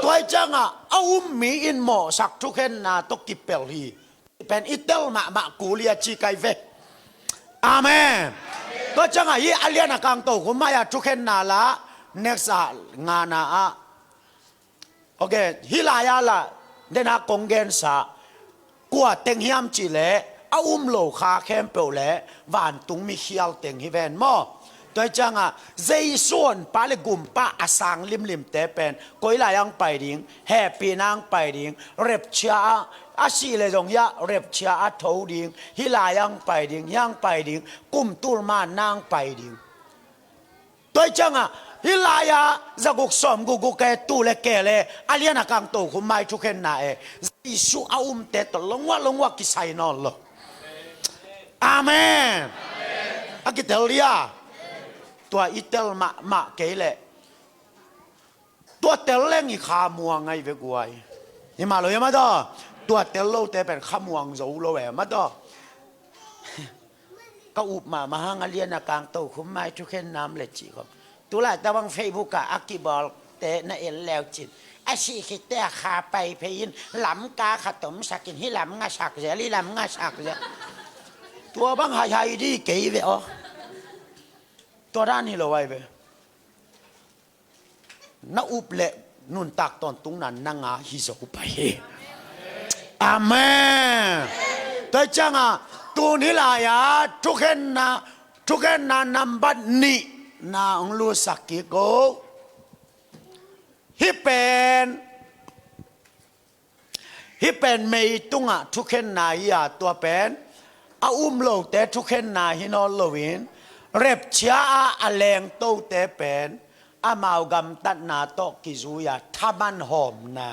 ตัวจังอ่ะเอามีอินหมอสักทุกเห็นนาตกกิเปลฮีเป็นอิตเตลมากูเลียจีไกเวอาเมนก็จังไงยี่อเลียนกังโตคุณมาอยากทุกเห็นนาละ next งานาอะโอเคฮิลายาละเดนักกงเกนสะกัวเต็งฮิมจีเล่อาโลคาเข้มเปลเล่วานตุงมีเขียวเต็งฮิเวนมอโดยจังอ่ะใจส่วนปาเลกุมป้าอาสังลิมเตเป็นก้อยลายังไปดิ่งแฮปปี้นางไปดิ่งเร็บเชียอาชีเลยจงยะเร็บเชียอาทาวดิ่งฮิลายังไปดิ่งยังไปดิ่งกุมตุลมานางไปดิ่งโดยจังอ่ะฮิลายาจะกุกสมกุกแกตูเลแกเลอาเลียนักังโตคุไม่ทุกเห็นนายิสุอาเตตลงว่ากิไซนอลอาเมนอากิเตลียตัวอิเตลมาเกลเลตัวเตลเล่งอีขามัวไงเวกวยนี่มาเลยมาต่อตัวเตลโลเตเป็นขามัวงโจโลแหวมาต่อก็อุบมาหางเลียนกลางโตคุ้มไม่ทุกเห็นน้ำเล็ดจีครับตัวละแต่บางเฟซบุ๊กอะอักกิบอลเตะน่ะเอ็นแล้วจิตอาชีคิดแต่ขาไปเพยินหลำกาขตมสักินที่หลำงาสักเสียลีหลำงาสักเสียตัวบางหายดีเก๋เวอตัวด้านนี้เราไว้เว้น้าอุบเละนุ่นตักตอนตรงนั้นนั่งอาฮิโซไปอาเมนแต่จังอ่ะตัวนี้ล่ะยาทุกเห็นนะนับบัดนี้นาองลูสักกิโกฮิเป็นไม่ตุงอ่ะทุกเห็นนายาตัวเป็นอาโลแต่ทุกเห็นนาฮินอลโลวินเร็บเชียอาแรงโตเตเป็นอามาวกำตัดนาโตกิจูยาทามันหอมนะ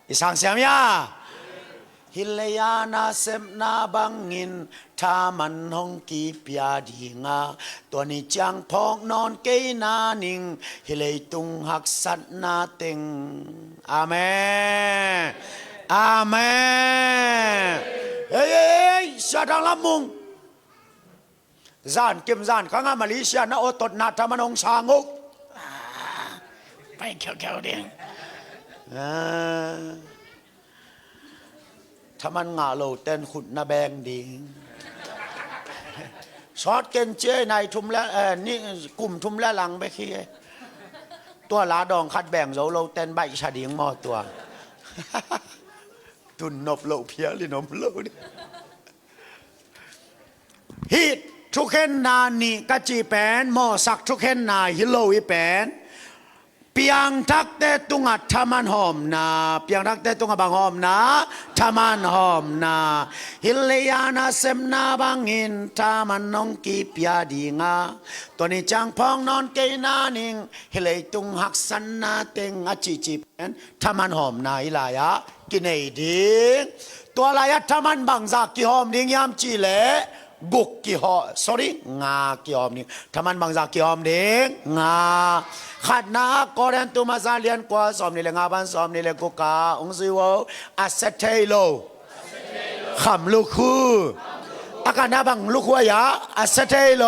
อิสังเสียมยาฮิเลยานาเซมนาบังอินทามันหงกีปยาดีงาตัวนี้จังพองนอนเกยนานิงฮิเลยตุงหักสัตนาเต็งอาเมนอาเมนเฮ้ยชาดังละมุงจานเก็บจานข้างมาเลเซียนะโอตดนาทำมันองชางกไปเขียวๆเดียงทำมันงาโลเต้นขุดนาแบงดิงชอตเกนเจในทุ่มแล้วนี่กลุ่มทุ่มแล้วหลังไปขี้ตัวลาดองคัดแบ่งโซโลเต้นใบชาดิงมอตัวตุนนบโลเพียลินมโลนี่ฮิตทุกเห็นนานี่กะจีเป็นหมอสักทุกเห็นนาฮิโลวิเป็นเปียงทักเตตุงอัดทามันหอมนาเปียงทักเตตุงอัดบางหอมนาทามันหอมนาฮิเลยานาเซมนาบางอินทามันน้องกีเปียดีงาตัวนี้จังพองนอนเกยนานิงฮิเลยตุงหักสันนาเต็งอจีจีเป็นทามันหอมนาฮิลายะกินไอดิงตัวลายะทามันบางจากกิหอมดิงยามจีเล่กุกกี่หอ sorry งากี่หอมนี่ถ้ามันบางจากกี่หอมเด้งงาขัดนักก็เรียนตัวมาซาเลียนกว่าสอมนี่เลยงาบันสอมนี่เลยกุกาองซิวอาเซเทโลขำลูกคู่อาการนับบางลูกคู่ยาอาเซเทโล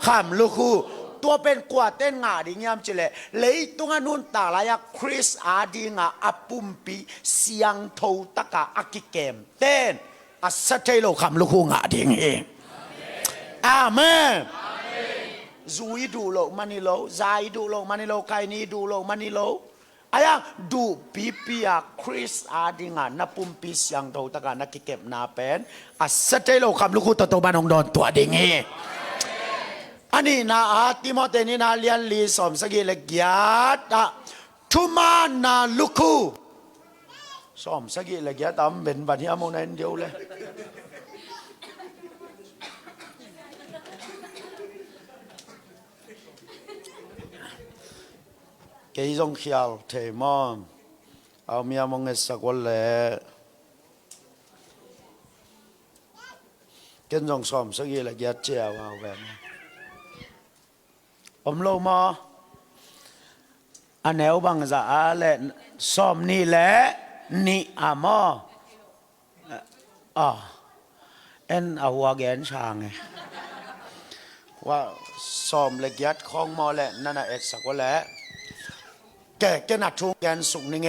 ขำลูกคู่ตัวเป็นกว่าเต้นงาดิงยามจิเลเลยตัวนุนตาลายคริสอาดิงาอปุมปีเสียงโทตะกาอากิเกมเต้นอาเซเทโลขำลูกคู่งาดิงเองอาเมนซูยดูโลมันนี่โลใจดูโลมันนี่โลไกนี่ดูโลมันนี่โลอายังดูปีปีอาคริสอาดิงานับปุ่มปีเสียงโตตะการนักเก็บนาเป็นอาเซเตโลคำลูกคู่ตัวบ้านของดอนตัวดิ่งเออันนี้นะติโมเตนี่นะเลียนลีสอมสกิเลกยาตะทุมานาลูกคู่สอมสกิเลกยาตามเป็นบัตรที่อโมนันเดียวเลย cái dòng khial thề mom ao mía mong nghe sắc quên lệ cái dòng xóm sắc gì là ghét treo vào về lâu mà anh nếu bằng giả lệ xóm ni lệ ni à mò en à hoa ghen sang nàyว่าซ้อมละเอียดของมอแหละนั่นน่ะเอ็ดสักว่าแหละแกจะนัดทุกแกนสุกนี่ไง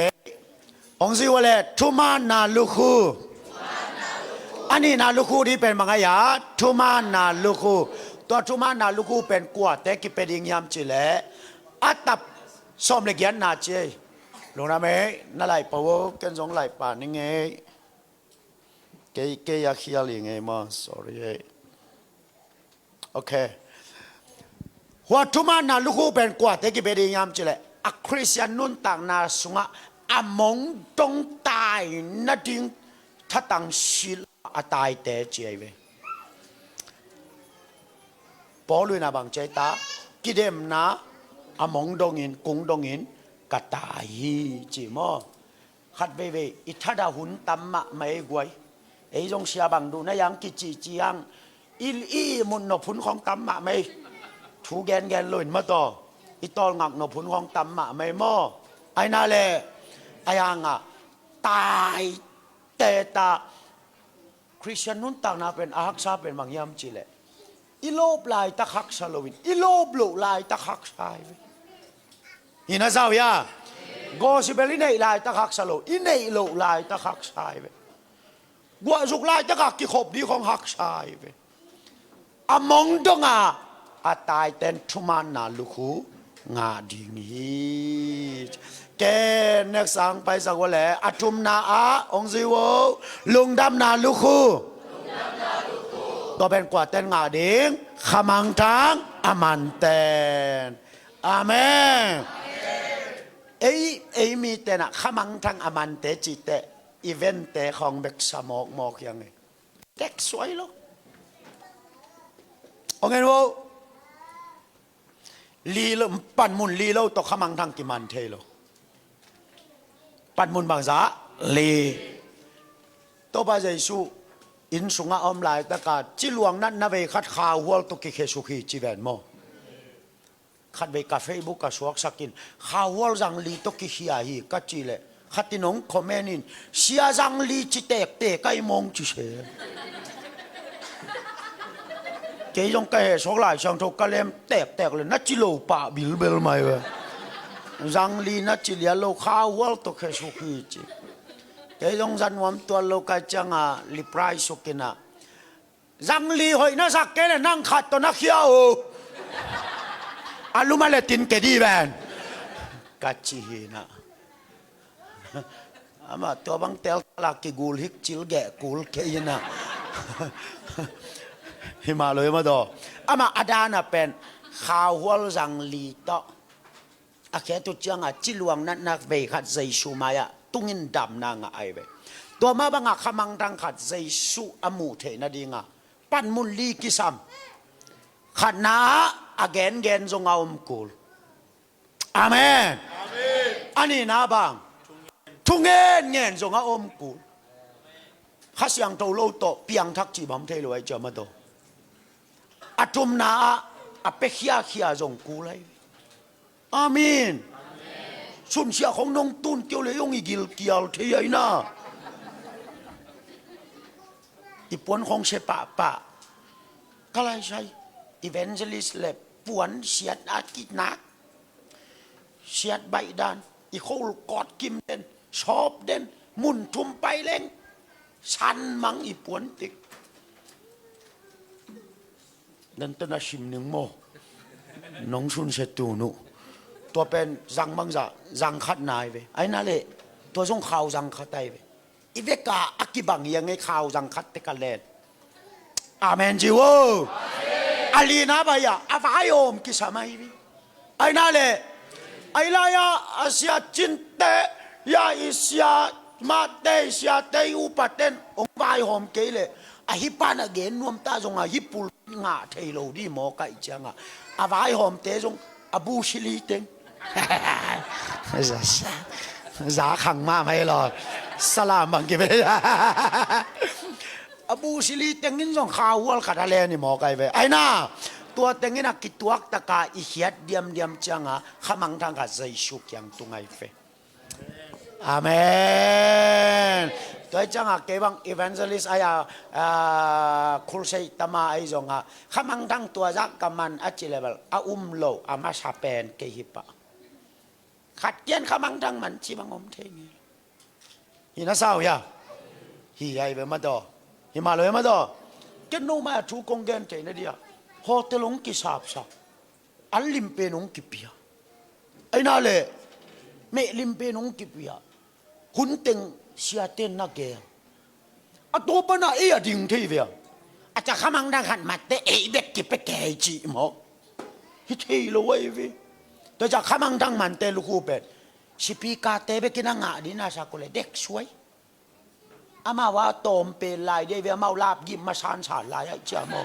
องค์สิว่าแหละทุมานาลูคูอันนี้นาลูคูที่เป็นมังยาทุมานาลูคูตัวทุมานาลูคูเป็นกัวแต่กิเป็นยิงยามจิแหละอัตตับซ้อมละเอียดนาเจลงนะไหมนั่นไหลปะวะกันสองไหลป่านี่ไงแกอยากเขียนยังไงมา sorry โอเคหัวทุมานาลูกเป็นกว่าแต่กี่เป็นยามจิเลยอะคริสเตียนนุ่นต่างนาสุงะอะมงตรงตายนัดดิ้งถ้าต่างศิลอะตายแต่เจียเวปอลุยนาบังใจตากิเดมนาอะมงดงอินกุงดงอินกะตายจีมอขัดเวอิทัดาหุนตัมมะไม่กวยไอ้จงเสียบังดูนะยังกิจิจียังอีมุนนพุนของตัมมะไม่ถูแกนลอยมาต่ออีตอลงักนพุนของตัมมะไม่มอไอ้นาเลไอ้ยังอ่ะตายแต่ตาคริสเตียนนุ่นต่างนาเป็นอาฮักซาเป็นบางยามจิเลอีโลบลายตะคักซาโลวินอีโลบลุลายตะคักซายฮินาซาวยาโกสิเบลิเนยลายตะคักซาโลอีเนยโลลายตะคักซายกัวสุกลายตะคักกิขบดีของฮักซายอมองดงอาตายเต็นทุมานาลูคูงาดีงี้แกนักสังไปสักวันแหละอาทุมนาองซิวลุงดำนาลูคูตัวเป็นกว่าเต็นงาดิงขมังทางอามันเต็นอาเมนเอ้มีเต็นขมังทางอามันเตจิเตอีเวนต์เตของเบกสมอกยังไงเด็กสวยลูกโอเครู้ลีลปั่นมุนลีเราตกขมังทางกิมันเทโลปั่นมุนบางจ้าลีตัวบาใจสู้อินสุงอมลายตะกาจิลวงนั้นนาเวคัดข่าววัวตุกิเคสุขีจีแวนโมคัดเวกาเฟซบุ๊กกับสวกสกินข่าววัวจังลีตุกิขี้ฮีกัจจิเลขัดตินงคอมเมนินเสียจังลีจิเตกเตกไอมงจิเชเกี่ยงแก่สองหลายช่างทุกกะเล่มแตกเลยนัดจิโลป่าบิลเบลไม่เว้ยจังลีนัดจิเลียโลข้าววัลตุเคสุขีจิเกี่ยงจันวมตัวโลกาจังลิปไรสุกินะจังลีหอยนัสักเกลนั่งขัดตัวนักเขียวอาลุมาเลตินเกดีแบนกัจจินะอามาตัวบังเตลลากิกูลฮิกจิลแกกูลเกยนะฮิมาเลยมาดออามาอาดานะเป็นข่าวหัวจังลีต่ออาแค่ตุจังจิลวงนั้นนักเบขัดใจชูมายะตุงินดำนางไอเบตัวมาบังขมังดังขัดใจชูอมูเทนดีงาปันมุลลีกิซัมขัดนาอาเกนจงเอามกูลอาเมนอันนี้นะบังทุเงินจงเอาอมกูลข้าเสียงโตโลโตเปียงทักจีบัมเทลไว้เจอมาโตอาทุมนาอาเปขี้ยจงกูเลยอาเมนสุนเชียของน้องตุนเกี่ยวเลยยงอีกิลเกี่ยวเทียนะอีปวนของเชปะก็เลยใช่อีเวนเจลิสเล็บปวนเสียดอากินักเสียดใบดานอีโคลกอดกิมเด่นชอบเด่นมุนทุ่มไปเล่งชันมังอีปวนติกนั่นต้นชิมหนึ่งโมน้องชุนเสตูนุตัวเป็นจังมังจะจังขัดนายไปไอ้นั่นเลยตัวส่งข่าวจังขัดไตไปอีเวกาอักิบังยังไงข่าวจังขัดเตกันเลนอาเมนจิวอาลีนาบายาอาฟายอมกิสามัยไปไอ้นั่นเลยไอ้ลายาอาเซียจินเตยาอิเซียมาเตเซียเตอุปเตนองฟายอมเกเลยอาฮิปานะเกนนวมตาจงอาฮิปุลงาเทโลดีหมอไก่จังอาฟายอมเตจงอาบูชิลีเตง giả khẳng mà mày lo salam bằng cái vậy Abu Sili tengin dong khawal kata le ni mo kai ve ai na tua tengin ak kituak taka I hiat diam changa khamang thang ka zai shu kyang tungai fe Amen tôi chẳng à cái bằng evangelist ai crusade tama ai rồi à khamang thang tua giác kaman at level lo ama sapen ke hipa khát kiến khamang thang man chi bang om thế nghe hi na sao ya hi ai về mà đó hi mà lời mà đó cái nô mà chú công gen thế này đi à họ tới lông kỳ sạp anh lim pe nông kỳ bia ai nào lệ mẹ lim pe nông kỳ bia hun tiếng xia tên na kề à tôi bên nào ấy đình thế vậy à chắc khám đang hẳn mặt thế ấy biết kịp cái kẻ chị mà hít thì lâu ấy vậy tôi chắc khám đang mặt thế lúc hụt Sipika tebe kina nga di na sa kule dek suai ama wa tom pe lai de ve mau lap yim ma san sa lai ai cha mo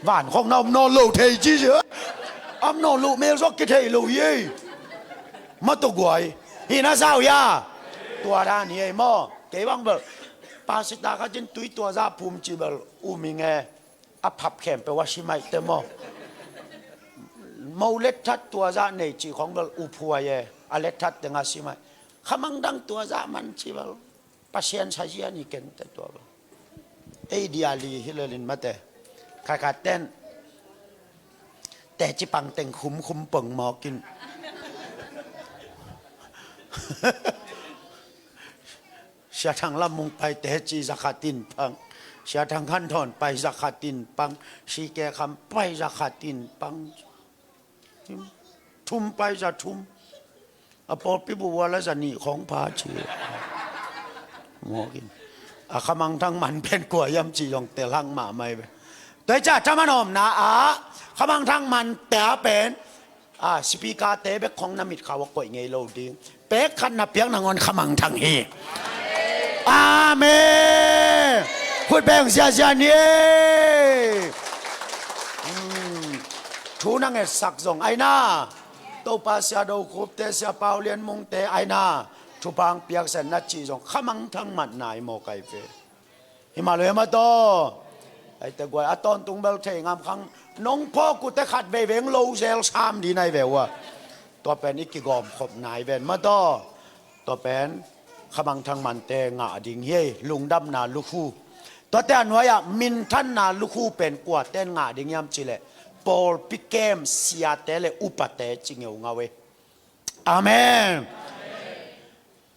vạn không nông no lù thầy chi chứ âm no lù mê gió cái thầy lù gì mất tục quậy thì nó sao ya tua ra ni mo cái băng bờ pasita cái chân túi tua ra phum chỉ bờ mình nghe áp hấp kèmไปว่าชิไม่เต็มmo mau lết thắt tua ra này chỉของbờ phùa ye à lết thắt tiếng asi mai khăm đăng tua ra man chỉ bờ pasien saja ni ken tua bờ ideally hilalin mate khai tênแต่จิปังเต็งคุ้มเปิงหมอกินเสียทางละมุงไปแต่จีสักตินปังเสียทางขั้นถอนไปสักตินปังชีแกคำไปสักตินปังทุ่มไปจะทุ่มอพอพิบัวและจะหนีของพาชีหมอกินอาขมังทั้งมันเป็นกลัวยำจียองเตลังหมาไม่ไปแต่จะทำมันอมนะขมังทั้งมันแต่เป็นสปีกาเตเบกของน้ำมิดเขาว่าก่อยไงเราดีเป๊กขันนับเพียงนางอนขมังทั้งเฮอาเมนพูดแบ่งเสียนี่ทูนังเอสักซงไอนาโตปาเสียดูคูบเตเสียเปาเลียนมุงเตไอนาทุพังเปียกเสนนัดจีซงขมังทั้งมันนายโมไกเฟหิมาเลยมาโตไอแต่กว่าตอนตุงเบลเทงามครั้งน้องพ่อกูแต่ขัดเวงโลเซลชามดีในเววะตัวเป็นอีกกี่กอมขบนายเวนมาต่อตัวเป็นขบังทางมันเตงะดิ่งเฮลุงดำนาลูกคู่ตัวแต่หน่วยมินท่านนาลูกคู่เป็นกว่าเต้นงะดิ่งยำจิเลปอลปิเกมเสียเตเลอุปเตจิงเงงาเวอาเมน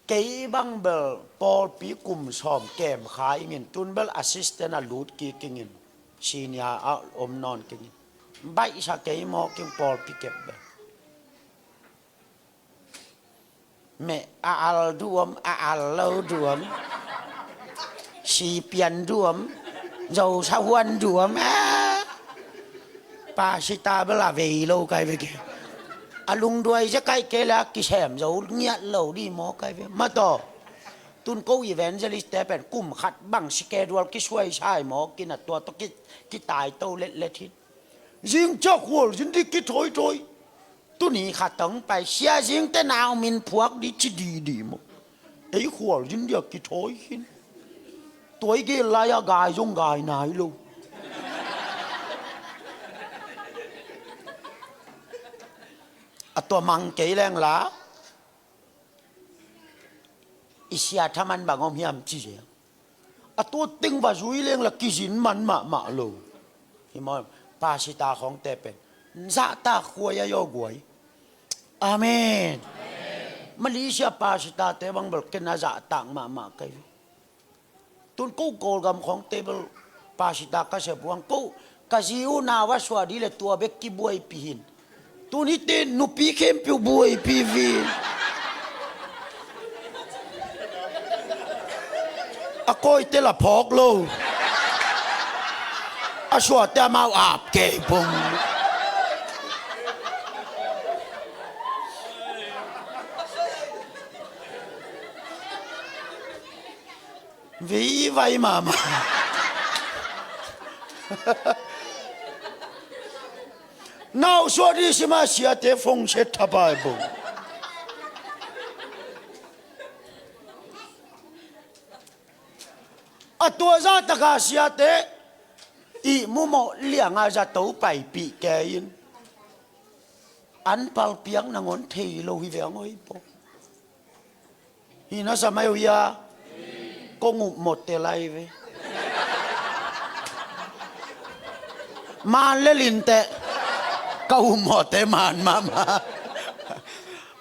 เกย์บังเบลปอลปีกุมชอมเกมขายเงินตุนเบลแอสซิสแตนต์ลูดกีกิงเงินชีนียาอมนอนกิงใบสักเกย์มอกิงปอลปิเก็บเบแม่อาลดวมอาลดวมชีเปียนดวมเจ้าชาววันดวมปาชิตาเบลาเวโลไกเวกอาลุงด้วยจะไกเกล้ากิแฉมเจ้าเงียเหล่าดีหมอไกเวมาต่อตุนกูอีเวนเจลิสแต่เป็นกุ่มขัดบังสเกดวลกิช่วยใช่หมอกินตัวตะกิตายโตเล็ดทิศยิงเจ้าหัวยิงที่กิถอยตัวนี้ขัดต้องไปเสียยิงแต่นาวมินพวกดิจิดีมั้งไอ้หัวยิงเดียวกิถอยหินตัวไอ้เกลายกายยงกายนายลูกตัวมังเกยแรงละอิเสียทำมันบางอมยามจีเสียตัวตึงว่าจุยเลี้ยงละกิจินมันมาลูที่มอปาชิตาของเตเป็นจะตาขวยยอกวยอาเมนมาลีเสียปาชิตาเตบังเบลกันน่าจะต่างมาไกตุนกู้โกลกำของเตเบลปาชิตาก็เสียบวงกู้กะซิวนาว่าสวัสดีเลยตัวเบกกี้บวยปีหินตัวนี้เต้นนุปีเข้มปิวบวยปีวีอะก้อยเตละพอกโลอะชัวแต่มาอาบเก็บงวีไว้มา nào số đi xem mà xia tế phong sẽ thắp ai bụng à tua ra tất cả xia tế ý mu mò liang à ra tấu bài bị kẻ in ăn bao piang năng ngón thì lâu hi về ngồi bộ hi nó sao mai ya có ngủ một tê lại về mà lên linh tệ câu một tê màn mà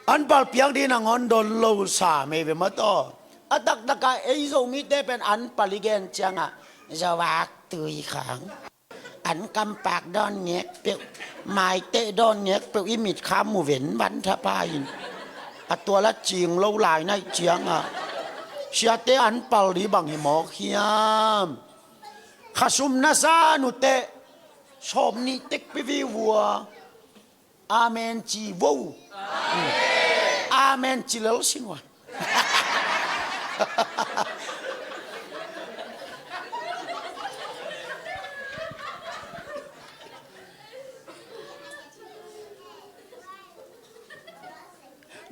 ăn bao piang đi năng ngón đồn lâu xả mày về mất to à đặc đặc cái ấy rồi mi tê bên ăn paligen chăng à giờ bạc tươi kháng ăn cam bạc đòn nhẹ biểu mai tê đòn nhẹ biểu im mịt khám mù vén bắn tháp ai à tua lá chiềng lâu lại này chiang à xia tê ăn pal đi bằng hình mỏ khiam khá sum na sa nụ tê xóm ni tích bì vi vua amen chi vô amen chi lỡ sinh hoạt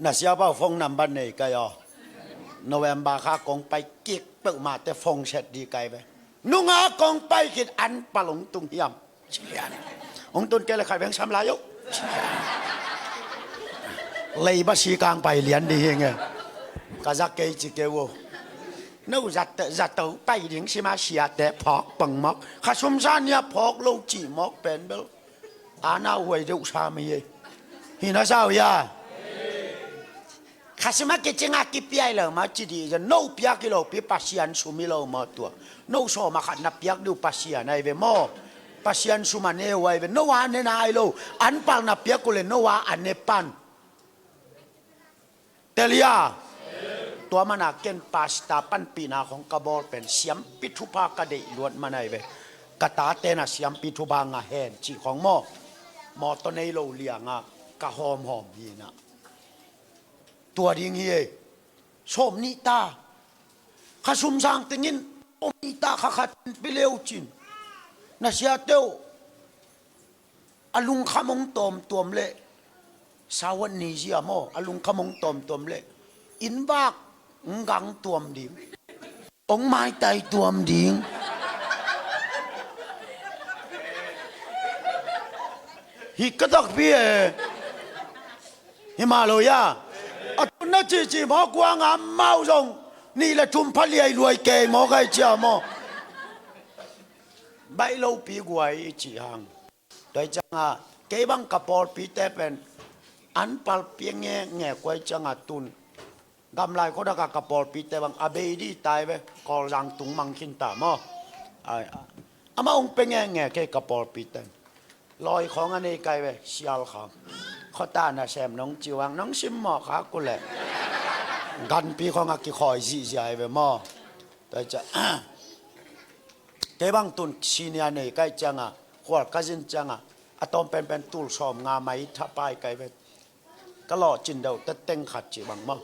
น่ะเสียเป้าฟงนำบันนี่ก็ยอโนเวมบาคากงไปกิกเปิกมาแต่ฟงเสร็จดีไกลไปนุ่งอากงไปกิดอันปะหลงตุงเฮียมเชียนองตุนแกเลยใครแบงช้ำลายกเลยบัชีกลางไปเหรียญดีไงก็จะเกยจิเกวนู่จัดเต๋อไปถึงสิมาเสียแต่พอกปังมอกข้าสมชาเนี่ยพอกลูกจีมอกเป็นเบลอาณาหวยดุชามีหินาเจ้ายาข้าสมัครจะงักกิเปียเลยมาจีดีจะโน้ปียกิโลปีปัสยันสุมิโลมาตัวโน้โซมาขัดนับปียกดูปัสยันในเวโมปัสยันสุมาเนวไว้เวโนวาเนนายโลอันปังนับปียกุเลโนวาอันเนปันเตลียตัวมันเก่งปาสตาปันปีนาของกบอลเป็นเสียมปิทุภากระเดลวดมาในเวกตาเตนะเสียมปิทุบางาแหนจีของมอตัวในโลเลียงกะหอมยีนะตัวดิ้งเย่ชมนิตาข้าสุ่มสร้างตึงินชมนิตาข้าขัดไปเร็วจินน่าเสียเต้าอลุงขมงตอมตัวมเละสาวันนี้เสียโมอลุงขมงตอมตัวมเละอินบากงังตัวมดิ่งองไม้ไตตัวมดิ่งฮิกตักพี่ฮิมาโลยาอัตนจีหมอกวางอ่ะเมาจงนี่แหละจุมพลียรวยเกยหมอไก่เจ้าหมอใบโลปีกวยจีหังโดยจังอ่ะเกบังกระปอลปีแต่เป็นอันปัลเปียงแง่กวยจังอ่ะตุนกำไรเขาดักกระปอลปีแต่บางอาเบดีตายไปกอรังตุงมังคินตาหมออามาองเป็นแง่แค่กระปอลปีแต่ลอยของอันนี้ไกลไปเชียลครับข้อตาหน้าแซมน้องจิวังน้องชิมหมอขากูแหละกันปีของอักกิคอยซีใจไปหมอแต่จะเก็บังตุนชีเนียนี่ใกล้จังอ่ะขวดก็จินจังอ่ะอะตอมเป็นตูลชอมงาไม้ทับไปไกลไปก็หล่อจินเดาแต่เต็งขัดจิบังหมอ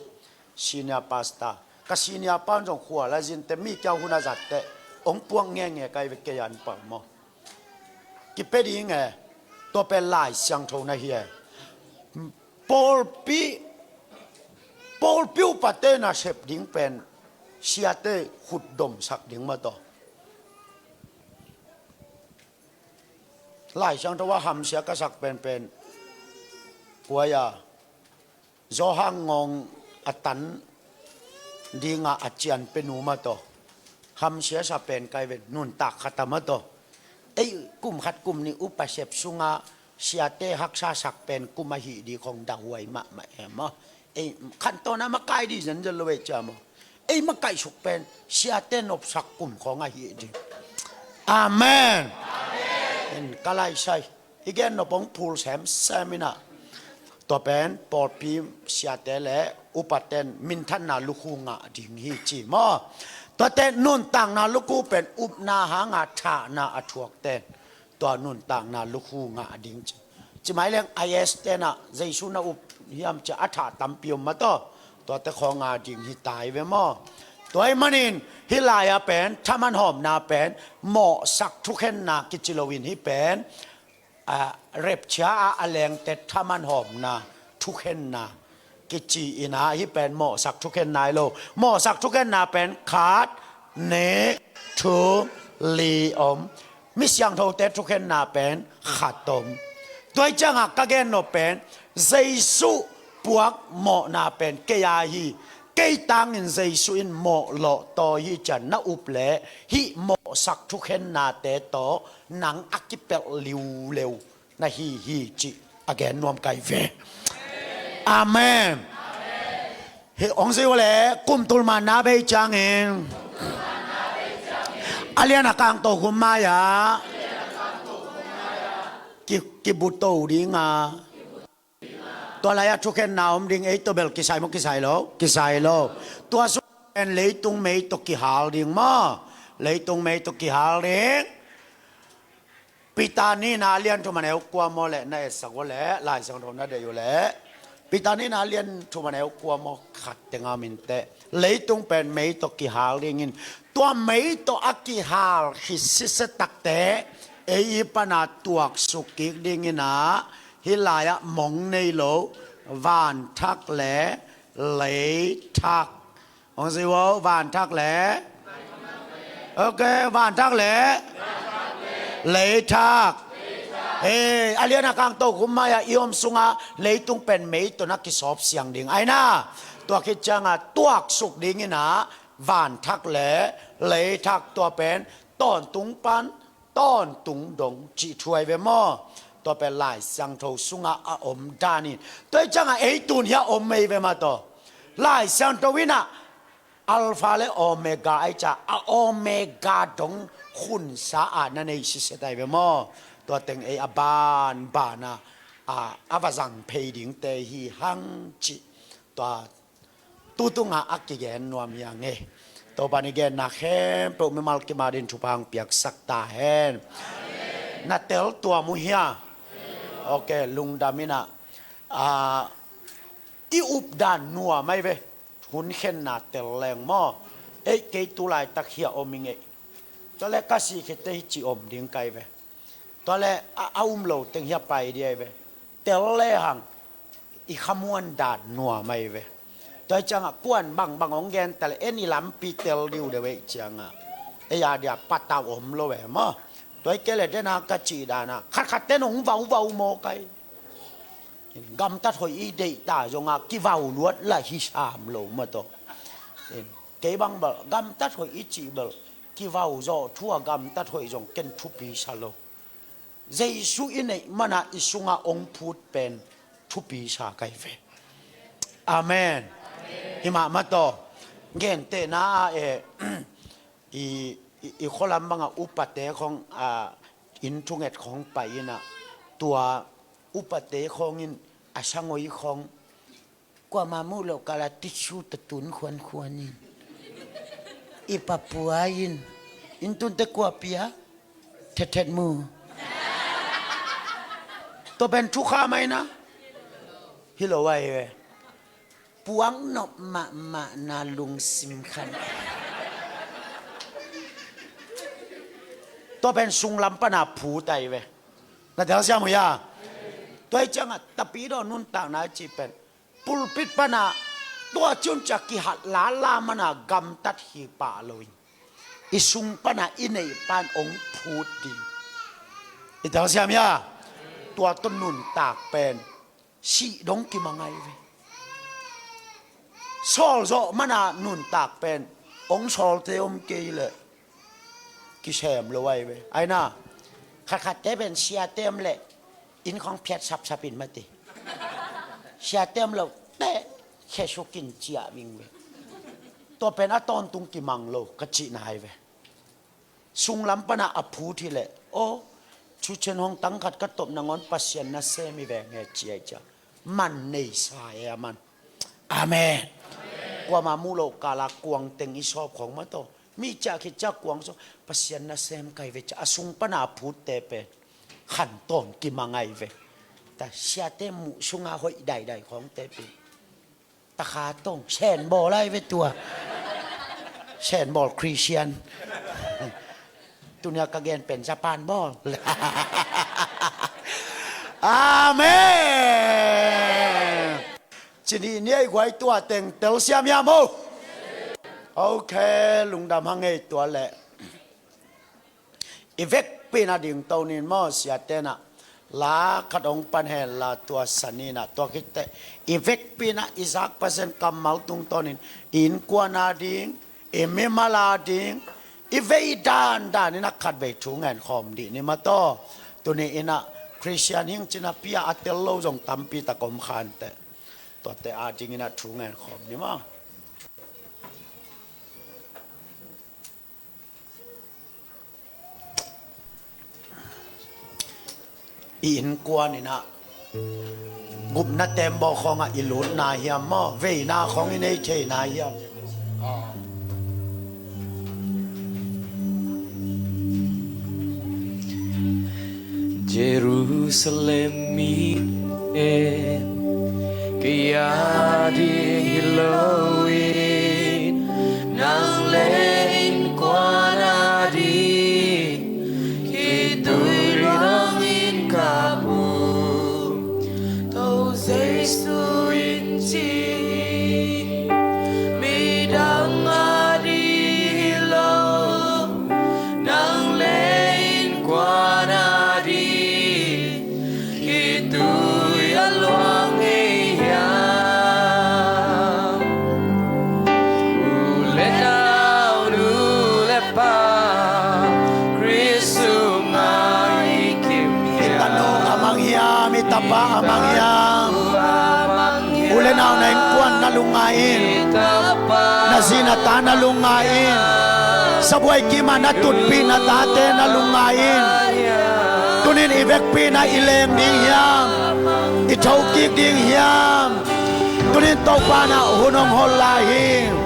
ชีเนียพาสต้าก็ชีเนียป้อนจงขวดแล้วจินแต่มีเจ้าหุ่นจัดแต่องปวงแง่ไกลไปเกียนปะหมอกิเป็ดยังไงตัวเป็นลายเสียงโทนเฮียปอลปิวปะเตน่าเสพดิ้งเป็นเสียเตขุดดมสักดิ้งมาต่อหลายช่างตัวว่าหำเสียก็สักเป็นปัวยาโจหังงงอัตันดีงาอาเจียนเป็นหนูมาต่อหำเสียสักเป็นไกลเป็นนุ่นตักขัดมาต่อไอ้กลุ่มขัดกลุ่มนี้อุปเสพสุงาเสียเตหักษาสักเป็นกุมหิดีของดาวไวมาแอมไอ้ขันตอนนั้นมาไกลดีฉันจะเลยจามไอ้มาไกลสุกเป็นเสียเตนอบสักกลุ่มของอหิดีอาเมนเห็นกะไลใช่อีกแกนนบงพูลแซมเซมินาตัวเป็นปอดปีเสียเตและอุปเตนมินทันนาลูกงาดิ่งฮิจิมอตัวเตนนุ่นต่างนาลูกเป็นอุปนาหางาชานาอถวกเตนตัวนุ่นต่างนาลูกงาดิ่งจะหมายเรื่องไอเอสเตนะใจสุนาอุปเฮียมจะอัฐาตัมปิยมมาตัวแต่ของงาดิ่งฮิตายเวมอตัวไอ้มันินฮิลายาเป็นถ้ามันหอมนาเป็นเหมาะสักทุกเห็นนากิจิโลวินฮิเป็น เร็บช้าอแรงแต่ถ้ามันหอมนะทุกเห็นนะกิจีอินาที่เป็นหม้อสักทุกเห็นนายโลหม้อสักทุกเห็นนาเป็นขาดเนทูลีอมมิสยังโทแต่ทุกเห็นนาเป็นขาดตมตัวจังกะเกนโนเป็นเจสุปวกหม้อนาเป็นเกียฮีเกยตังอินเจสุอินหม้อโลต่อฮีจันนาอุปเลฮีหม้อสักทุกเห็นนาแต่ต่อหนังอักกิเปลลิวเลวนะฮีจิอแกนนวมไกเวอาเมนเฮองซิวเลกุมตุลมานาเบจังเองอาเลียนักางโตกุมมายากิบุตโตดิงาตัวอะไรอะทุกแค่นาวมดิงเอตัวเบลกิไซมกิไซโลตัวสุเอ็นเลยตุงเมย์ตกิฮาลดิงมาเลยตุงเมย์ตกิฮาลดิงปิตานี่นาเลียนทุมันเอวกลัวโมเลในสักวันแหละลายสังทนนั่นเดียวแหละปิตานี่นาเลียนทุมันเอวกลัวโมขัดเตงามินเตเลยตุงเป็นเมย์ตกิฮาลดิงินตัวเมย์ตอักกิฮาลฮิสิสตักเตเออีปนาตัวสุกิกดิงินะฮิลายะมงในโลวานทักแหล่เลยทักองสิววานทักแหล่โอเควานทักแหล่เลยทักอาเลียนักางโตกุมมายาอิอมสุงาเลยตุงเป็นเมย์ตัวนักกิสอบเสียงดิ่งไอ้น่าตัวคิดจังตัวสุกดิ่งนะวานทักแหล่เลยทักตัวเป็นต้นตุงปันต้นตุงดงจีถวยเวมอตัวเป็นลายสังโทสุงาอมดานินตัวจังไอตุนยาอมไม่เวมาตัวลายสังโทวินะอัลฟาและโอเมกาไอจ่าโอเมกาดงขุนสะอาดนั่นเองสิเสดเวมอตัวเต็งไออบานบานาอาวาจังเพดิงเตฮีฮังจิตัวตุตุงาอักกิเกนนวมยังเงตัวปานิเกนนักเฮมโปรเมมัลกิมาดินชุพังเปียกสักตาเฮนนัดเตลตัวมุฮียโอเคลุงดามินะอีอุบดานนัวไม่เว้หุนเข็นนัดเตลแรงมอเอ้เกยตุลายตะเขียอมิงเอตัวแรกก็สีเขตให้จีอมดิ้งไกเว้ตัวแรกเอาโลเต็งเฮียไปเดียเว้เตลแรงหังอีขมวนดานนัวไม่เว้ตัวจังกวนบังองแกนแต่เอ็นี่ลำปีเตลดิวเดเวจังเอียเดียปัตตาอมโลเวมอตัวเกล็ดนากจีดานะขัดเต้นหงวาวโมไกกำตัดหอยเดตาจงอากิวาวลวดละฮิชามโลมาตัวเกบังบกำตัดหอยจีบกิวาวโจทั่วกำตัดหอยจงเกนทุปีชาโลเจสุอินเนมันอิสุงาองพูดเป็นทุปีชาไกเวอาเมนฮิมามาตัวเกนเตนาอีคนลำบางอุปเตของอินทุเงตของไปนะตัวอุปเตของอินอาช่างอยของกว่ามามูโลกาลติชูตตุนควรนี่อีปะปัวอินตุนตะกัวเปียเท็ดมูตัวเป็นทุกข้าไหมนะฮิโลไว้เว้ปวงนบมานาลุงสิมขันตัวเป็นสุงลำปนาผูไตเว้นั่นเดี๋ยวเสียมั้ยอ่ะตัวจังตะปีดอนุนต่างนาจีเป็นปุลปิดปนาตัวจุนจักกิหัดลามานากำตัดหีป่าเลยอิสุงปนาอินเนปานองพูดดีเดี๋ยวเสียมั้ยอ่ะตัวต้นนุนตากเป็นสีดงกิมังไงเว้โซลโซมานานุนตากเป็นองโซลเตอมเกยเลยกิเชมเลยไว้เว้ไอ้น่าขัดเตเป็นเชียเต็มเลยอินของเพียรสับปินมาติเชียเต็มเราเตะแค่ชกินเจียมิงเว้ตัวเป็นอัตอนตุงกิมังโลกจินายเว้สุงลำปนาอภูทีเลยโอ้ชุเชนห้องตั้งขัดกระตบนางอนปัสยันนาเซมิเวงเงเจียจ้ามันในสายมันอาเมนกว่ามามูโลกาลากวงเต็งอิชอบของมาโตมีจากคิดจากกวงโซปัสยันนาเซมไกเวจะอสุงปนาพูดเตเปขันต้นกิมังไงเวแต่เชียเตมุสุงอาหอยใดๆของเตเปตะขาต้องแช่นบอลไล่เวตัวแช่นบอลคริสเตียนตุนยากระเกนเป็นสะพานบอล อาเมนทีนี้เนี่ยไว้ตัวเต็งเตลเซียมยามูโอเคลุงดำหังไงตัวแหละอีเวกปีนาดิ่งตัวนี้มอเสียเตนะลาขัดองปันเฮลาตัวสันนีนะตัวคิดแต่อีเวกปีนะอิสักเปอร์เซ็นต์กำเมาตุงตัวนี้อินกวนาดิ่งเอเมมาลาดิ่งอีเวดานนี่นักขัดเวทุงเงินคอมดีนี่มาต่อตัวนี้เองนะคริสเตียนยิ่งจินาพิอาเตลโลจงตัมปีตะกมขันแต่ตัวแต่อาจริงนะทุงเงินคอมนี่มั้งอินกวนนี่นะกุมนัดเต็มบอกของอิลุนนาเฮียมมอเวนาของอินเอเชนาเฮียมเยรูซาเล็มมีเอนกยาดีฮิโลวีนนางเลนกวานาดีคิดดูรังอินกาบูโตเซสุอินจีมีดังอาดีฮิโลนางเลนกวานาดีคิดดูยัลวงเอียTapa amang yang ule na na kuan na lungain na zinata na lungain sa buhay kima na tutpi na tate na lungain tunin ibek pi na ilem ding yam itaw kik ding yam tunin tau pa na hunong holahin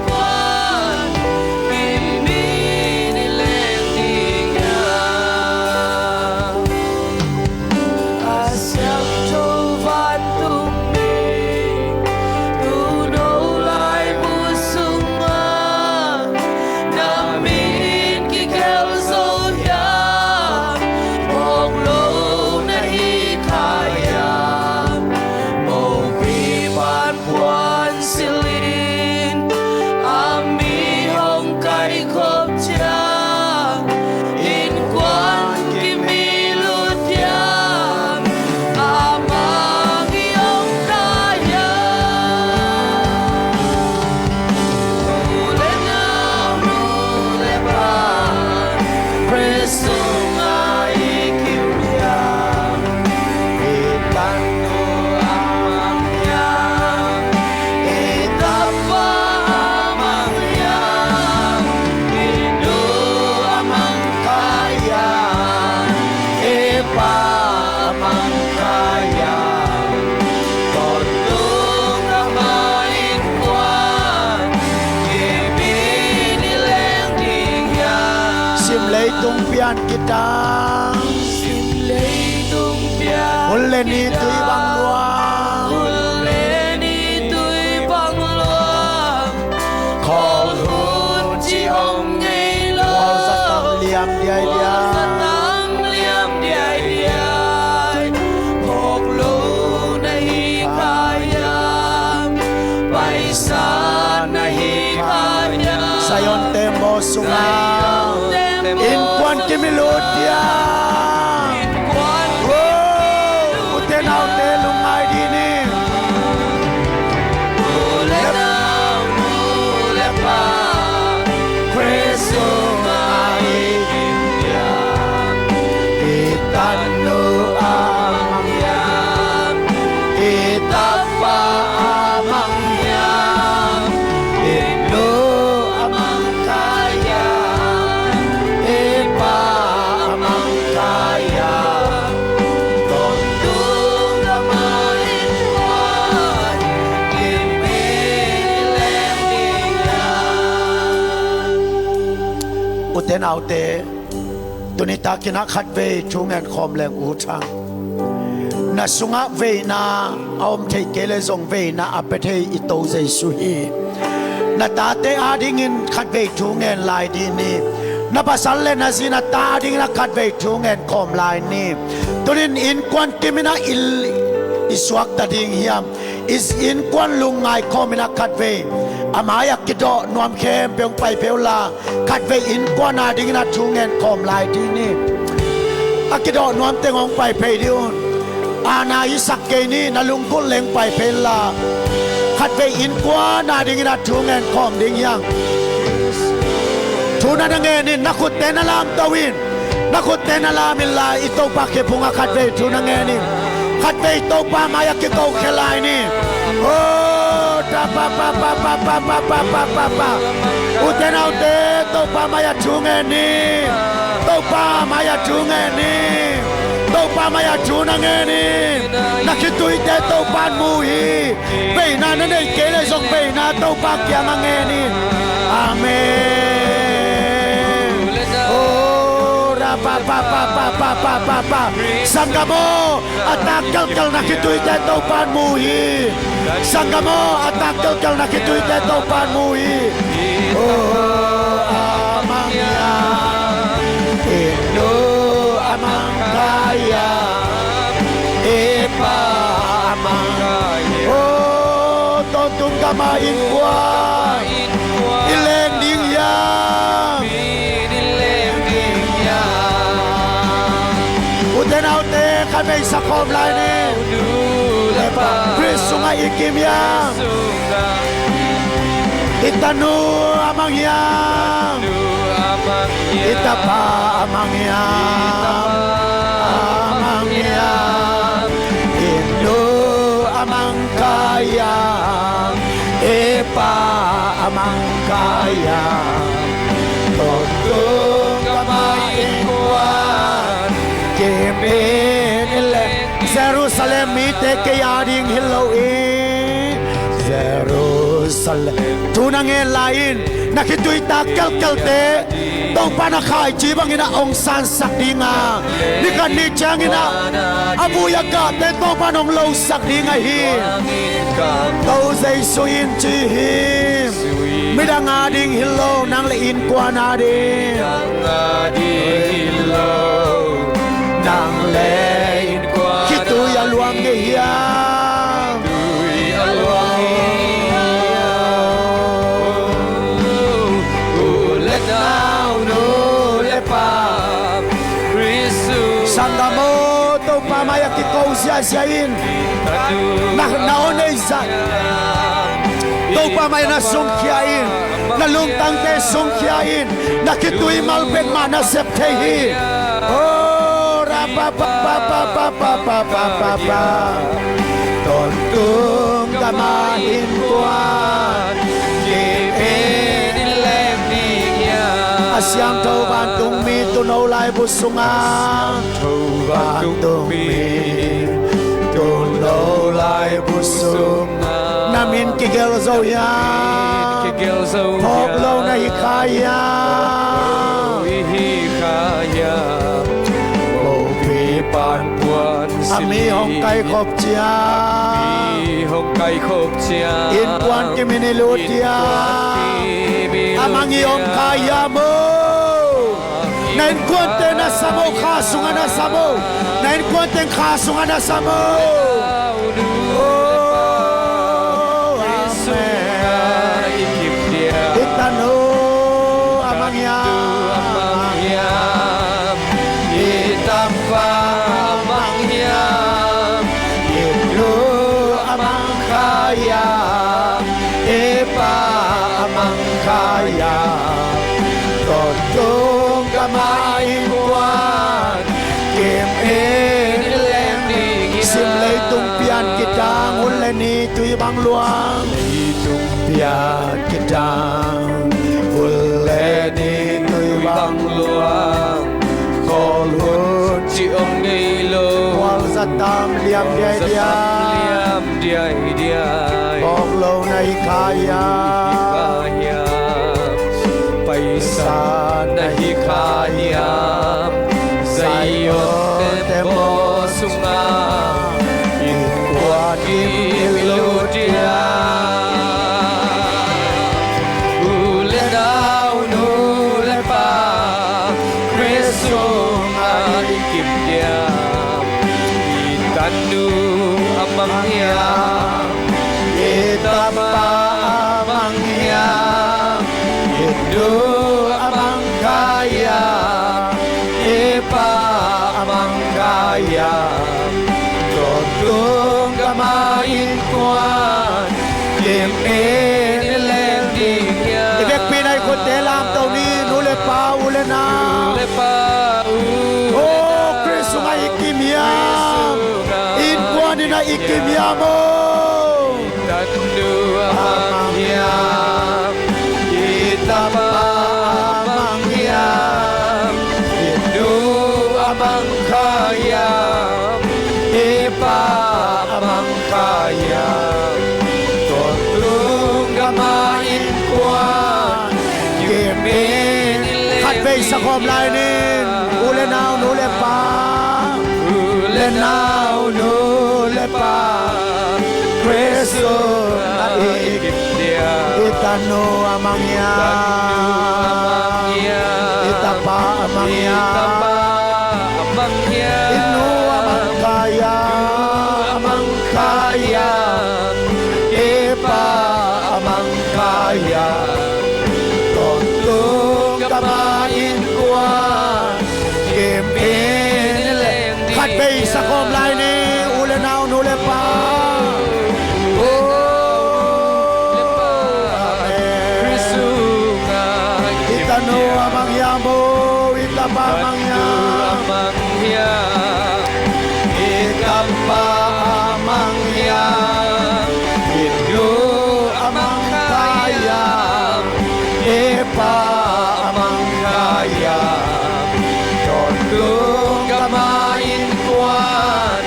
kita Ule ni tui bang luang Khol hun chi hong ngay lo Khol sa tam liam diay diay Hok lo na hi kayam Pai sa na hi kayam Sayon tembo sungaw In kwan kimilutia Uten au te lungai dini Lepa Preso mai kimya Itanu amang Yam Itapa amang yam Inu amang kaya Ipa amang kaya Tondung namain kuan Kimilem dingyan Uten au te Tunita kinakhat ve chungen khom leng u chang Na sunga ve na Aom thei kele zong ve na apethe ito zai su hi Na tate adingin khat ve chungen lai di ni na pasal le na sina ta ding na kat ve thung en khom lai ni tunin in kwan kimina il iswak ta ding hiam is in kwan lungai khomina kat ve amaya kido nuam khem peong pai peula kat ve in kwan na ding na thung en khom lai di ni akido nuam tengong pai pe diun ana isak ke ni na lungkul leng pai pela kat ve in kwan na ding na thung en khom ding yang Tuna nangenin nakut tenalam tawin nakut tenalam illa ito pa ke punga katve tuna nangenin katve ito pa maya ke kau kelai ni oh ta pa pa pa pa pa pa pa pa pa pa utena ute to pa maya chungeni to pa maya chungeni to pa maya chunangeni nakitui te to pa mui pe na na nei ke le jong pe na to pa kya mangeni amen pa pa pa pa pa pa pa pa sanggamo atakal kal nakituy te topan muhi sanggamo atakal kal nakituy te topan muhi oh amangya Indo amang kaya epa amang oh tontung kamain kuat ileng ding yang Utenaw te kami sa komlay ni Chris sungai ikim yang Itanu amang yang Itapa amang yang Amang yang Indo amang kayang Epa amang kayang Totong kamain kuwan Jerusalem mite ke yaring hilowi Jerusalem tunang lain nakituy takal kalte tong panakai jibang ina ong san sakdinga ni kan ni chang ina abuya ka te tong panong low sakdinga hi tau zay suin chi him midang ading hilo nang lein kwa ading nang lein kwa kitu ya luang ge hiam tu ya luang ulet now no le pa risu sangamo to pamaya ki kau sia siain nah naone za to pamaya na sung kiain na lung tang te sung kiain na kitui malbek mana sep tehi pa pa pa pa pa pa pa pa pa pa tontung kamain kuat kipin ilem niya asyang tau bantung mi tunaw lai busungan bantung mi tunaw lai busungan namin kigel zo yan hoglaw na hikaya pan puan ami hong kai khop chia in puan ke minilutia amangi om kaya mo nain kuante na samo khasunga na samo nain kuante khasunga na samo oh amen itano amangya itampa kaya totong kamain kuan kim in sim lay tung pian kita nguleni tuy bang luang tung pian kita nguleni tuy bang luang kol hun chi om ngây lo wal satam liam dia kok lo nai kaya paisa nahi kaya sayo temo sunga in kuati iludia ule dau no le pa amangyam itanu amangyam Itapa amangyam Idu amangkaya Ipa amangkaya Totong kamain kuan Kim inileng dingya Ibig pinay ko telam tau ni Nule pa ule na Oh Kristo nga ikimyam In kuan na ikimyam mo Tanu amangyam itapa amangyam Idu amangkayam ipa amangkayam Totong gamain kuan Gimin Katbay sa komlainin Ule now nule pa Ule now nule pa Kristo na Itano amangyam Itapa amangyam Inu amangkayam Ipa amangkayam Totong kamain kuan Kimin Katbay sa komlainin Ule now nule pa Itano amangyamo, itapa amangyam, itapa amangyam, idu amangkayam, ipa amangkayam, totong kamain kuan,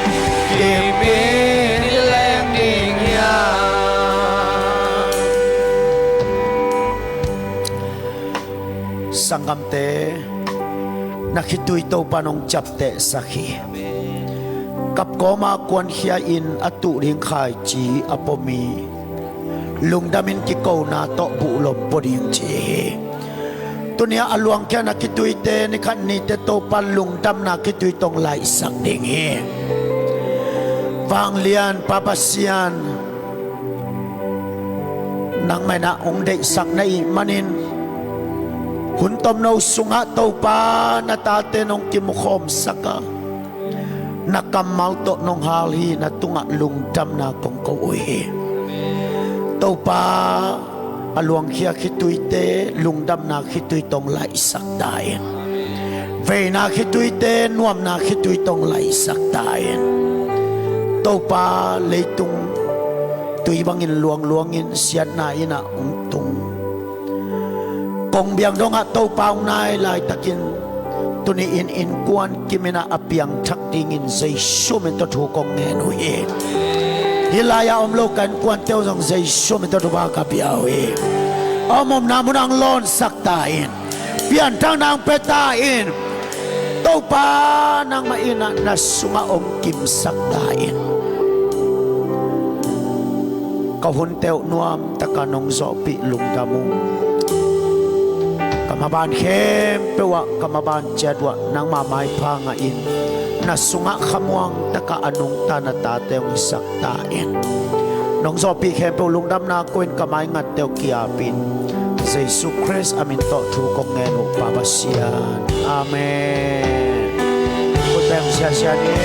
kimin ileng dingyan. Sangkamte nakituy to panong chapte sakhi kapkoma kwan hiya in atu ring khai chi apomi lungdamin ki ko na to bulom poding chi tunia aluang kya nakituy te ni khan ni te to pan lungdam nakituy tong lai sak ding he wang lian papasian nang may na ong de sak na manin Huntom na usunga tau pa natate nung kimukhom saka nakamaw to nung halhi na tunga lungdam na kong kauwi tau pa aluang hiya kituite lungdam na kituy tong laisak dayen vay na kituite nuam na kituy tong laisak dayen tau pa leitung tuibangin luang-luangin siya na ina untung Kong biang dong atau paung nai lai takin tuniin in kuan kimina apiang thak dingin zai sumin to thu kong ngenu ye hilaya om lokan kuan teo jong zai sumin to ba ka piao ye omom namunang lon saktain pian tang nang petain to pa nang maina na sunga om kim saktain kahun teo nuam takanong zopi lungdamu Kamaban kem pewa kamaban jadwa nang mamay pangain nasunga kamuang taka anong tanatate ang isaktain nong zopi kem pe lungdam na kuin kamay ngat teo kiapin sa Jesu Christ amin to trukong ngeno papasyan Amen Kutayang siya ni